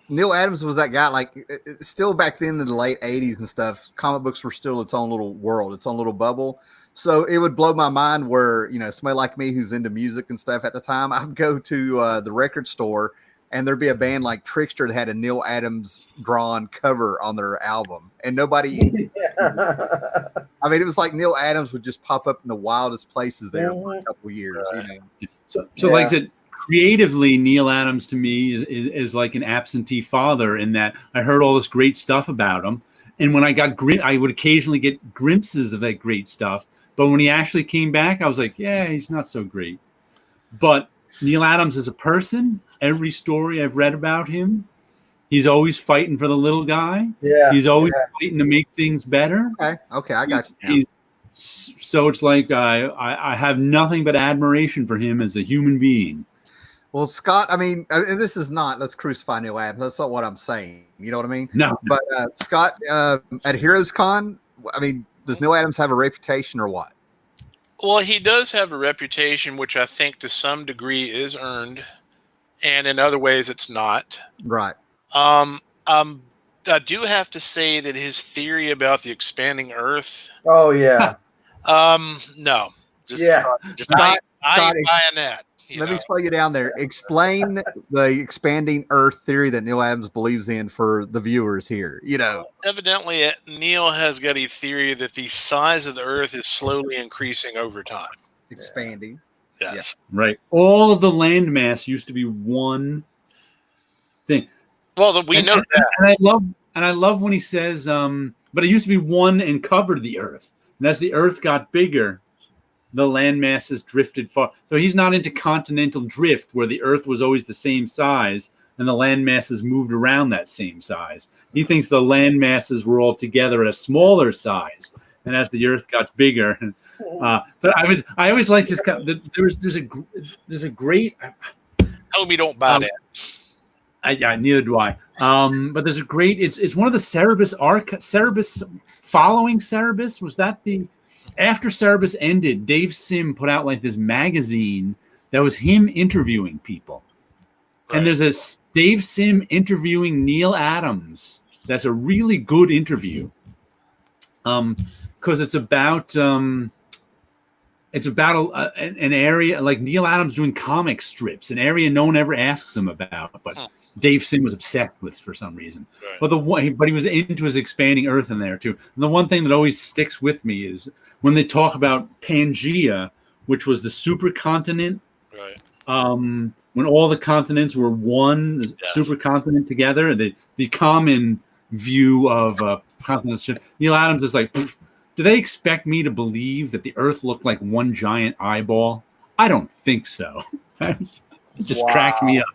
Neil Adams was that guy. Like, still back then in the late '80s and stuff, comic books were still its own little world, its own little bubble. So it would blow my mind where somebody like me who's into music and stuff at the time, I'd go to the record store. And there'd be a band like Trickster that had a Neil Adams drawn cover on their album, and nobody. I mean, it was like Neil Adams would just pop up in the wildest places there for a couple of years. So like I said, creatively, Neil Adams to me is like an absentee father in that I heard all this great stuff about him, and when I would occasionally get glimpses of that great stuff. But when he actually came back, I was like, yeah, he's not so great. But Neil Adams as a person, every story I've read about him, he's always fighting for the little guy. Yeah, he's always fighting to make things better. Okay, I got you. So it's like I have nothing but admiration for him as a human being. Well, Scott, I mean, and this is not, let's crucify Neil Adams. That's not what I'm saying. You know what I mean? No. But Scott, at Heroes Con, I mean, does Neil Adams have a reputation or what? Well, he does have a reputation, which I think to some degree is earned, and in other ways it's not. Right. I do have to say that his theory about the expanding Earth. Oh yeah. No. I ain't buying that. Let me slow you down there. Explain the expanding Earth theory that Neil Adams believes in for the viewers here. Evidently, Neil has got a theory that the size of the Earth is slowly increasing over time. Expanding. Yes. Yeah. Right. All of the landmass used to be one thing. Well, we know that. And I love when he says, but it used to be one and covered the Earth. And as the Earth got bigger, the landmass has drifted far. So he's not into continental drift where the Earth was always the same size and the landmass has moved around that same size. He thinks the landmasses were all together at a smaller size. And as the Earth got bigger, but I always like this. There's a great. Tell me, don't buy that. Neither do I. But there's a great. It's one of the Cerebus following Cerebus. Was that the? After Cerebus ended, Dave Sim put out like this magazine that was him interviewing people. Right. And there's a Dave Sim interviewing Neil Adams. That's a really good interview. Because it's about an area like Neil Adams doing comic strips, an area no one ever asks him about, but Dave Sim was obsessed with for some reason. Right. But he was into his expanding Earth in there too. And the one thing that always sticks with me is when they talk about Pangea, which was the supercontinent. Right. When all the continents were one supercontinent together, the common view of continents. Neil Adams is like, do they expect me to believe that the Earth looked like one giant eyeball? I don't think so. It just cracks me up.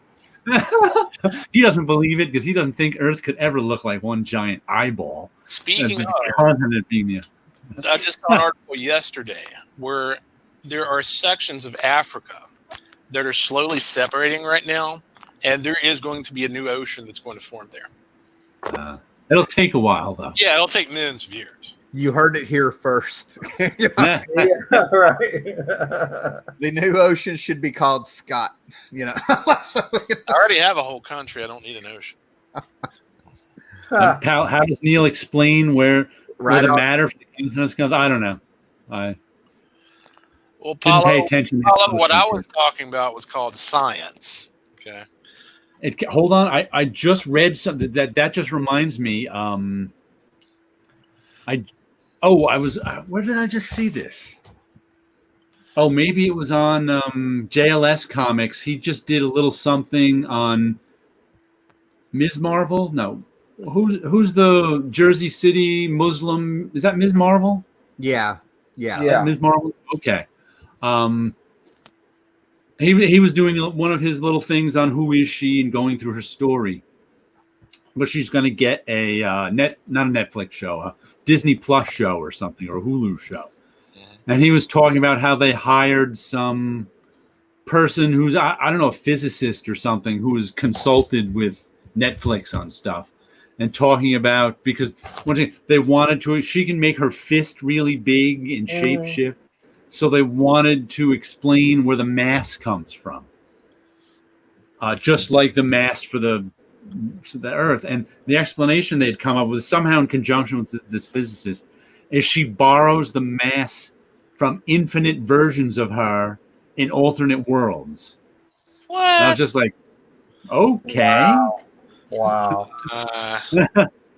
He doesn't believe it because he doesn't think Earth could ever look like one giant eyeball. Speaking of continent being I just saw an article yesterday where there are sections of Africa that are slowly separating right now, and there is going to be a new ocean that's going to form there. It'll take a while, though. Yeah, it'll take millions of years. You heard it here first. Yeah. Yeah, right. The new ocean should be called Scott. I already have a whole country. I don't need an ocean. How does Neil explain where the on. matter for the continents comes? I don't know. I Well, didn't pay attention. What I was talking about was called science. Okay. Hold on. I just read something that just reminds me. Where did I just see this? Oh, maybe it was on JLS Comics. He just did a little something on Ms. Marvel. No, who's the Jersey City Muslim? Is that Ms. Marvel? Yeah. Ms. Marvel. Okay. He was doing one of his little things on who is she and going through her story. But she's going to get a not a Netflix show, a Disney Plus show or something, or a Hulu show. And he was talking about how they hired some person who's, I don't know, a physicist or something, who was consulted with Netflix on stuff. And talking about, because one thing they wanted to, she can make her fist really big and shape shift. So they wanted to explain where the mass comes from. Just like the mass for the Earth. And the explanation they'd come up with, somehow in conjunction with this physicist, is she borrows the mass from infinite versions of her in alternate worlds. What? And I was just like, okay. Wow.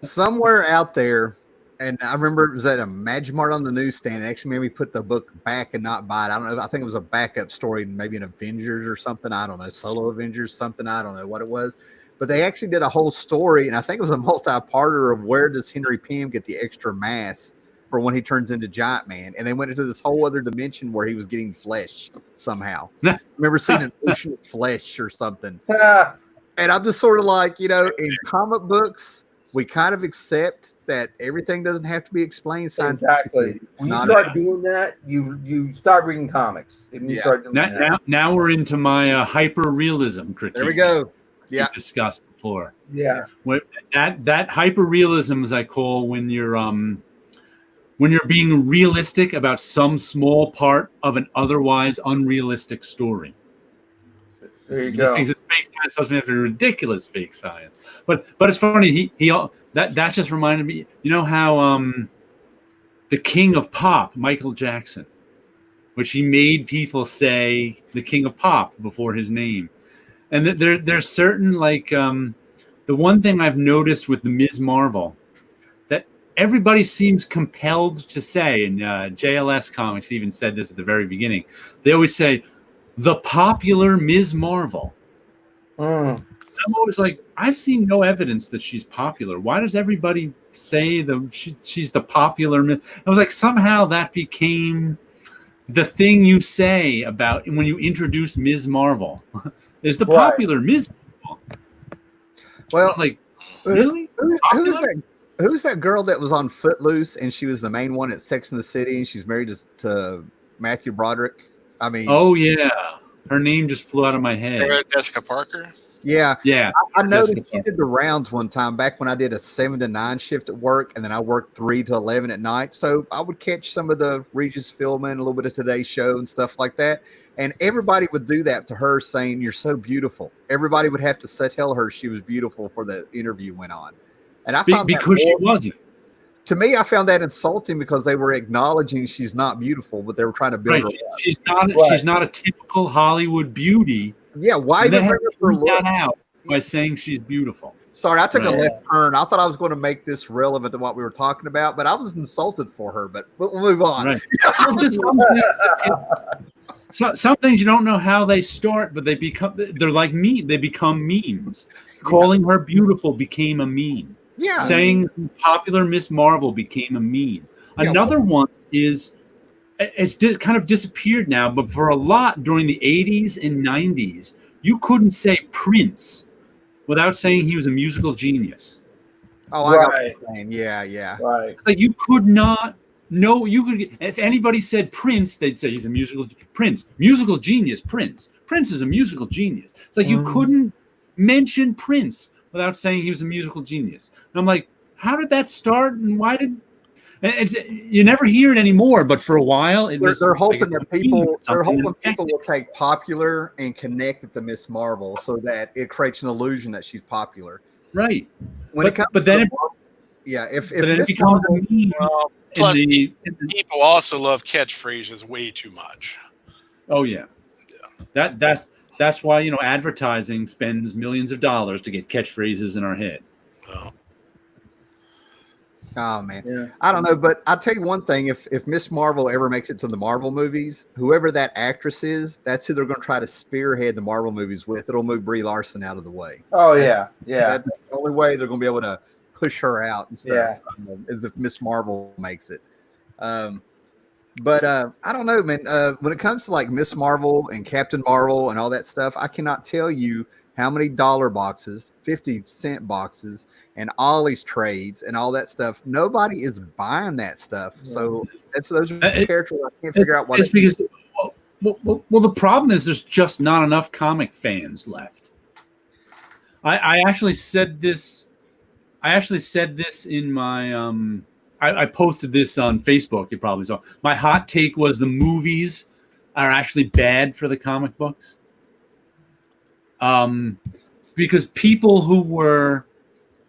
Somewhere out there, and I remember it was at a Magmart on the newsstand. It actually made me put the book back and not buy it. I don't know. I think it was a backup story, maybe an Avengers or something. I don't know. Solo Avengers, something. I don't know what it was. But they actually did a whole story, and I think it was a multi-parter of where does Henry Pym get the extra mass for when he turns into Giant Man. And they went into this whole other dimension where he was getting flesh somehow. I remember seeing an ocean of flesh or something. And I'm just sort of like, in comic books, we kind of accept that everything doesn't have to be explained scientifically. Exactly. When you start doing that, you start reading comics. And you start doing that. Now we're into my hyper-realism critique. There we go. Yeah. We discussed before. Yeah. That hyper-realism, as I call when you're being realistic about some small part of an otherwise unrealistic story. There you go. It's fake science doesn't have to be ridiculous fake science. But it's funny. That just reminded me. You know how the king of pop, Michael Jackson, which he made people say the king of pop before his name, and there's certain the one thing I've noticed with the Ms. Marvel that everybody seems compelled to say, and JLS Comics even said this at the very beginning. They always say, the popular Ms. Marvel. I'm always like, I've seen no evidence that she's popular. Why does everybody say she's the popular Ms.? I was like, somehow that became the thing you say about when you introduce Ms. Marvel. Is the popular Ms. Marvel. Well, really? Who's that girl that was on Footloose and she was the main one at Sex and the City and she's married to Matthew Broderick? I mean, oh yeah, her name just flew out of my head. Jessica Parker. Yeah. I noticed she Parker. did the rounds one time back when I did a 7 to 9 shift at work, and then I worked 3 to 11 at night. So I would catch some of the Regis Philbin, a little bit of Today's Show and stuff like that. And everybody would do that to her, saying, "You're so beautiful." Everybody would have to tell her she was beautiful before the interview went on. And I found because she wasn't. To me, I found that insulting because they were acknowledging she's not beautiful, but they were trying to build her up. She's not a typical Hollywood beauty. Yeah, why even bring her that out by saying she's beautiful? Sorry, I took a left turn. I thought I was going to make this relevant to what we were talking about, but I was insulted for her. But we'll move on. Right. Just some things you don't know how they start, but they're like meme. They become memes. Calling her beautiful became a meme. Yeah. Saying popular Miss Marvel became a meme. Another one is it's kind of disappeared now, but for a lot during the 80s and 90s, you couldn't say Prince without saying he was a musical genius. Oh, I got what you're saying. Yeah. Right. It's like you could not No, you could get, if anybody said Prince, they'd say he's a musical genius. Prince is a musical genius. It's like you couldn't mention Prince without saying he was a musical genius. And I'm like, how did that start, and why did? You never hear it anymore, but for a while, they're hoping that people will take popular and connect it to Miss Marvel, so that it creates an illusion that she's popular. Right. If it becomes a meme. Plus, people also love catchphrases way too much. Oh yeah. That's why advertising spends millions of dollars to get catchphrases in our head. Oh man, yeah. I don't know, but I'll tell you one thing: if Miss Marvel ever makes it to the Marvel movies, whoever that actress is, that's who they're going to try to spearhead the Marvel movies with. It'll move Brie Larson out of the way. Oh yeah. That's the only way they're going to be able to push her out and stuff. Is if Miss Marvel makes it. But I don't know, man. When it comes to like Miss Marvel and Captain Marvel and all that stuff, I cannot tell you how many dollar boxes, 50-cent boxes, and Ollie's trades and all that stuff. Nobody is buying that stuff. So those are characters I can't figure out why. It's because the problem is there's just not enough comic fans left. I actually said this. In my I posted this on Facebook. You probably saw. My hot take was the movies are actually bad for the comic books. Because people who were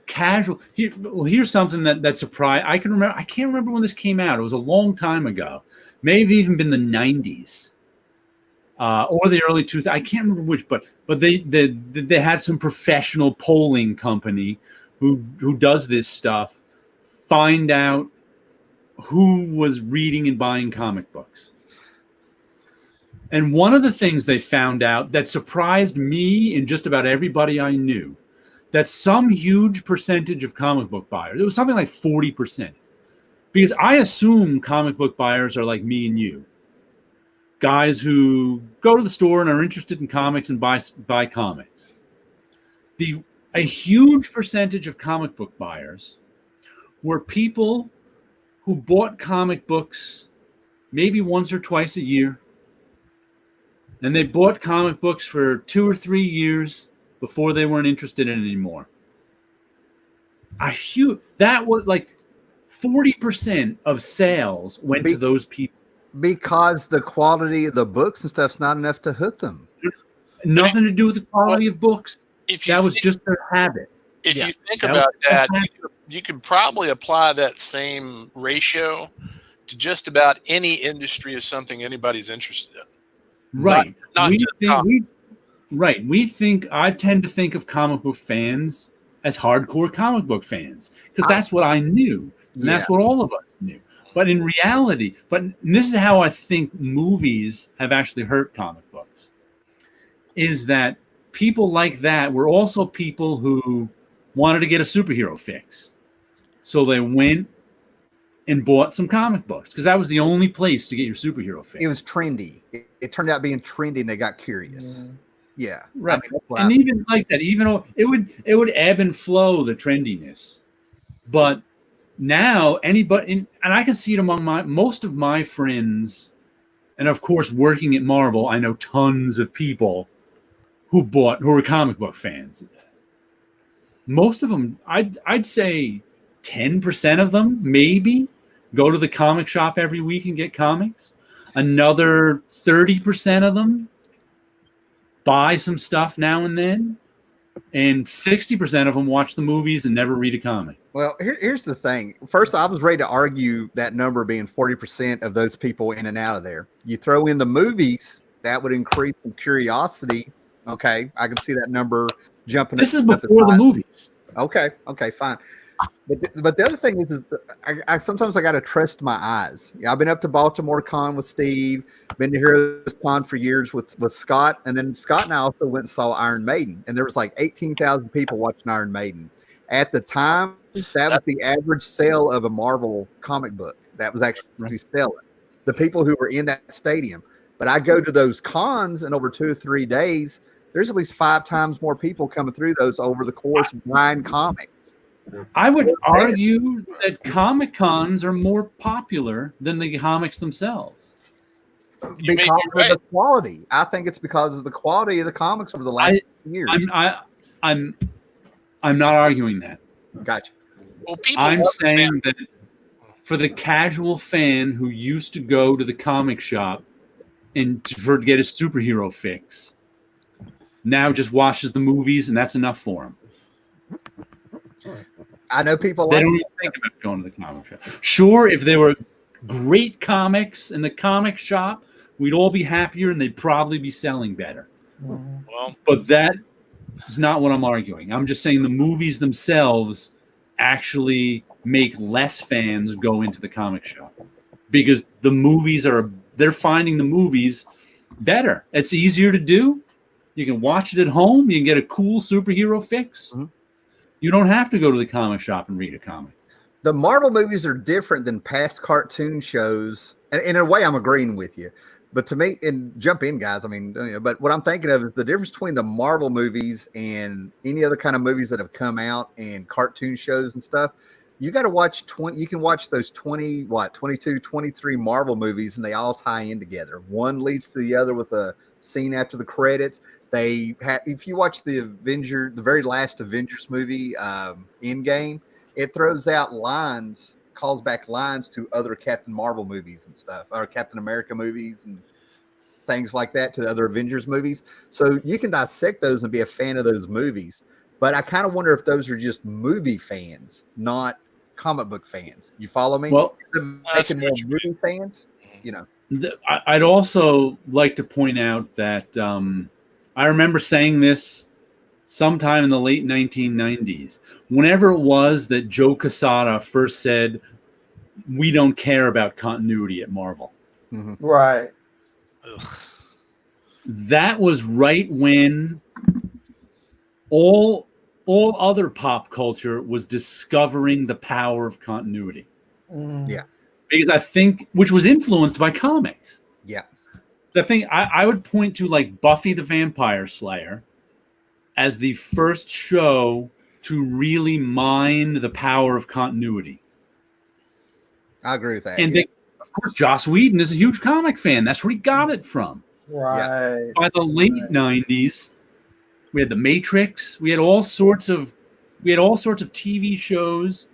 casual here's something that surprised. I can't remember when this came out. It was a long time ago. May have even been the 90s. Or the early 2000s. I can't remember which, but they had some professional polling company who does this stuff, find out who was reading and buying comic books. And one of the things they found out that surprised me and just about everybody I knew, that some huge percentage of comic book buyers, it was something like 40%, because I assume comic book buyers are like me and you, guys who go to the store and are interested in comics and buy comics. A huge percentage of comic book buyers were people who bought comic books maybe once or twice a year. And they bought comic books for 2 or 3 years before they weren't interested in it anymore. That was like 40% of sales went to those people. Because the quality of the books and stuff's not enough to hook them. Nothing to do with the quality of books. That was just their habit. If you think about that, you could probably apply that same ratio to just about any industry of something anybody's interested in. Right. Not just comics. I tend to think of comic book fans as hardcore comic book fans, because that's what I knew. And that's what all of us knew. But in reality, this is how I think movies have actually hurt comic books, is that people like that were also people who wanted to get a superhero fix. So they went and bought some comic books because that was the only place to get your superhero fix. It was trendy. It turned out being trendy and they got curious. Yeah. Right. Even like that, even though it would ebb and flow, the trendiness. But now anybody, and I can see it among most of my friends, and of course working at Marvel, I know tons of people who were comic book fans. Most of them, I'd say 10% of them maybe go to the comic shop every week and get comics. Another 30% of them buy some stuff now and then. And 60% of them watch the movies and never read a comic. Well, here's the thing. First, I was ready to argue that number being 40% of those people in and out of there. You throw in the movies, that would increase some curiosity. Okay, I can see that number jumping. This is before the movies. Okay, fine. But the other thing is I sometimes I got to trust my eyes. Yeah, I've been up to Baltimore Con with Steve, been to Heroes Con for years with Scott, and then Scott and I also went and saw Iron Maiden, and there was like 18,000 people watching Iron Maiden. At the time, that was the average sale of a Marvel comic book that was actually selling. The people who were in that stadium. But I go to those cons, and over 2 or 3 days, there's at least 5 times more people coming through those over the course of buying comics. I would argue that Comic Cons are more popular than the comics themselves. You may Because be right. of the quality. I think it's because of the quality of the comics over the last years. I'm not arguing that. Gotcha. Well, people I'm love saying that for the casual fan who used to go to the comic shop and to get his superhero fix, now just watches the movies and that's enough for him. I know people They like don't even think about going to the comic shop. Sure, if there were great comics in the comic shop, we'd all be happier and they'd probably be selling better. Well, But that is not what I'm arguing. I'm just saying the movies themselves actually make less fans go into the comic shop because the movies they're finding the movies better. It's easier to do. You can watch it at home. You can get a cool superhero fix. Mhm. You don't have to go to the comic shop and read a comic. the Marvel movies are different than past cartoon shows. And in a way, I'm agreeing with you. But to me, and jump in, guys. I mean, but what I'm thinking of is the difference between the Marvel movies and any other kind of movies that have come out and cartoon shows and stuff. You got to watch 20. You can watch those 22, 23 Marvel movies, and they all tie in together. One leads to the other with a scene after the credits. If you watch the very last Avengers movie, Endgame, it throws out calls back lines to other Captain Marvel movies and stuff, or Captain America movies and things like that, to the other Avengers movies. So you can dissect those and be a fan of those movies. But I kind of wonder if those are just movie fans, not comic book fans. You follow me? Well, making more movie fans, I'd also like to point out that I remember saying this sometime in the late 1990s. Whenever it was that Joe Quesada first said, "We don't care about continuity at Marvel." Mm-hmm. Right. ugh. That was right when all other pop culture was discovering the power of continuity. Yeah. Because I think, which was influenced by comics. Yeah. The thing I would point to, like Buffy the Vampire Slayer, as the first show to really mine the power of continuity. I agree with that. And of course, Joss Whedon is a huge comic fan. That's where he got it from. Right. By the late 90s, we had The Matrix. We had all sorts of TV shows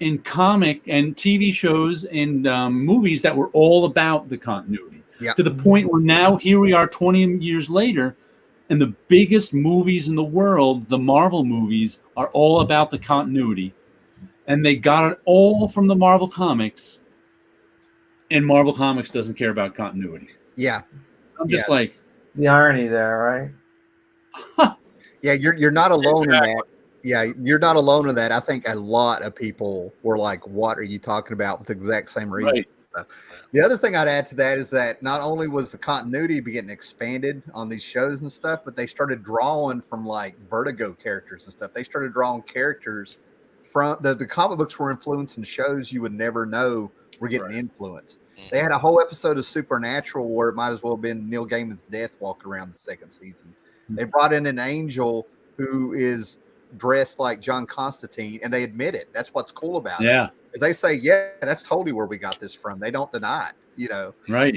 and comic and TV shows and movies that were all about the continuity. Yeah. To the point where now here we are 20 years later, and the biggest movies in the world, the Marvel movies, are all about the continuity. And they got it all from the Marvel Comics. And Marvel Comics doesn't care about continuity. Yeah. I'm just like, The irony there, right? Yeah, you're not alone in that. Yeah, you're not alone in that. I think a lot of people were like, "What are you talking about?" with the exact same reason. Right. The other thing I'd add to that is that not only was the continuity getting expanded on these shows and stuff, but they started drawing from like Vertigo characters and stuff. They started drawing characters from the comic books were influencing shows you would never know were getting influenced. They had a whole episode of Supernatural where it might as well have been Neil Gaiman's death walking around the second season. They brought in an angel who is dressed like John Constantine, and they admit it. That's what's cool about it. yeah, Is they say, yeah, that's totally where we got this from. They don't deny it, right.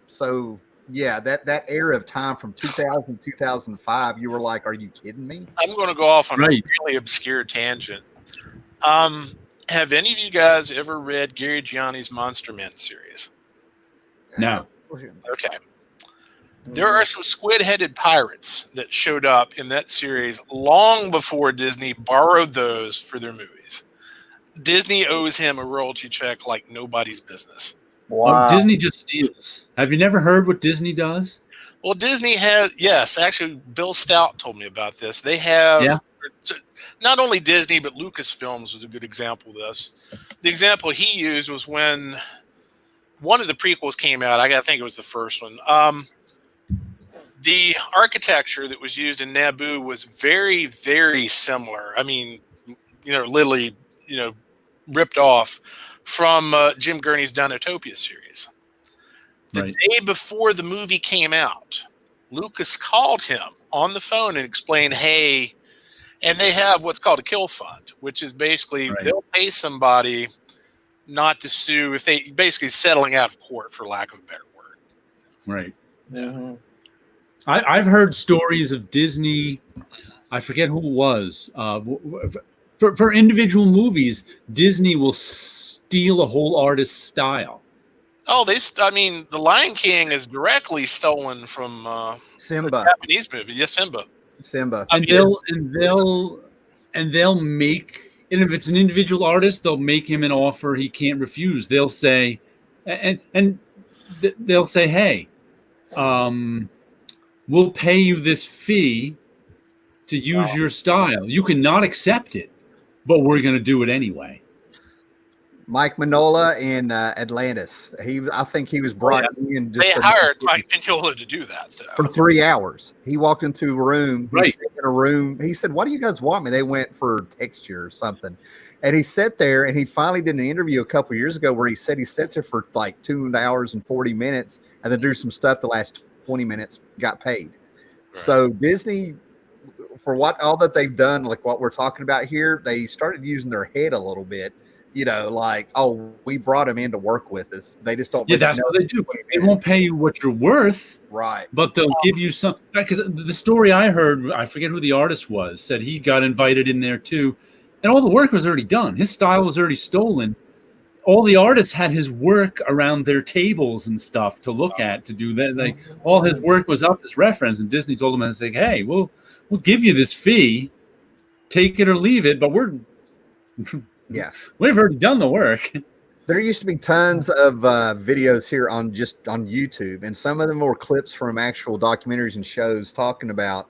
So yeah, that era of time from 2000 2005, you were like, are you kidding me? I'm going to go off on Right. a really obscure tangent. Have any of you guys ever read Gary Gianni's Monster Men series? No. Okay. There are some squid-headed pirates that showed up in that series long before Disney borrowed those for their movies. Disney owes him a royalty check like nobody's business. Wow. Disney just steals. Have you never heard what Disney does? Well, Disney has, yes, actually, Bill Stout told me about this. They have, not only Disney, but Lucasfilms was a good example of this. The example he used was when one of the prequels came out. I think it was the first one. The architecture that was used in Naboo was very, very similar. I mean, literally, ripped off from Jim Gurney's Dinotopia series. The day before the movie came out, Lucas called him on the phone and explained, hey, And they have what's called a kill fund, which is basically Right. they'll pay somebody not to sue if they basically settling out of court, for lack of a better word. Right. Mm-hmm. I've heard stories of Disney. I forget who it was. For individual movies, Disney will steal a whole artist's style. Oh, The Lion King is directly stolen from a Simba. Japanese movie. Yes, Simba. And they'll make, and if it's an individual artist, they'll make him an offer he can't refuse. They'll say, they'll say, hey, we'll pay you this fee to use your style. You cannot accept it, but we're going to do it anyway. Mike Mignola in Atlantis. I think he was brought in. They hired Mike Mignola to do that for 3 hours. He walked into a room. Right. In a room. He said, "What do you guys want me?" They went for texture or something. And he sat there, and he finally did an interview a couple of years ago where he said he sat there for like 2 hours and 40 minutes and then do some stuff the last 20 minutes, got paid. Right. So Disney, for all that they've done, like what we're talking about here, they started using their head a little bit. Like, oh, we brought him in to work with us. They just don't. Yeah, that's what they do. They won't pay you what you're worth. Right. But they'll give you some. Because the story I heard, I forget who the artist was, said he got invited in there too. And all the work was already done. His style was already stolen. All the artists had his work around their tables and stuff to look at, to do that. Like, all his work was up as reference. And Disney told him, and say, hey, we'll give you this fee. Take it or leave it. But we've already done the work. There used to be tons of videos here on YouTube, and some of them were clips from actual documentaries and shows talking about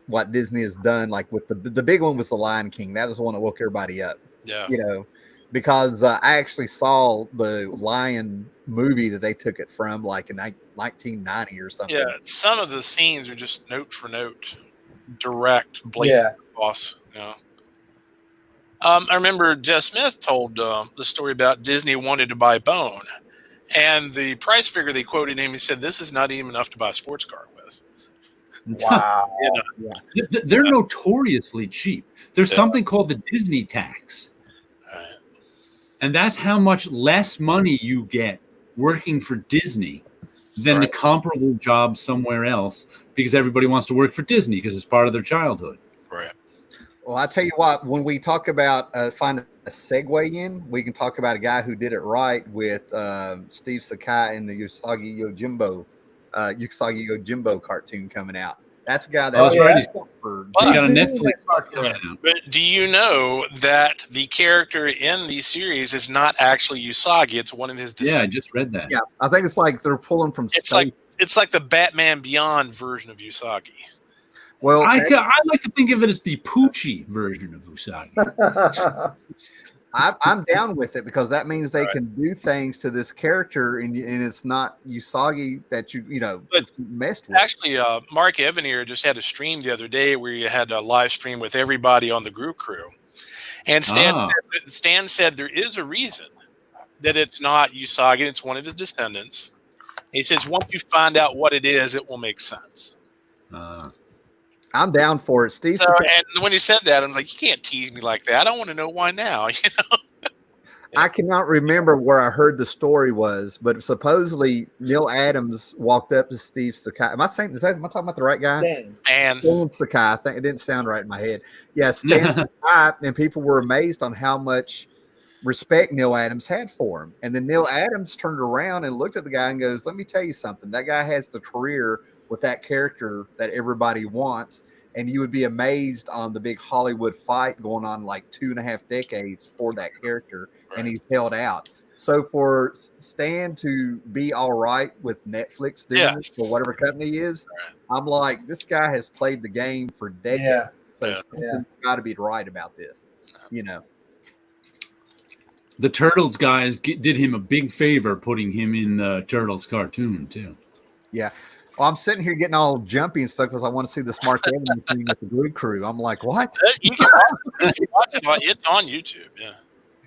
what Disney has done. Like with the big one was The Lion King. That was the one that woke everybody up. Yeah. Because I actually saw the Lion movie that they took it from, like in 1990 or something. Yeah, some of the scenes are just note for note, direct, blatant boss. Yeah. I remember Jeff Smith told the story about Disney wanted to buy Bone, and the price figure they quoted him, he said, "This is not even enough to buy a sports car with." Wow. They're notoriously cheap. There's something called the Disney tax. And that's how much less money you get working for Disney than the comparable job somewhere else, because everybody wants to work for Disney because it's part of their childhood. Right. Well, I tell you what, when we talk about finding a segue in, we can talk about a guy who did it right with Steve Sakai and the Usagi Yojimbo cartoon coming out. That's a guy that He's got a Netflix. But do you know that the character in the series is not actually Usagi? It's one of his descendants. Yeah, I just read that. Yeah, I think it's like they're pulling from. It's like the Batman Beyond version of Usagi. Well, I like to think of it as the Poochie version of Usagi. I'm down with it because that means they can do things to this character, and it's not Usagi that you messed with. Actually, Mark Evanier just had a stream the other day where you had a live stream with everybody on the Group crew, and Stan said there is a reason that it's not Usagi; it's one of his descendants. He says once you find out what it is, it will make sense. I'm down for it, Steve. And when he said that, I'm like, you can't tease me like that. I don't want to know why now. I cannot remember where I heard the story was, but supposedly Neil Adams walked up to Steve Sakai. Am I talking about the right guy? Stan Sakai. I think it didn't sound right in my head. Yeah, Stan Sakai, and people were amazed on how much respect Neil Adams had for him. And then Neil Adams turned around and looked at the guy and goes, "Let me tell you something. That guy has the career with that character that everybody wants, and you would be amazed on the big Hollywood fight going on like 2.5 decades for that character." Right. And he held out. So for Stan to be all right with Netflix doing this or whatever company he is, I'm like, this guy has played the game for decades. Yeah. So something's got to be right about this, The Turtles guys did him a big favor putting him in the Turtles cartoon too. Yeah. Well, I'm sitting here getting all jumpy and stuff because I want to see this Mark Evans thing with the Group crew. I'm like, what? You can watch it. It's on YouTube. Yeah.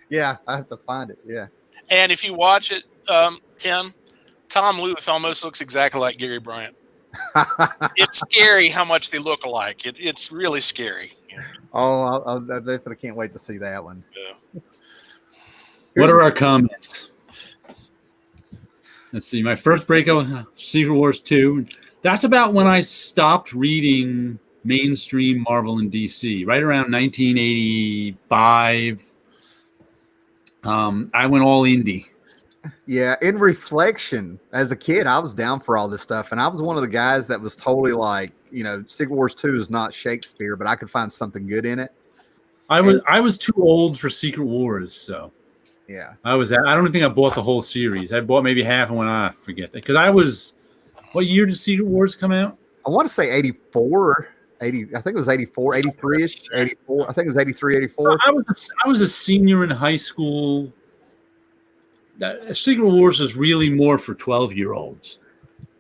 Yeah, I have to find it. Yeah. And if you watch it, Tim, Tom Luth almost looks exactly like Gary Bryant. It's scary how much they look alike. It's really scary. Yeah. Oh, I definitely can't wait to see that one. Yeah. What are our comments? Let's see. My first breakout, Secret Wars 2. That's about when I stopped reading mainstream Marvel and DC, right around 1985. I went all indie. Yeah, in reflection, as a kid, I was down for all this stuff, and I was one of the guys that was totally like, Secret Wars 2 is not Shakespeare, but I could find something good in it. I was too old for Secret Wars, so yeah. I don't think I bought the whole series. I bought maybe half and went, I forget that. Because what year did Secret Wars come out? I want to say 84, 80. I think it was 84, 83-ish, 84. I think it was 83, 84. I was a senior in high school. Secret Wars is really more for 12-year-olds.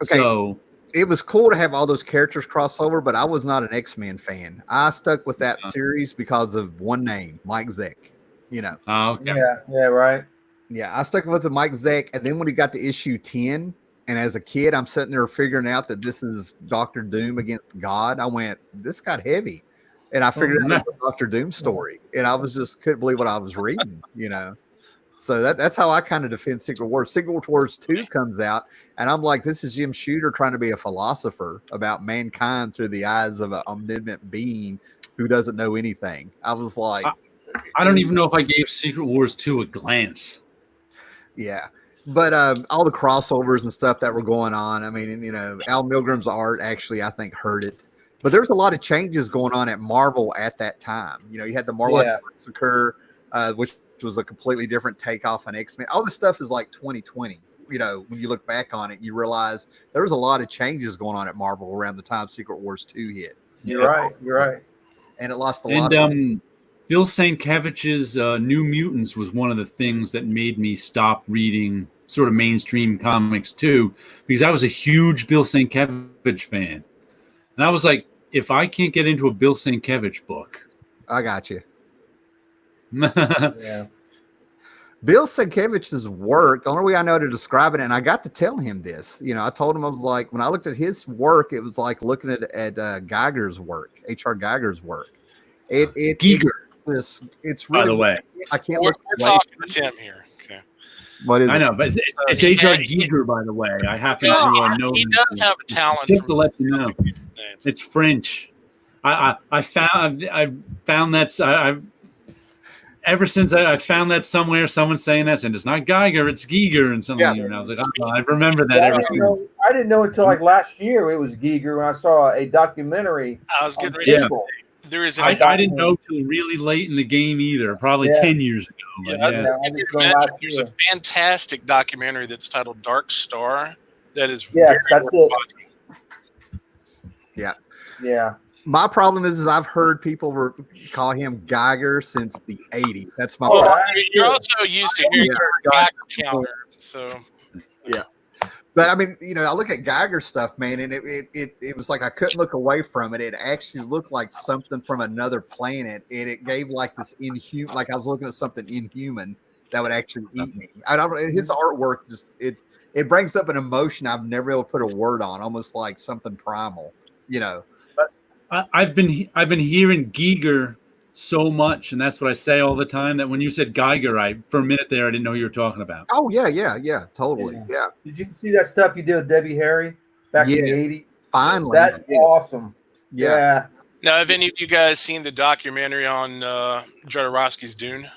Okay. So it was cool to have all those characters cross over, but I was not an X-Men fan. I stuck with that series because of one name, Mike Zeck. Oh, okay. Yeah, right. Yeah, I stuck with the Mike Zeck, and then when he got to issue 10, and as a kid, I'm sitting there figuring out that this is Doctor Doom against God. I went, this got heavy. And I figured out it was a Doctor Doom story. And I couldn't believe what I was reading, So that's how I kind of defend Secret Wars. Secret Wars 2 comes out, and I'm like, this is Jim Shooter trying to be a philosopher about mankind through the eyes of an omnipotent being who doesn't know anything. I was like... I don't even know if I gave Secret Wars 2 a glance. Yeah. But all the crossovers and stuff that were going on, I mean, Al Milgram's art actually, I think, hurt it. But there's a lot of changes going on at Marvel at that time. You had the Marvel occur, which was a completely different takeoff on X-Men. All this stuff is like 2020. When you look back on it, you realize there was a lot of changes going on at Marvel around the time Secret Wars 2 hit. You're right. And it lost a lot of... Bill Sienkiewicz's New Mutants was one of the things that made me stop reading sort of mainstream comics too, because I was a huge Bill Sienkiewicz fan. And I was like, if I can't get into a Bill Sienkiewicz book. I got you. Yeah. Bill Sienkiewicz's work, the only way I know to describe it, and I got to tell him this, I told him, I was like, when I looked at his work, it was like looking at Geiger's work, H.R. Geiger's work. Giger. It's really, by the way, I can't. We're talking to Tim here. Okay. What is I know, but it's H.R. Giger, by the way. I happen to know. He does have a talent. Just to let you know, it's French. I found that ever since I found that somewhere, someone's saying that, and it's not Geiger, it's Giger, and something. And I was like, I remember that ever since. I didn't know until like last year it was Giger when I saw a documentary. I was getting ready to say. There is I didn't know till really late in the game either, probably 10 years ago. There's a fantastic documentary that's titled Dark Star that is that's it. Yeah. My problem is I've heard people call him Geiger since the 80s. That's my problem. You're also used to hearing Geiger counter, so yeah. But I mean, I look at Geiger stuff, man, and it was like I couldn't look away from it. It actually looked like something from another planet, and it gave like this inhuman, like I was looking at something inhuman that would actually eat me. His artwork just it brings up an emotion I've never been able to put a word on, almost like something primal, But I've been hearing Giger so much, and that's what I say all the time, that when you said Geiger, for a minute there I didn't know who you were talking about. Oh yeah, totally. Yeah. Did you see that stuff you did with Debbie Harry back in the 80s? Finally. That's awesome. Yeah. Now, have any of you guys seen the documentary on Jodorowsky's Dune?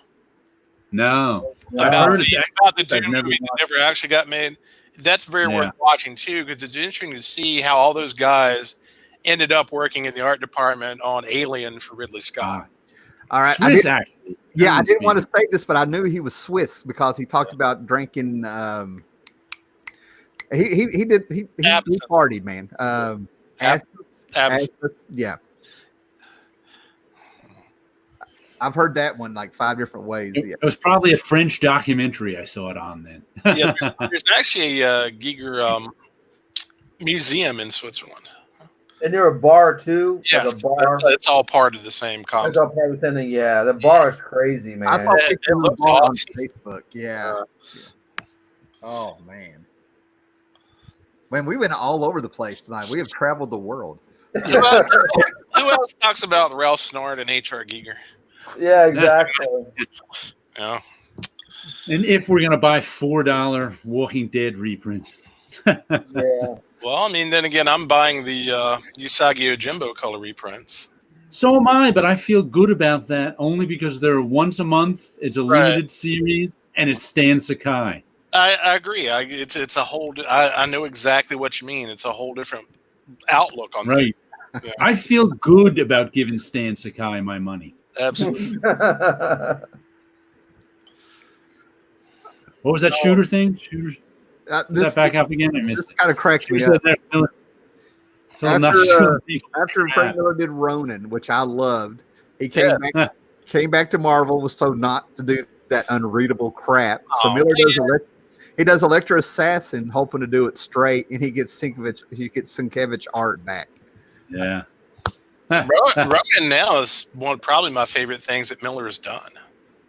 No. About the Dune movie that never actually got made? That's very worth watching too, because it's interesting to see how all those guys ended up working in the art department on Alien for Ridley Scott. All right. Swiss, actually. Yeah, I didn't want to say this, but I knew he was Swiss because he talked about drinking. He partied, man. Yeah. I've heard that one like 5 different ways. It was probably a French documentary I saw it on then. Yeah, there's actually a Giger museum in Switzerland. And there a bar too. Yes, it's all part of the same complex. It's all part of the same thing. Yeah, the bar is crazy, man. I saw pictures of the bar on Facebook. Yeah. Oh man. Man, we went all over the place tonight. We have traveled the world. Who else talks about Ralph Snart and H.R. Giger? Yeah, exactly. Yeah. And if we're gonna buy $4 Walking Dead reprints, Yeah. Well, I mean, then again, I'm buying the Usagi Yojimbo color reprints. so am I. But I feel good about that only because they're once a month. It's a limited series, and it's Stan Sakai. I agree. It's a whole. I know exactly what you mean. It's a whole different outlook on Right. Yeah. I feel good about giving Stan Sakai my money. Absolutely. What was that shooter thing? Shooter. Is This that back up again? I missed this it. kind of cracked me You said up. that, Miller. So I'm not After, sure. After Frank Miller did Ronin, which I loved, he came back to Marvel, was told not to do that unreadable crap. So Miller does Electro Assassin, hoping to do it straight, and he gets Sienkiewicz art back. Yeah. Ronin now is probably my favorite things that Miller has done.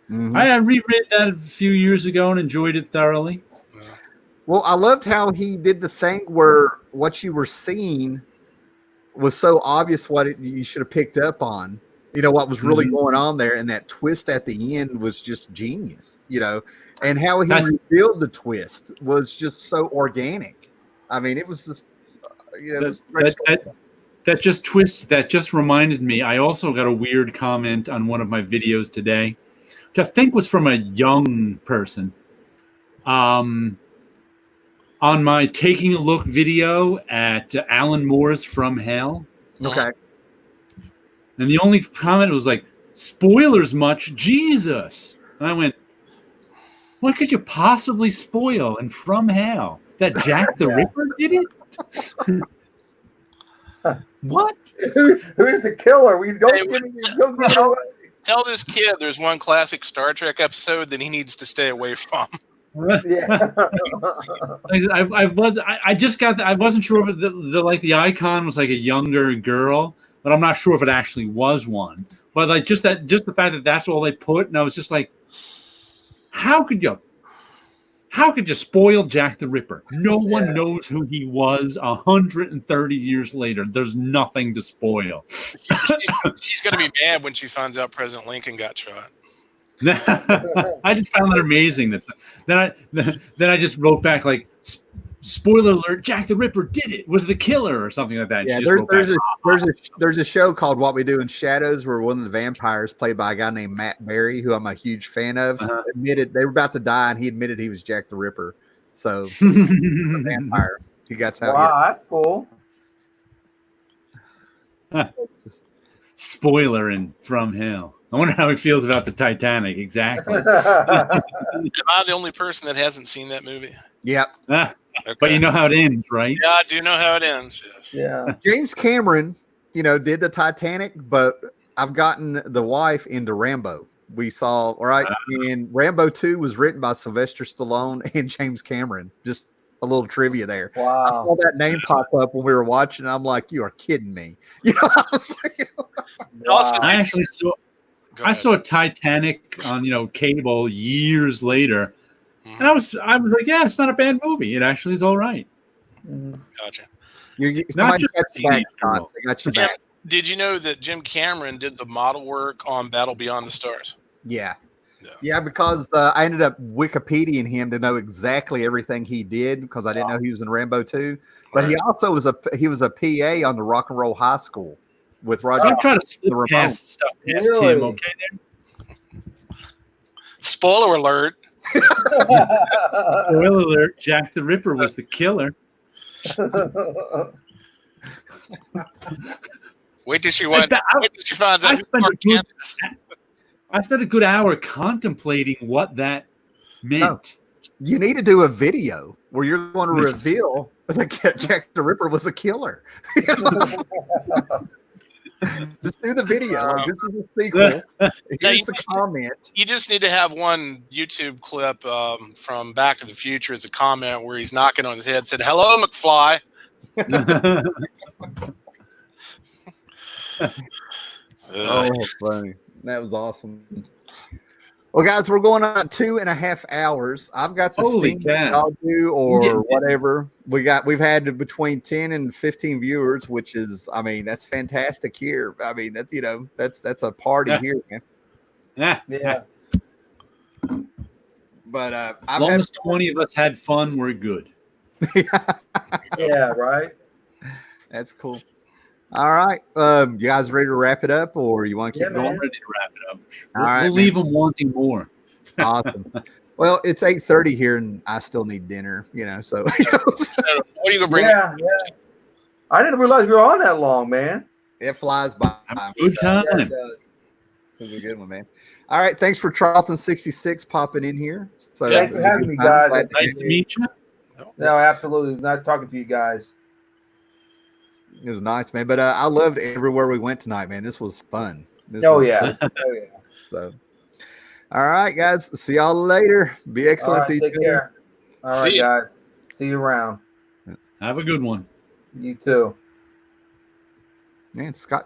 Mm-hmm. I reread that a few years ago and enjoyed it thoroughly. Well, I loved how he did the thing where what you were seeing was so obvious you should have picked up on. You know, what was really going on there, and that twist at the end was just genius, you know, and how he revealed the twist was just so organic. I mean, it was just, you know, that just reminded me. I also got a weird comment on one of my videos today, which I think was from a young person. On my taking a look video at Alan Moore's From Hell. Okay. And the only comment was like, spoilers much, Jesus. And I went, what could you possibly spoil in From Hell? That Jack the Ripper did it? What? Who's the killer? We don't tell this kid there's one classic Star Trek episode that he needs to stay away from. Yeah. I just got. I wasn't sure if the icon was like a younger girl, but I'm not sure if it actually was one. But like just the fact that that's all they put, and I was just like, how could you spoil Jack the Ripper? No one knows who he was 130 years later. There's nothing to spoil. She's going to be mad when she finds out President Lincoln got shot. I just found that amazing. Then I just wrote back like, spoiler alert: Jack the Ripper did it. Was the killer or something like that. Yeah, there's a show called What We Do in Shadows where one of the vampires, played by a guy named Matt Berry, who I'm a huge fan of, admitted they were about to die, and he admitted he was Jack the Ripper. So the vampire. He got out. Wow, that's cool. Spoiler in From Hell. I wonder how he feels about the Titanic. Exactly. Am I the only person that hasn't seen that movie? Yep. Okay. But you know how it ends, right? Yeah, I do know how it ends. Yes. Yeah. James Cameron, did the Titanic, but I've gotten the wife into Rambo. We saw, and Rambo 2 was written by Sylvester Stallone and James Cameron. Just a little trivia there. Wow. I saw that name pop up when we were watching. I'm like, you are kidding me. I was like, wow. I saw Titanic on cable years later, and I was like, yeah, it's not a bad movie. It actually is all right. Gotcha. Not just got you back. Did you know that Jim Cameron did the model work on Battle Beyond the Stars? Yeah, because I ended up Wikipediaing him to know exactly everything he did because I didn't know he was in Rambo 2. But he also was a PA on the Rock and Roll High School with Roger. Don't try to slip past stuff past Tim, okay? Spoiler alert. Spoiler alert, Jack the Ripper was the killer. Wait till she finds out. I spent a good hour contemplating what that meant. No. You need to do a video where you're going to reveal that Jack the Ripper was a killer. Just do the video. This is a sequel. Here's the comment. You just need to have one YouTube clip from Back to the Future as a comment where he's knocking on his head, said, "Hello, McFly." Oh, funny. That was awesome. Well, guys, we're going on 2.5 hours. I've got the Holy Steam cow. y'all do I'm getting or busy. whatever. We've had between 10 and 15 viewers, which is, I mean, that's fantastic here. I mean, that's, you know, that's a party Yeah. here, man. Yeah. But As long as 20 of us had fun, we're good. Yeah, right. That's cool. All right. You guys ready to wrap it up or you want to keep Yeah, going? I'm man. ready to wrap it up. All right, We'll leave them wanting more. Awesome. Well, it's 8:30 here and I still need dinner, you know, so So, what are you gonna bring? Yeah, yeah. I didn't realize we were on that long, man. it flies by. Have a good time. Yeah, it does. It was a good one, man. All right. Thanks for Charlton66 popping in here. So Thanks for it was a having good me, time. guys. Glad Nice to meet you. No, absolutely. Nice talking to you guys. It was nice, man. But I loved everywhere we went tonight, man. This was fun. Oh, yeah. Oh, yeah. So, all right, guys. See y'all later. Be All excellent right, to each take other. care. All right, See ya. guys. See you around. Have a good one. You too. Man, Scott